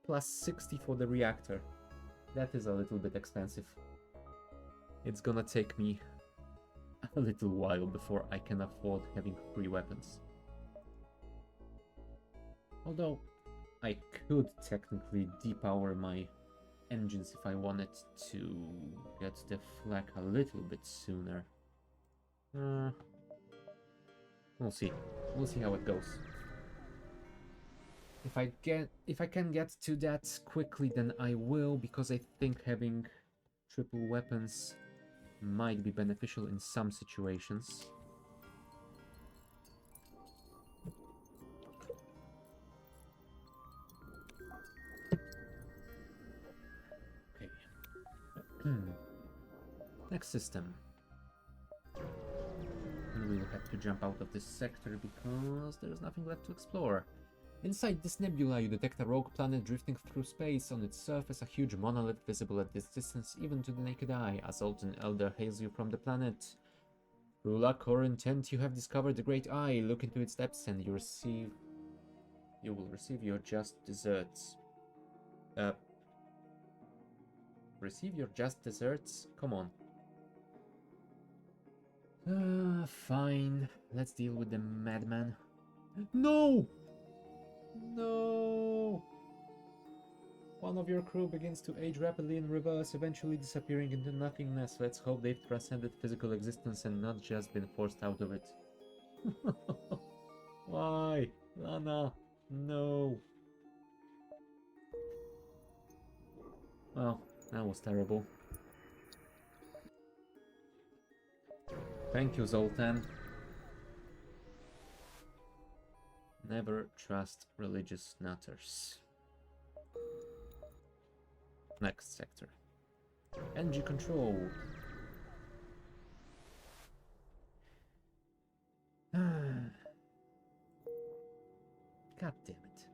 plus 60 for the reactor. That is a little bit expensive. It's gonna take me a little while before I can afford having free weapons. Although I could technically depower my engines if I wanted to get the flak a little bit sooner. We'll see. We'll see how it goes. If I can get to that quickly, then I will, because I think having triple weapons might be beneficial in some situations. Okay. Next system. And we'll have to jump out of this sector because there's nothing left to explore. Inside this nebula, you detect a rogue planet drifting through space. On its surface, a huge monolith visible at this distance, even to the naked eye. A Zoltan Elder hails you from the planet. Through luck or intent, you have discovered the Great Eye. Look into its depths and you will receive your just desserts. Receive your just desserts? Come on. Fine. Let's deal with the madman. No! No! One of your crew begins to age rapidly in reverse, eventually disappearing into nothingness. Let's hope they've transcended physical existence and not just been forced out of it. Why? Lana, no. Well, that was terrible. Thank you, Zoltan. Never trust religious nutters. Next sector. Energy control. God damn it.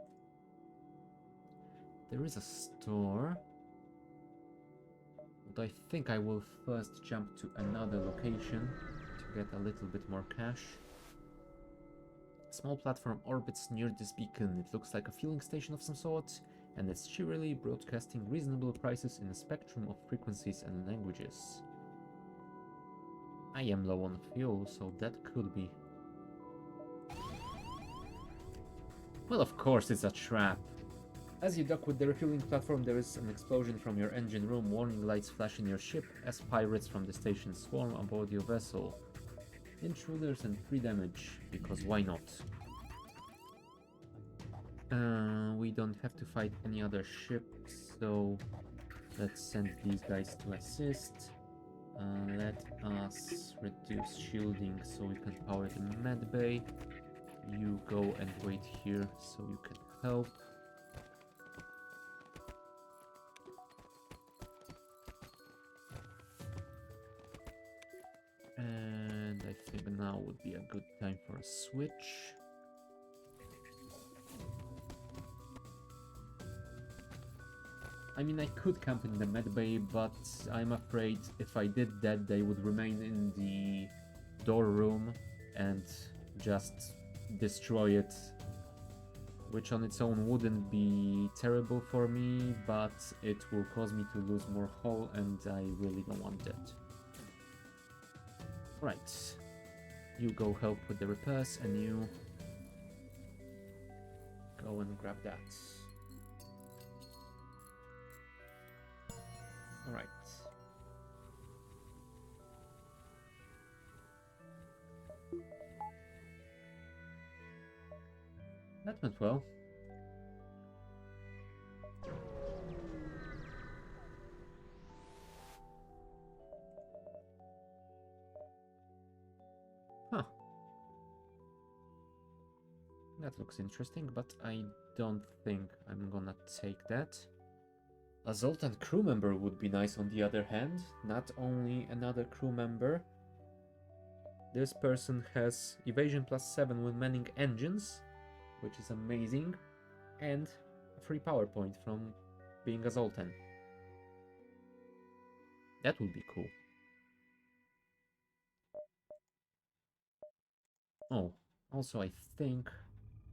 There is a store. But I think I will first jump to another location to get a little bit more cash. A small platform orbits near this beacon. It looks like a fueling station of some sort, and it's cheerily broadcasting reasonable prices in a spectrum of frequencies and languages. I am low on fuel, so that could be Well, of course it's a trap. As you dock with the refueling platform, there is an explosion from your engine room. Warning lights flash in your ship as pirates from the station swarm aboard your vessel. Intruders and 3 damage, because why not? We don't have to fight any other ships, so let's send these guys to assist. Let us reduce shielding so we can power the medbay. You go and wait here so you can help. And I think now would be a good time for a switch. I mean, I could camp in the medbay, but I'm afraid if I did that, they would remain in the door room and just destroy it, which on its own wouldn't be terrible for me, but it will cause me to lose more hull, and I really don't want that. Right, you go help with the repairs, and you go and grab that. Alright. That went well. Huh. That looks interesting, but I don't think I'm gonna take that. A Zoltan crew member would be nice on the other hand. Not only another crew member. This person has evasion +7 when manning engines, which is amazing, and a free power point from being a Zoltan. That would be cool. Oh, also I think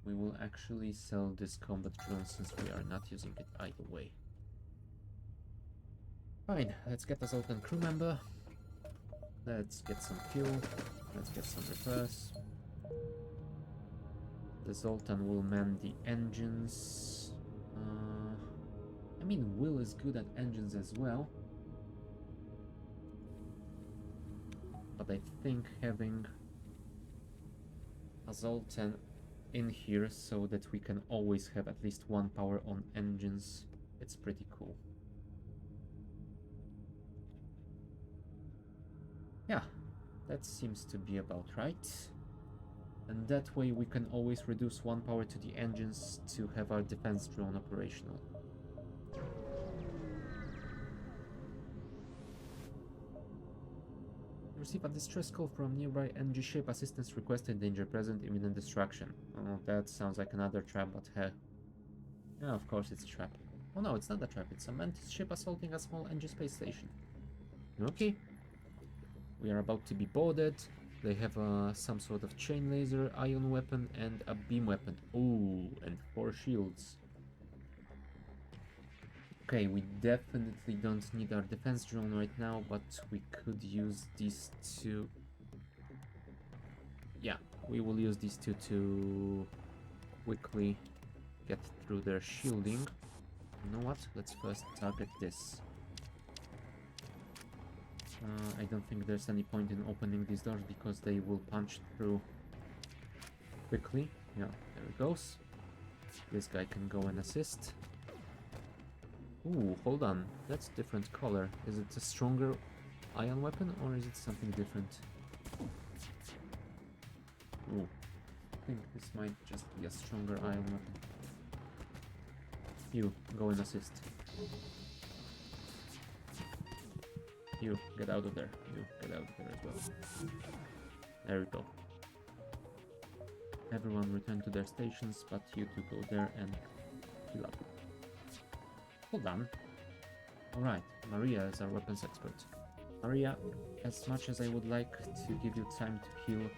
we will actually sell this combat drone since we are not using it either way. Fine, let's get a Zoltan crew member. Let's get some fuel. Let's get some repairs. The Zoltan will man the engines. I mean, Will is good at engines as well. But I think having a Zoltan in here so that we can always have at least 1 power on engines, it's pretty cool. Yeah, that seems to be about right. And that way we can always reduce 1 power to the engines to have our defense drone operational. Receive a distress call from nearby NG ship. Assistance requested. Danger present. Imminent destruction. Oh, that sounds like another trap, but hey. Yeah, of course it's a trap. Oh no, it's not a trap. It's a Mantis ship assaulting a small NG space station. Okay. We are about to be boarded. They have some sort of chain laser, ion weapon, and a beam weapon. Ooh, and 4 shields. Okay, we definitely don't need our defense drone right now, but we could use these 2. Yeah, we will use these 2 to quickly get through their shielding. You know what? Let's first target this. I don't think there's any point in opening these doors because they will punch through quickly. Yeah, there it goes. This guy can go and assist. Ooh, hold on. That's different color. Is it a stronger ion weapon or is it something different? Ooh, I think this might just be a stronger ion weapon. You, go and assist. You, get out of there. You, get out of there as well. There we go. Everyone return to their stations, but you two go there and heal up. Hold on. Alright, Maria is our weapons expert. Maria, as much as I would like to give you time to heal,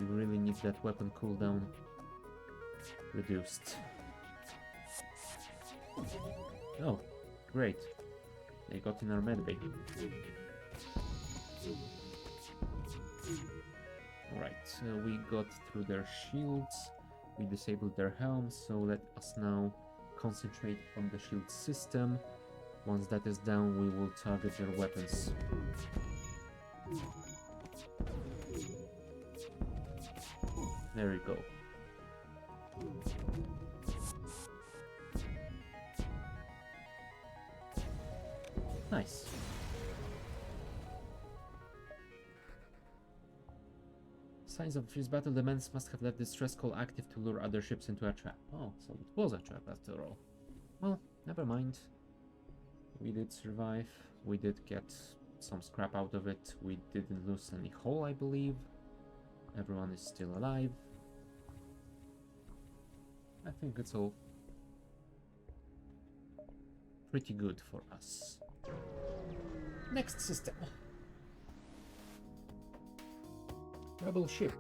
you really need that weapon cooldown reduced. Oh, great. They got in our medbay. Alright, so we got through their shields. We disabled their helms, so let us now concentrate on the shield system. Once that is down, we will target their weapons. There we go. Nice. Signs of fierce battle. The men must have left the stress call active to lure other ships into a trap. Oh, so it was a trap after all. Well, never mind. We did survive. We did get some scrap out of it. We didn't lose any hull, I believe. Everyone is still alive. I think it's all pretty good for us. Next system. Rebel ship.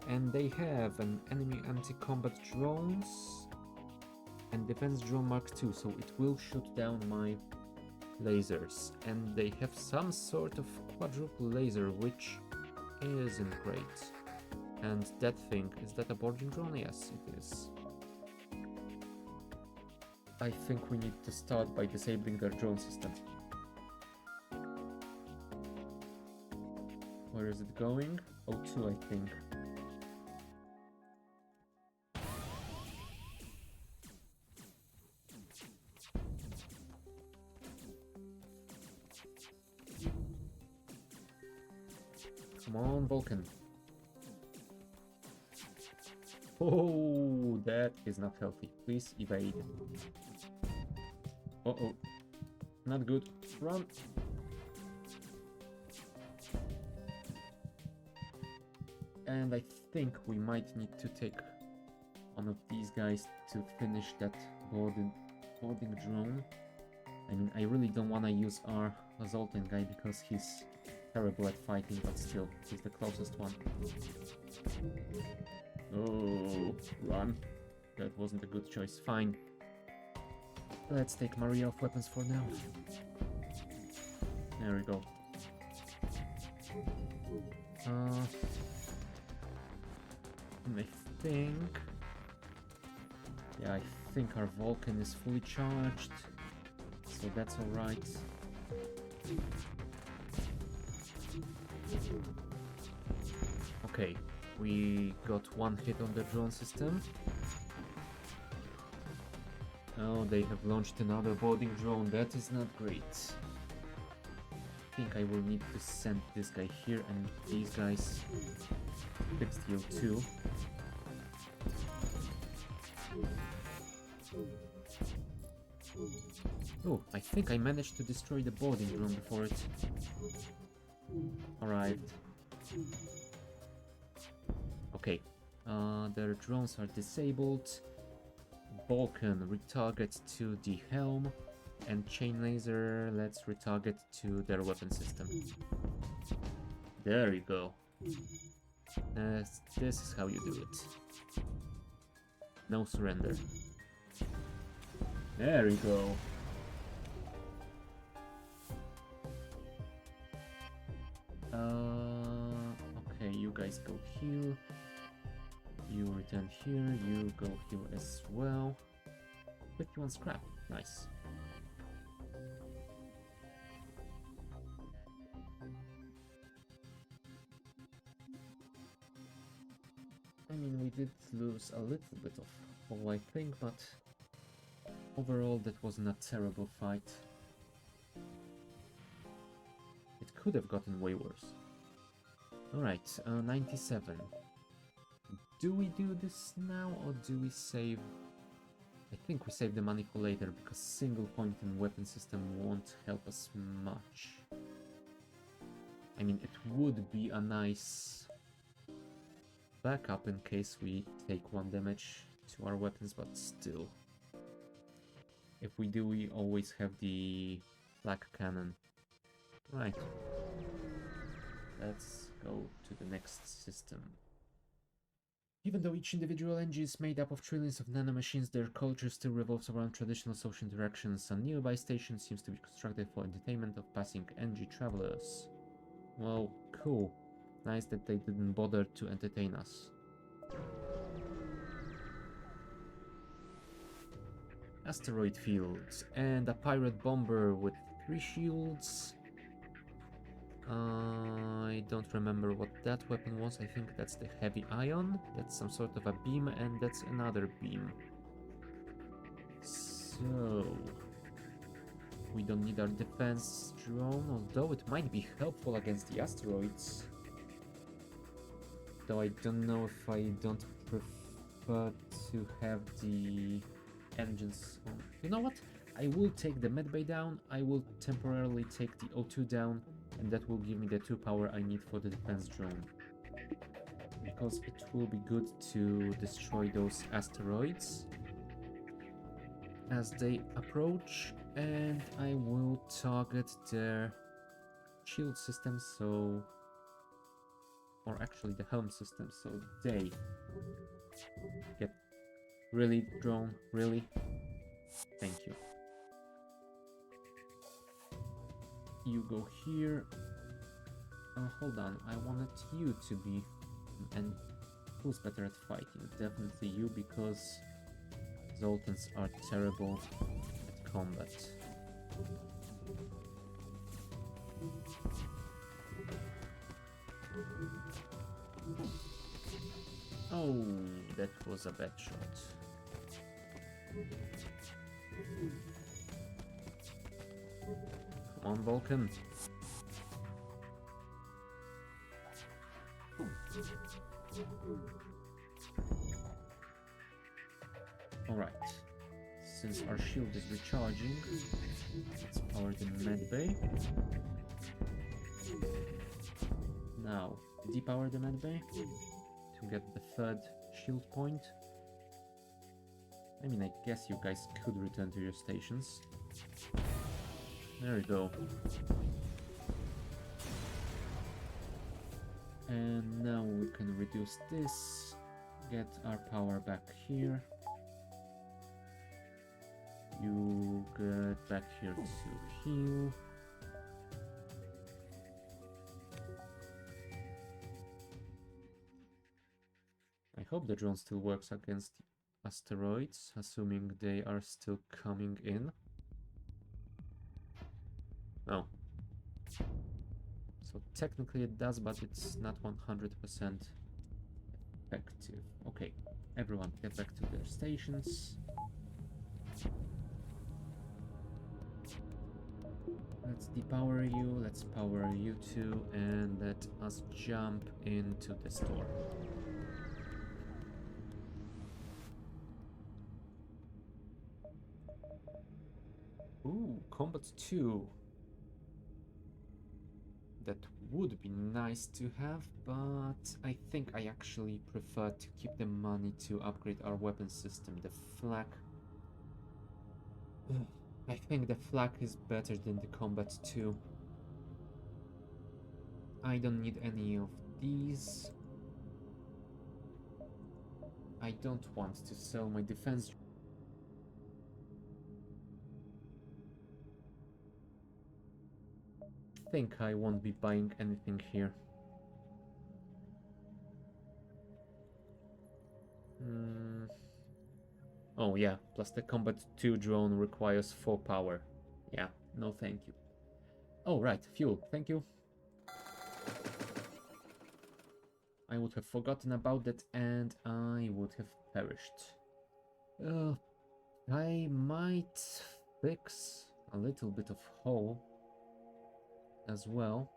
And they have an enemy anti-combat drones and defense drone Mark II, so it will shoot down my lasers. And they have some sort of quadruple laser, which isn't great. And that thing, is that a boarding drone? Yes, it is. I think we need to start by disabling their drone system. Where is it going? O2, I think. Come on, Vulcan. Oh, that is not healthy. Please evade. Uh-oh. Not good. Run. And I think we might need to take one of these guys to finish that boarding drone. I mean, I really don't want to use our Zoltan guy because he's terrible at fighting, but still, he's the closest one. Oh, run. That wasn't a good choice. Fine. Let's take Maria off weapons for now. There we go. I think... Yeah, I think our Vulcan is fully charged, so that's alright. Okay, we got one hit on the drone system. Oh, they have launched another boarding drone. That is not great. I think I will need to send this guy here and these guys FTL 2. Oh, I think I managed to destroy the boarding drone before it arrived. Okay, their drones are disabled. Vulcan, retarget to the helm, and chain laser, let's retarget to their weapon system. There you go. This is how you do it. No surrender. There you go. Okay, you guys go heal. You return here, you go heal as well. 51 scrap, nice. I mean, we did lose a little bit of hull, I think, but overall that wasn't a terrible fight. It could have gotten way worse. Alright, 97. Do we do this now, or do we save... I think we save the money for later, because single point in weapon system won't help us much. I mean, it would be a nice backup in case we take 1 damage to our weapons, but still. If we do, we always have the flak cannon. Right. Let's go to the next system. Even though each individual engine is made up of trillions of nanomachines, their culture still revolves around traditional social interactions. A nearby station seems to be constructed for entertainment of passing NG travelers. Well, cool. Nice that they didn't bother to entertain us. Asteroid fields and a pirate bomber with 3 shields. I don't remember what that weapon was. I think that's the heavy ion. That's some sort of a beam, and that's another beam. So we don't need our defense drone, although it might be helpful against the asteroids. Though I don't know if I don't prefer to have the engines on. You know what? I will take the medbay down, I will temporarily take the O2 down, and that will give me the 2 power I need for the defense drone. Because it will be good to destroy those asteroids as they approach, and I will target their shield system, so... or actually the helm system, so they get... Really, drone? Really? Thank you. You go here. Hold on, I wanted you to be... and who's better at fighting? Definitely you, because Zoltans are terrible at combat. Oh, that was a bad shot. Come on, Vulcan. Alright. Since our shield is recharging, let's power the medbay. Now, depower the medbay to get the 3rd shield point. I mean, I guess you guys could return to your stations. There we go. And now we can reduce this, get our power back here. You get back here to heal. I hope the drone still works against asteroids, assuming they are still coming in. Oh. So technically it does, but it's not 100% effective. Okay, everyone get back to their stations. Let's depower you, let's power you two, and let us jump into the store. Ooh, Combat 2. That would be nice to have, but I think I actually prefer to keep the money to upgrade our weapon system. The flak... I think the flak is better than the Combat 2. I don't need any of these. I don't want to sell my defense. I think I won't be buying anything here. Oh yeah, plus the Combat 2 drone requires 4 power. Yeah, no thank you. Oh right, fuel, thank you. I would have forgotten about that and I would have perished. I might fix a little bit of hole as well.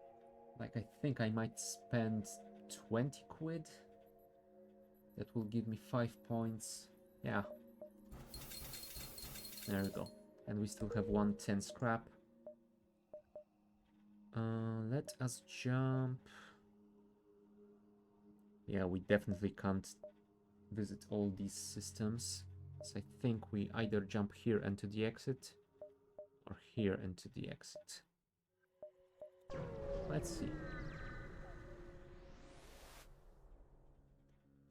Like, I think I might spend 20 quid. That will give me 5 points. Yeah. There we go. And we still have 110 scrap. Let us jump. Yeah, we definitely can't visit all these systems. So I think we either jump here into the exit or here into the exit. Let's see.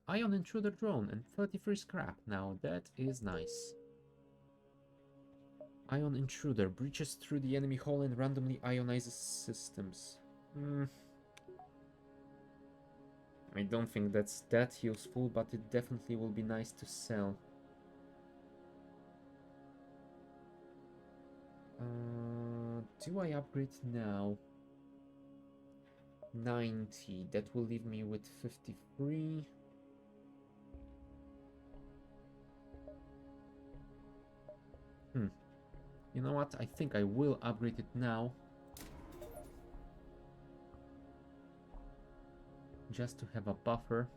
Ion intruder drone and 33 scrap. Now that is nice. Ion intruder breaches through the enemy hull and randomly ionizes systems. I don't think that's that useful, but it definitely will be nice to sell. Do I upgrade now? 90. That will leave me with 53. You know what? I think I will upgrade it now. Just to have a buffer.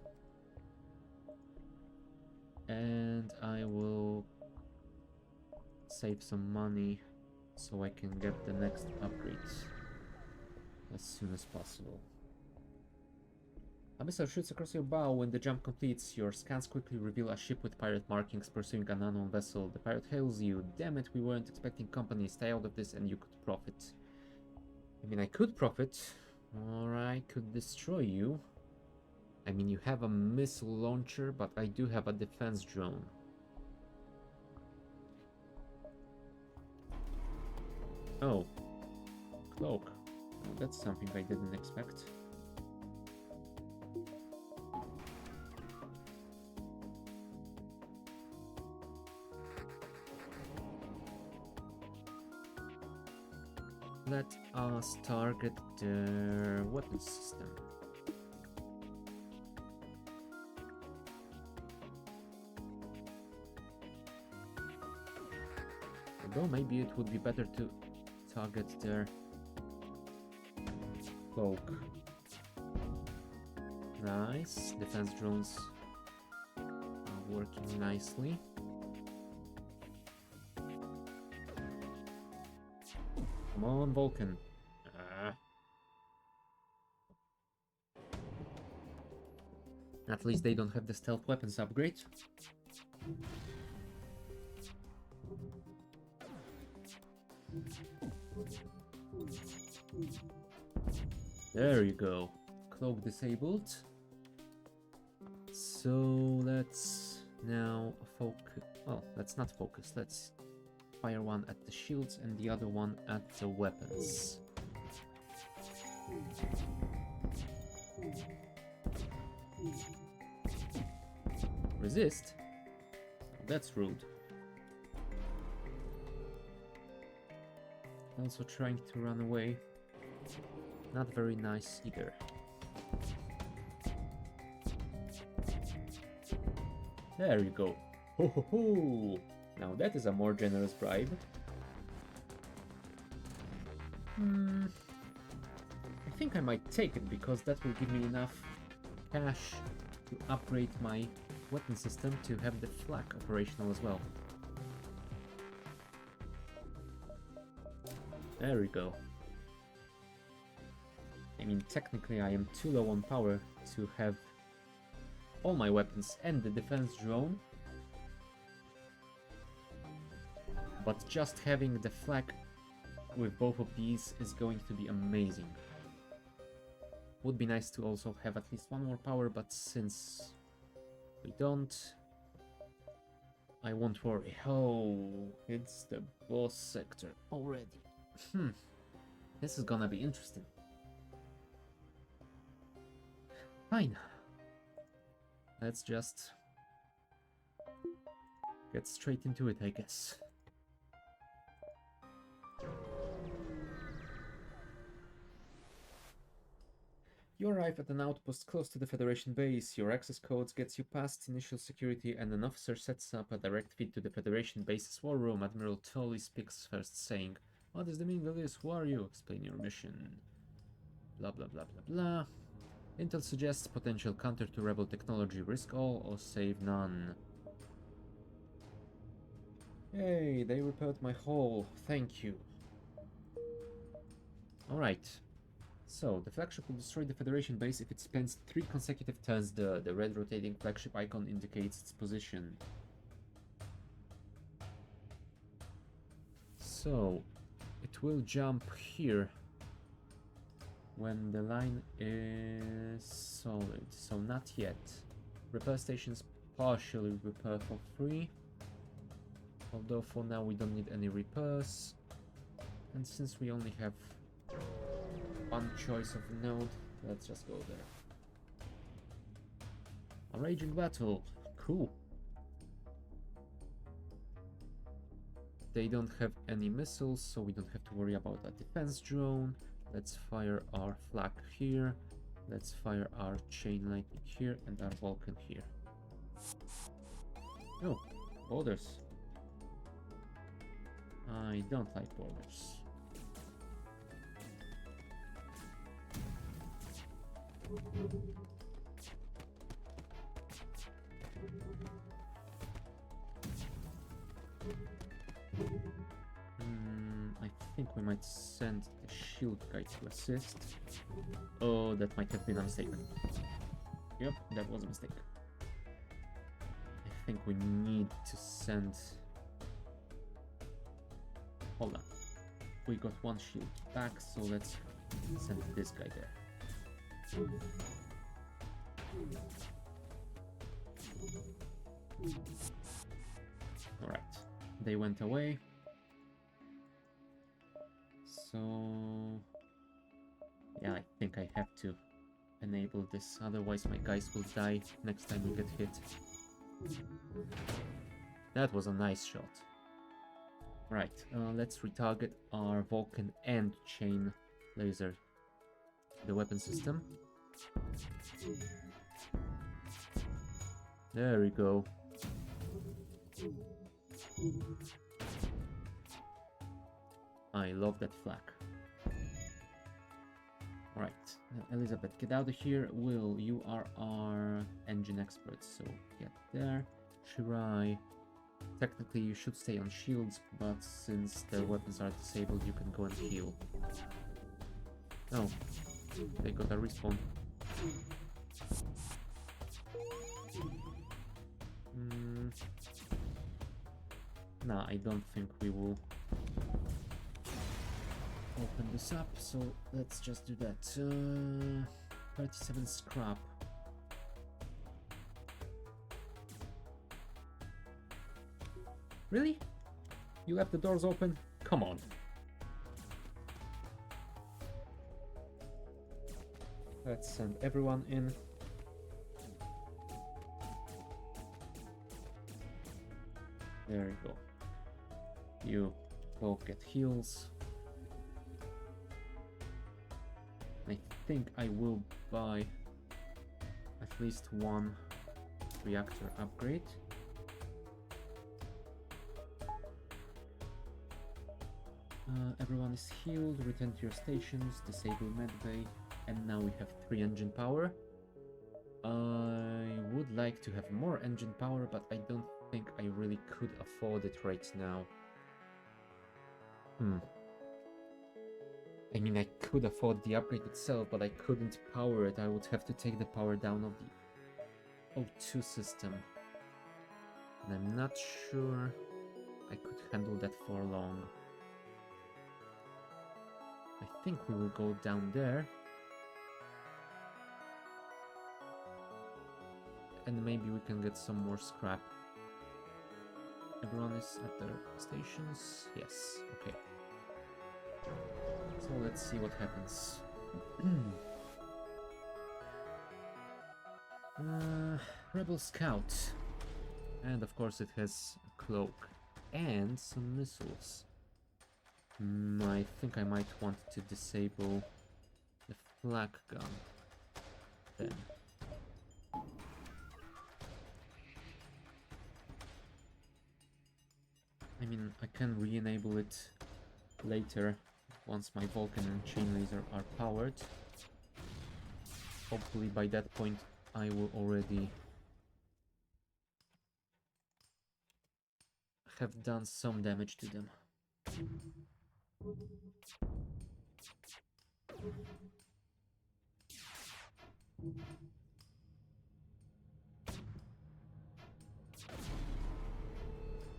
And I will save some money so I can get the next upgrade as soon as possible. A missile shoots across your bow. When the jump completes, your scans quickly reveal a ship with pirate markings pursuing an unknown vessel. The pirate hails you. Damn it, we weren't expecting company. Stay out of this and you could profit. I mean, I could profit, or I could destroy you. I mean, you have a missile launcher, but I do have a defense drone. Oh, cloak. Oh, that's something I didn't expect. Let us target their weapon system. Although maybe it would be better to target their cloak. Nice. Defense drones are working nicely. Come on, Vulcan. At least they don't have the stealth weapons upgrade. There you go. Cloak disabled. So let's now focus. Well, let's not focus. Let's fire one at the shields and the other one at the weapons. Resist? That's rude. Also trying to run away. Not very nice either. There you go. Ho ho ho! Now that is a more generous bribe. I think I might take it because that will give me enough cash to upgrade my weapon system to have the flak operational as well. There we go. I mean, technically I am too low on power to have all my weapons and the defense drone. But just having the flak with both of these is going to be amazing. Would be nice to also have at least one more power, but since we don't, I won't worry. Oh, it's the boss sector already. This is gonna be interesting. Fine. Let's just get straight into it, I guess. You arrive at an outpost close to the Federation base. Your access codes gets you past initial security, and an officer sets up a direct feed to the Federation base's war room. Admiral Tully speaks first, saying, "What is the meaning of this? Who are you? Explain your mission." Blah blah blah blah blah. Intel suggests potential counter to rebel technology. Risk all or save none. Hey, they repaired my hull. Thank you. Alright. So, the flagship will destroy the Federation base if it spends 3 consecutive turns. The red rotating flagship icon indicates its position. So, it will jump here when the line is solid. So, not yet. Repair stations partially repair for free. Although for now we don't need any repairs. And since we only have one choice of node, let's just go there. A raging battle. Cool. They don't have any missiles, so we don't have to worry about a defense drone. Let's fire our flak here. Let's fire our chain lightning here and our Vulcan here. Oh, borders. I don't like borders. I think we might send the shield guy to assist. Oh, that might have been a mistake. Yep, that was a mistake. I think we need to send... Hold on. We got one shield back, so let's send this guy there. Alright, they went away. So... yeah, I think I have to enable this, otherwise my guys will die next time we get hit. That was a nice shot. Right, let's retarget our Vulcan and chain laser, the weapon system. There we go. I love that flak. Right, Elizabeth, get out of here. Will, you are our engine expert, so get there. Shirai, technically you should stay on shields, but since their weapons are disabled, you can go and heal. Oh, they got a respawn. Nah, I don't think we will open this up, so let's just do that. 37 scrap. Really? You left the doors open? Come on. Let's send everyone in. There you go. You both get heals. I think I will buy at least one reactor upgrade. Everyone is healed, return to your stations, disable medbay, and now we have 3 engine power. I would like to have more engine power, but I don't think I really could afford it right now. I mean, I could afford the upgrade itself, but I couldn't power it. I would have to take the power down of the O2 system. And I'm not sure I could handle that for long. I think we will go down there. And maybe we can get some more scrap. Everyone is at their stations? Yes, okay. So let's see what happens. Rebel Scout. And of course it has a cloak and some missiles. I think I might want to disable the flak gun then. I mean, I can re-enable it later once my Vulcan and chain laser are powered. Hopefully by that point I will already have done some damage to them.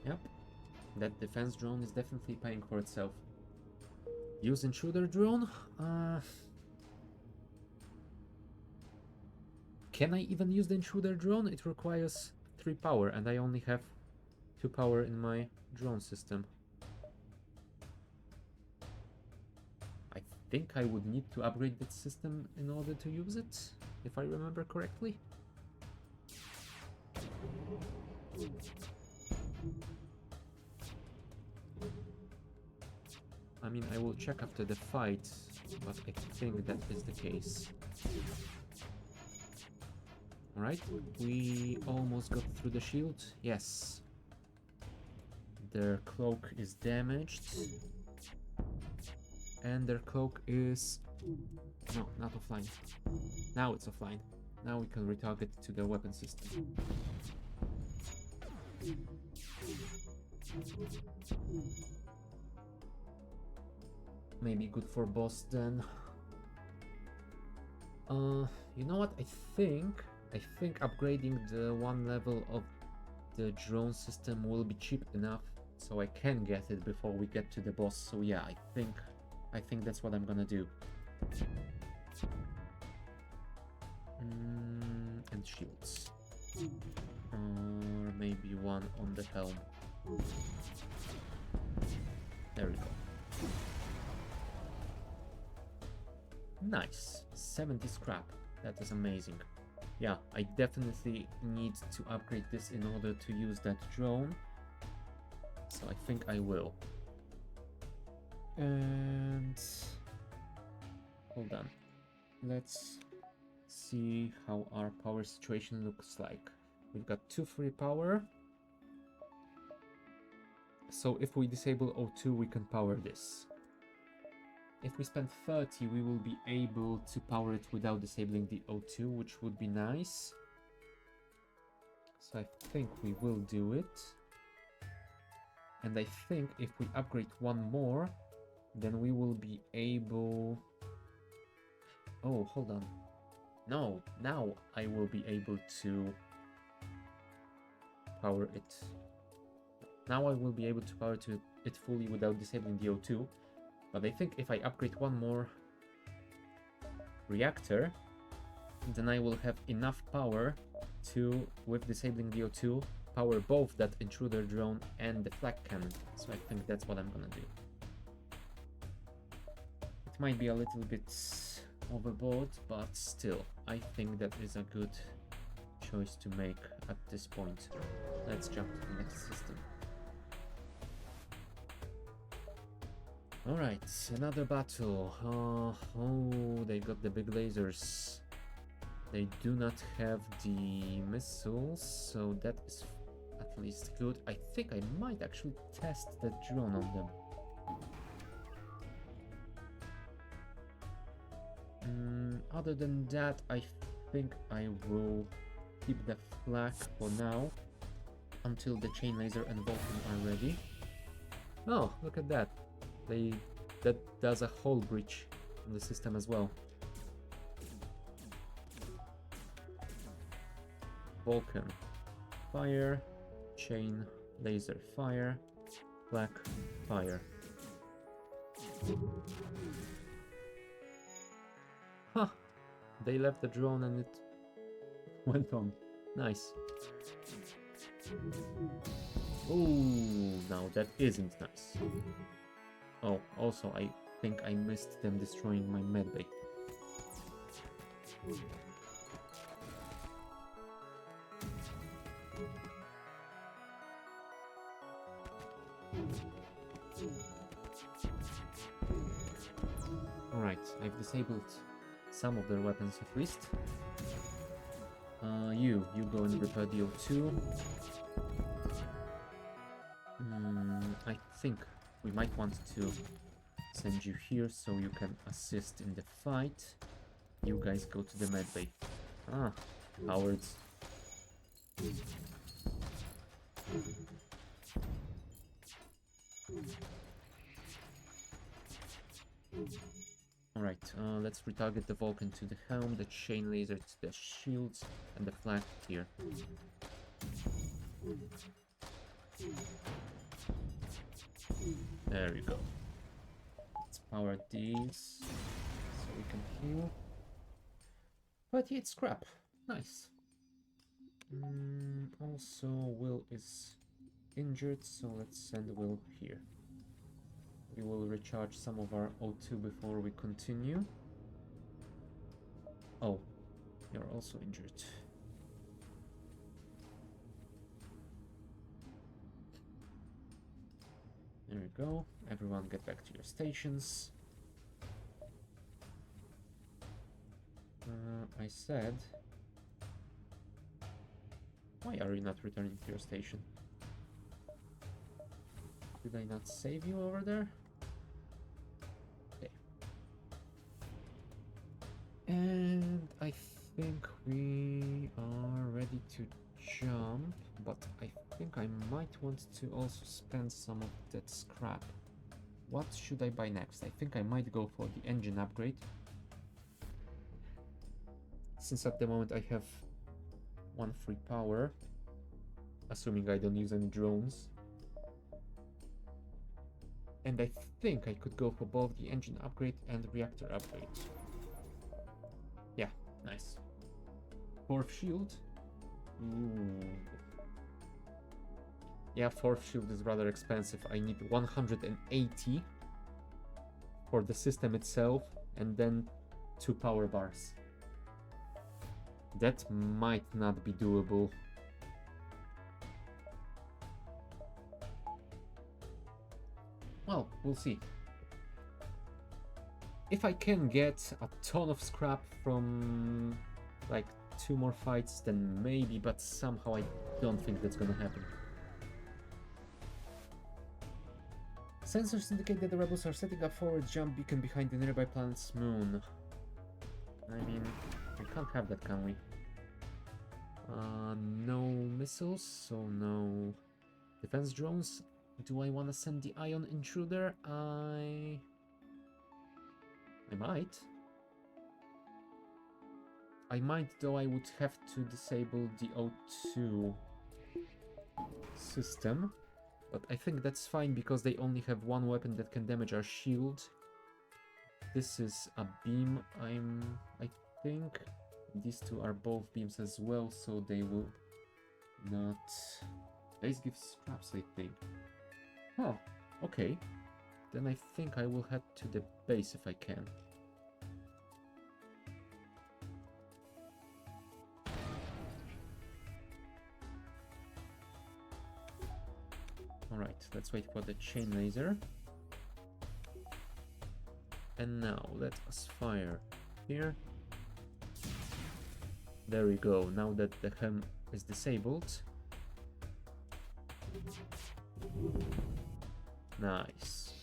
Yep, that defense drone is definitely paying for itself. Use intruder drone? Can I even use the intruder drone? It requires 3 power and I only have 2 power in my drone system. I think I would need to upgrade that system in order to use it, if I remember correctly. I mean, I will check after the fight, but I think that is the case. Alright, we almost got through the shield. Yes. Their cloak is damaged. And their cloak is... No, not offline. Now it's offline. Now we can retarget to their weapon system. Maybe good for boss then. You know what? I think upgrading the one level of the drone system will be cheap enough so I can get it before we get to the boss. So yeah, I think that's what I'm gonna do. And shields. Or maybe one on the helm. There we go. Nice. 70 scrap. That is amazing. Yeah, I definitely need to upgrade this in order to use that drone. So I think I will. And... hold on. Let's see how our power situation looks like. We've got 2 free power. So if we disable O2, we can power this. If we spend 30, we will be able to power it without disabling the O2, which would be nice. So I think we will do it. And I think if we upgrade one more, then we will be able... Oh, hold on. No, now I will be able to power it. Now I will be able to power it fully without disabling the O2. But I think if I upgrade one more reactor, then I will have enough power to, with disabling the O2, power both that intruder drone and the flak cannon. So I think that's what I'm gonna do. It might be a little bit overboard, but still, I think that is a good choice to make at this point. Let's jump to the next system. Alright, another battle. Oh, they got the big lasers. They do not have the missiles, so that is at least good. I think I might actually test that drone on them. Other than that, I think I will keep the flak for now until the chain laser and Vulcan are ready. Oh, look at that. That does a whole breach in the system as well. Vulcan, fire, chain, laser, fire, flak, fire. Huh, they left the drone and it went on. Nice. Oh, now that isn't nice. Oh, also, I think I missed them destroying my medbay. Alright, I've disabled some of their weapons at least. You go and repair the O2. I think we might want to send you here so you can assist in the fight. You guys go to the medbay. Ah, cowards. Alright, let's retarget the Vulcan to the helm, the chain laser to the shields, and the flak here. There we go. Let's power these so we can heal. 38 scrap. Nice. Also, Will is injured, so let's send Will here. We will recharge some of our O2 before we continue. Oh, you're also injured. There we go. Everyone get back to your stations. I said... Why are you not returning to your station? Did I not save you over there? Okay. And I think we are ready to jump, but I think I might want to also spend some of that scrap. What should I buy next? I think I might go for the engine upgrade, since at the moment I have one free power, assuming I don't use any drones. And I think I could go for both the engine upgrade and reactor upgrade. Yeah, nice. Fourth shield. Ooh. Yeah, fourth shield is rather expensive. I need 180 for the system itself, and then 2 power bars. That might not be doable. Well, we'll see. If I can get a ton of scrap from like 2 more fights, then maybe, but somehow I don't think that's gonna happen. Sensors indicate that the rebels are setting up forward jump beacon behind the nearby planet's moon. I mean, we can't have that, can we? No missiles, so no defense drones. Do I want to send the ion intruder? I might. I might, though I would have to disable the O2 system. But I think that's fine because they only have one weapon that can damage our shield. This is a beam. I think these two are both beams as well, so they will not... Base gives scraps, I think. Oh, okay. Then I think I will head to the base if I can. Alright, let's wait for the chain laser. And now let us fire here. There we go. Now that the hem is disabled. Nice.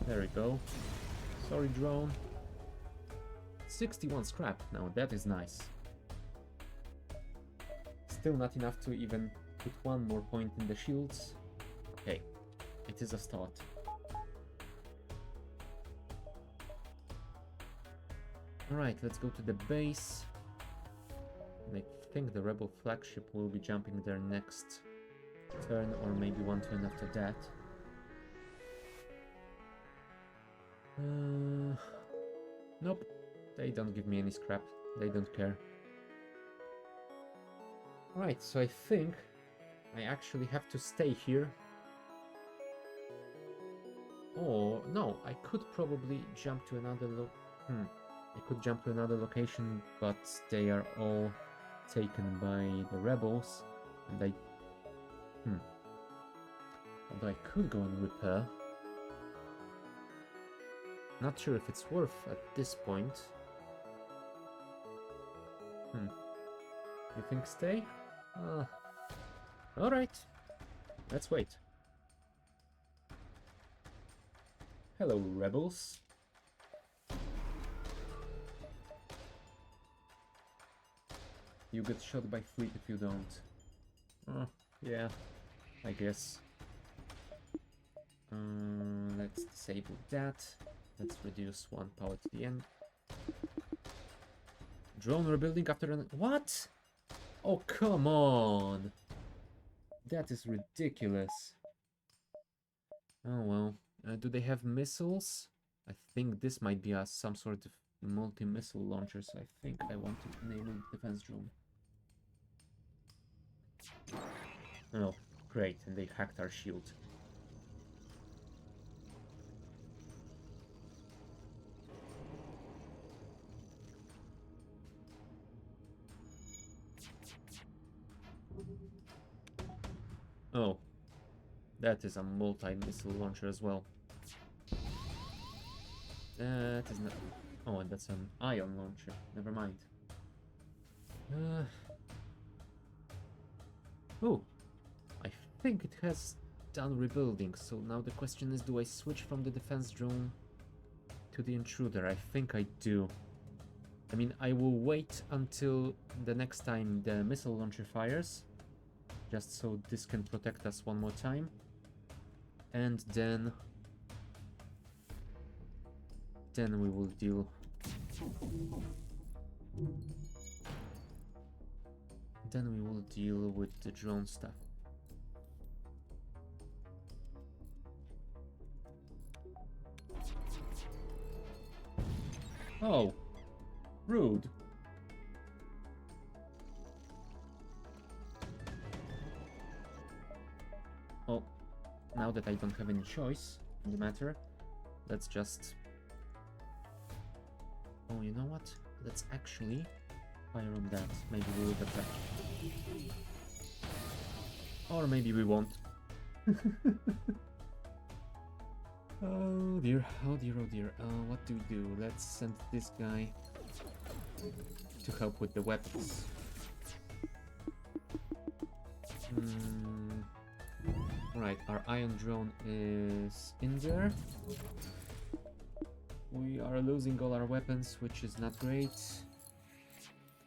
There we go. Sorry, drone. 61 scrap. Now that is nice. Still not enough to even put one more point in the shields. Okay, it is a start. Alright, let's go to the base. And I think the rebel flagship will be jumping there next turn, or maybe one turn after that. Nope, they don't give me any scrap. They don't care. Right, so I think I actually have to stay here. Oh, no, I could probably jump to another I could jump to another location, but they are all taken by the rebels, and I... Although I could go and repair. Not sure if it's worth at this point. You think stay? Alright. Let's wait. Hello, rebels. You get shot by fleet if you don't. Yeah, I guess. Let's disable that. Let's reduce 1 power to the end. Drone rebuilding after an... What? Oh, come on! That is ridiculous. Oh well. Do they have missiles? I think this might be some sort of multi-missile launcher, so I think I want to enable defense drone. Oh, great, and they hacked our shield. Oh, that is a multi-missile launcher as well. That is not... Oh, and that's an ion launcher. Never mind. Oh, I think it has done rebuilding, so now the question is, do I switch from the defense drone to the intruder? I think I do. I mean, I will wait until the next time the missile launcher fires, just so this can protect us one more time. And then we will deal... Then we will deal with the drone stuff. Oh, rude. Oh, now that I don't have any choice in the matter, let's just... Oh, you know what? Let's actually fire on that. Maybe we will attack. Or maybe we won't. Oh dear, oh dear, oh dear. What do we do? Let's send this guy to help with the weapons. Right, our ion drone is in there. We are losing all our weapons, which is not great.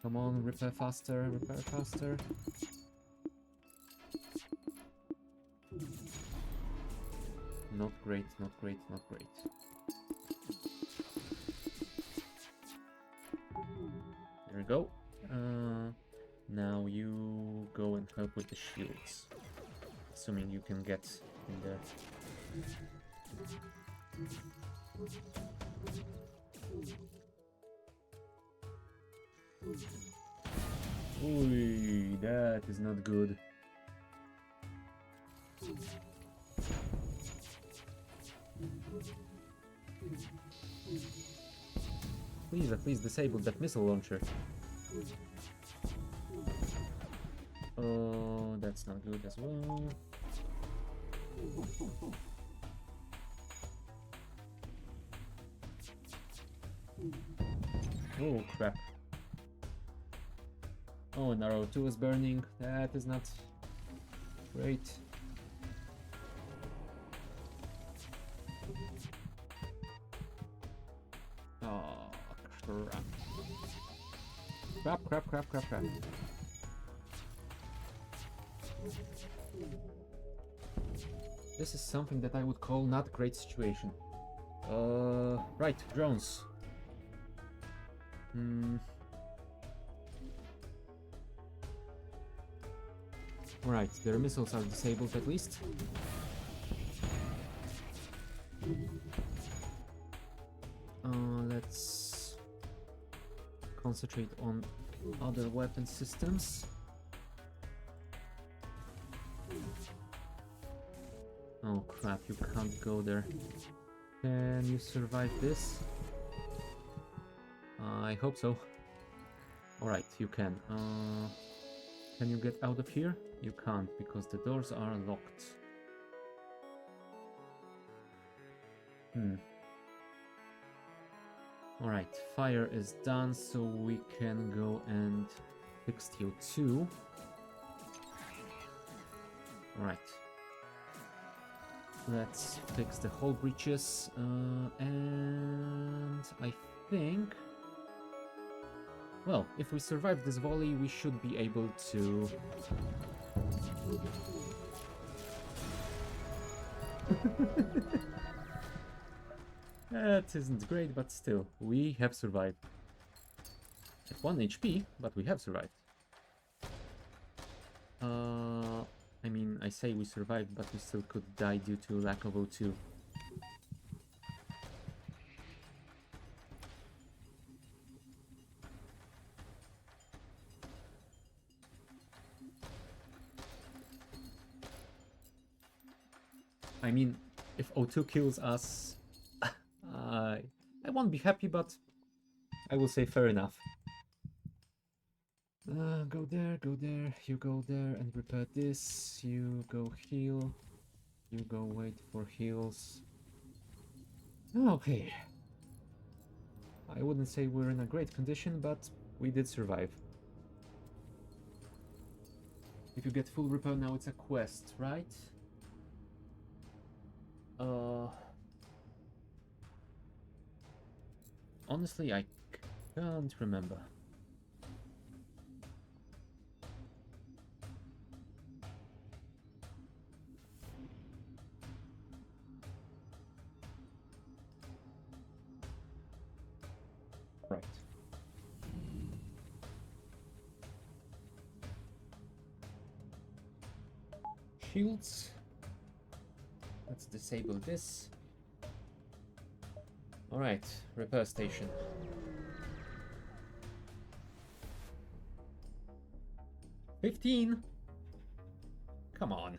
Come on, repair faster, repair faster. Not great, not great, not great. There we go. Now you go and help with the shields. Assuming you can get in there. Ooh, that is not good. Please, at least disable that missile launcher. Oh, that's not good as well. Oh, crap. Oh, and arrow 2 is burning. That is not great. Oh, crap. Crap, crap, crap, crap, crap. This is something that I would call not great situation. Right, drones. Right, their missiles are disabled at least. Let's concentrate on other weapon systems. Oh crap, you can't go there. Can you survive this? I hope so. Alright, you can. Can you get out of here? You can't, because the doors are locked. Alright, fire is done, so we can go and fix TO2. Alright. Let's fix the hull breaches, and I think... Well, if we survive this volley, we should be able to... That isn't great, but still, we have survived. At 1 HP, but we have survived. I mean, I say we survived, but we still could die due to lack of O2. I mean, if O2 kills us, I won't be happy, but I will say fair enough. Go there, you go there and repair this, you go heal, you go wait for heals. Okay. I wouldn't say we're in a great condition, but we did survive. If you get full repair now, it's a quest, right? Honestly, I can't remember. Right. Shields. Let's disable this. Alright, repair station. $15? Come on.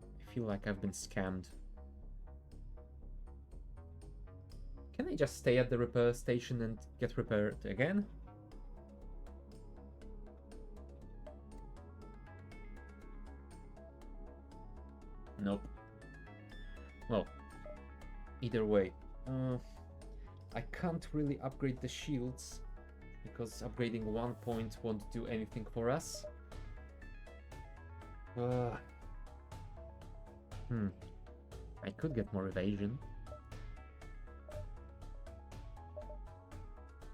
I feel like I've been scammed. Can I just stay at the repair station and get repaired again? Nope. Well, either way. I can't really upgrade the shields, because upgrading 1 point won't do anything for us. I could get more evasion.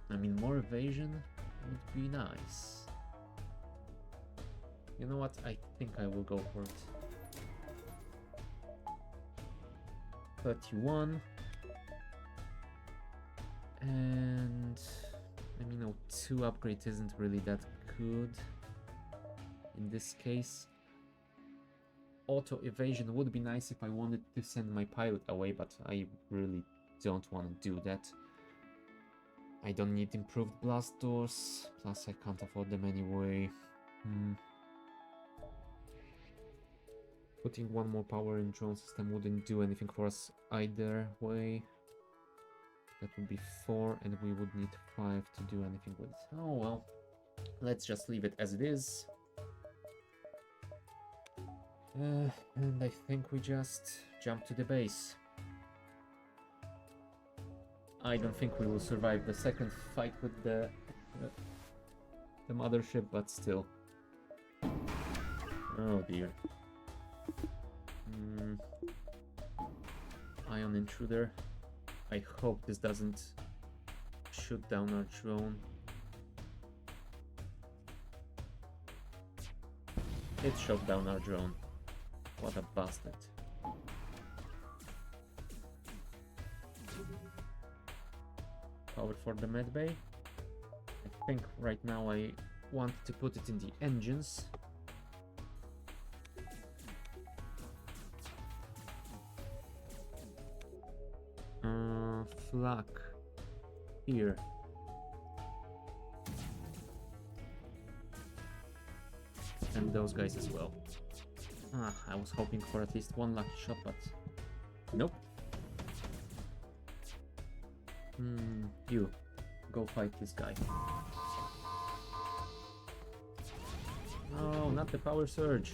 I mean, more evasion would be nice. You know what? I think I will go for it. 31. And I mean, no, 2 upgrade isn't really that good in this case. Auto evasion would be nice if I wanted to send my pilot away, but I really don't want to do that. I don't need improved blast doors, plus I can't afford them anyway. Putting 1 more power in drone system wouldn't do anything for us either way. That would be 4, and we would need 5 to do anything with it. Oh well, let's just leave it as it is. And I think we just jump to the base. I don't think we will survive the second fight with the mothership, but still. Oh dear. Ion intruder. I hope this doesn't shoot down our drone. It shot down our drone. What a bastard. Power for the medbay. I think right now I want to put it in the engines. Flak here. And those guys as well. I was hoping for at least 1 lucky shot, but nope. You go fight this guy. No, not the power surge.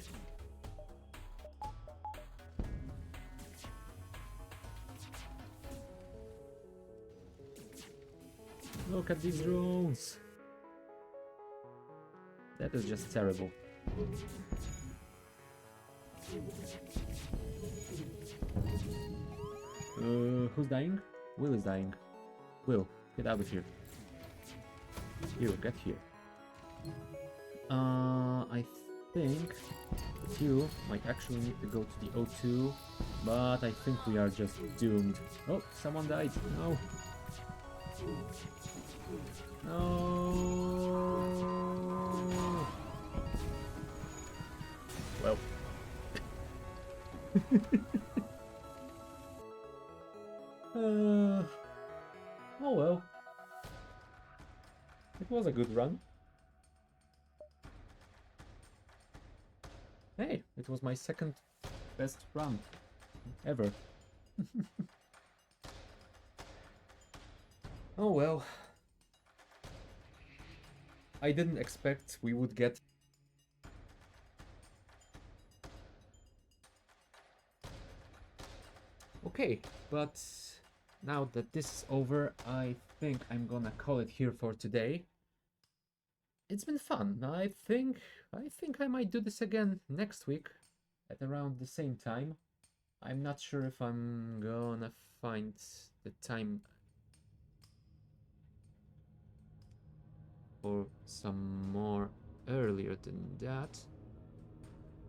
Look at these drones. That is just terrible. Who's dying? Will is dying. Will, get out of here. You, get here. I think you might actually need to go to the O2, but I think we are just doomed. Oh, someone died. No. No. Well. Oh well. It was a good run. Hey, it was my second Best run ever. Oh well. I didn't expect we would get... Okay, but now that this is over, I think I'm gonna call it here for today. It's been fun. I think I might do this again next week at around the same time. I'm not sure if I'm gonna find the time or some more earlier than that.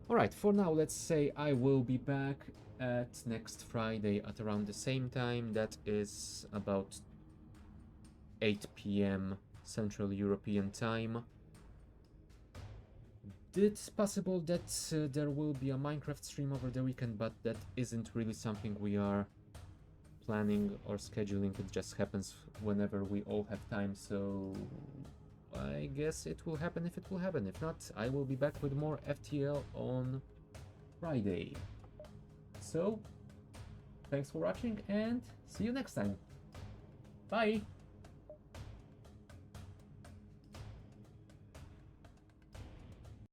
Alright, for now, let's say I will be back at next Friday at around the same time. That is about 8 p.m. Central European Time. It's possible that there will be a Minecraft stream over the weekend, but that isn't really something we are planning or scheduling. It just happens whenever we all have time, so I guess it will happen if it will happen. If not, I will be back with more FTL on Friday. So, thanks for watching and see you next time. Bye!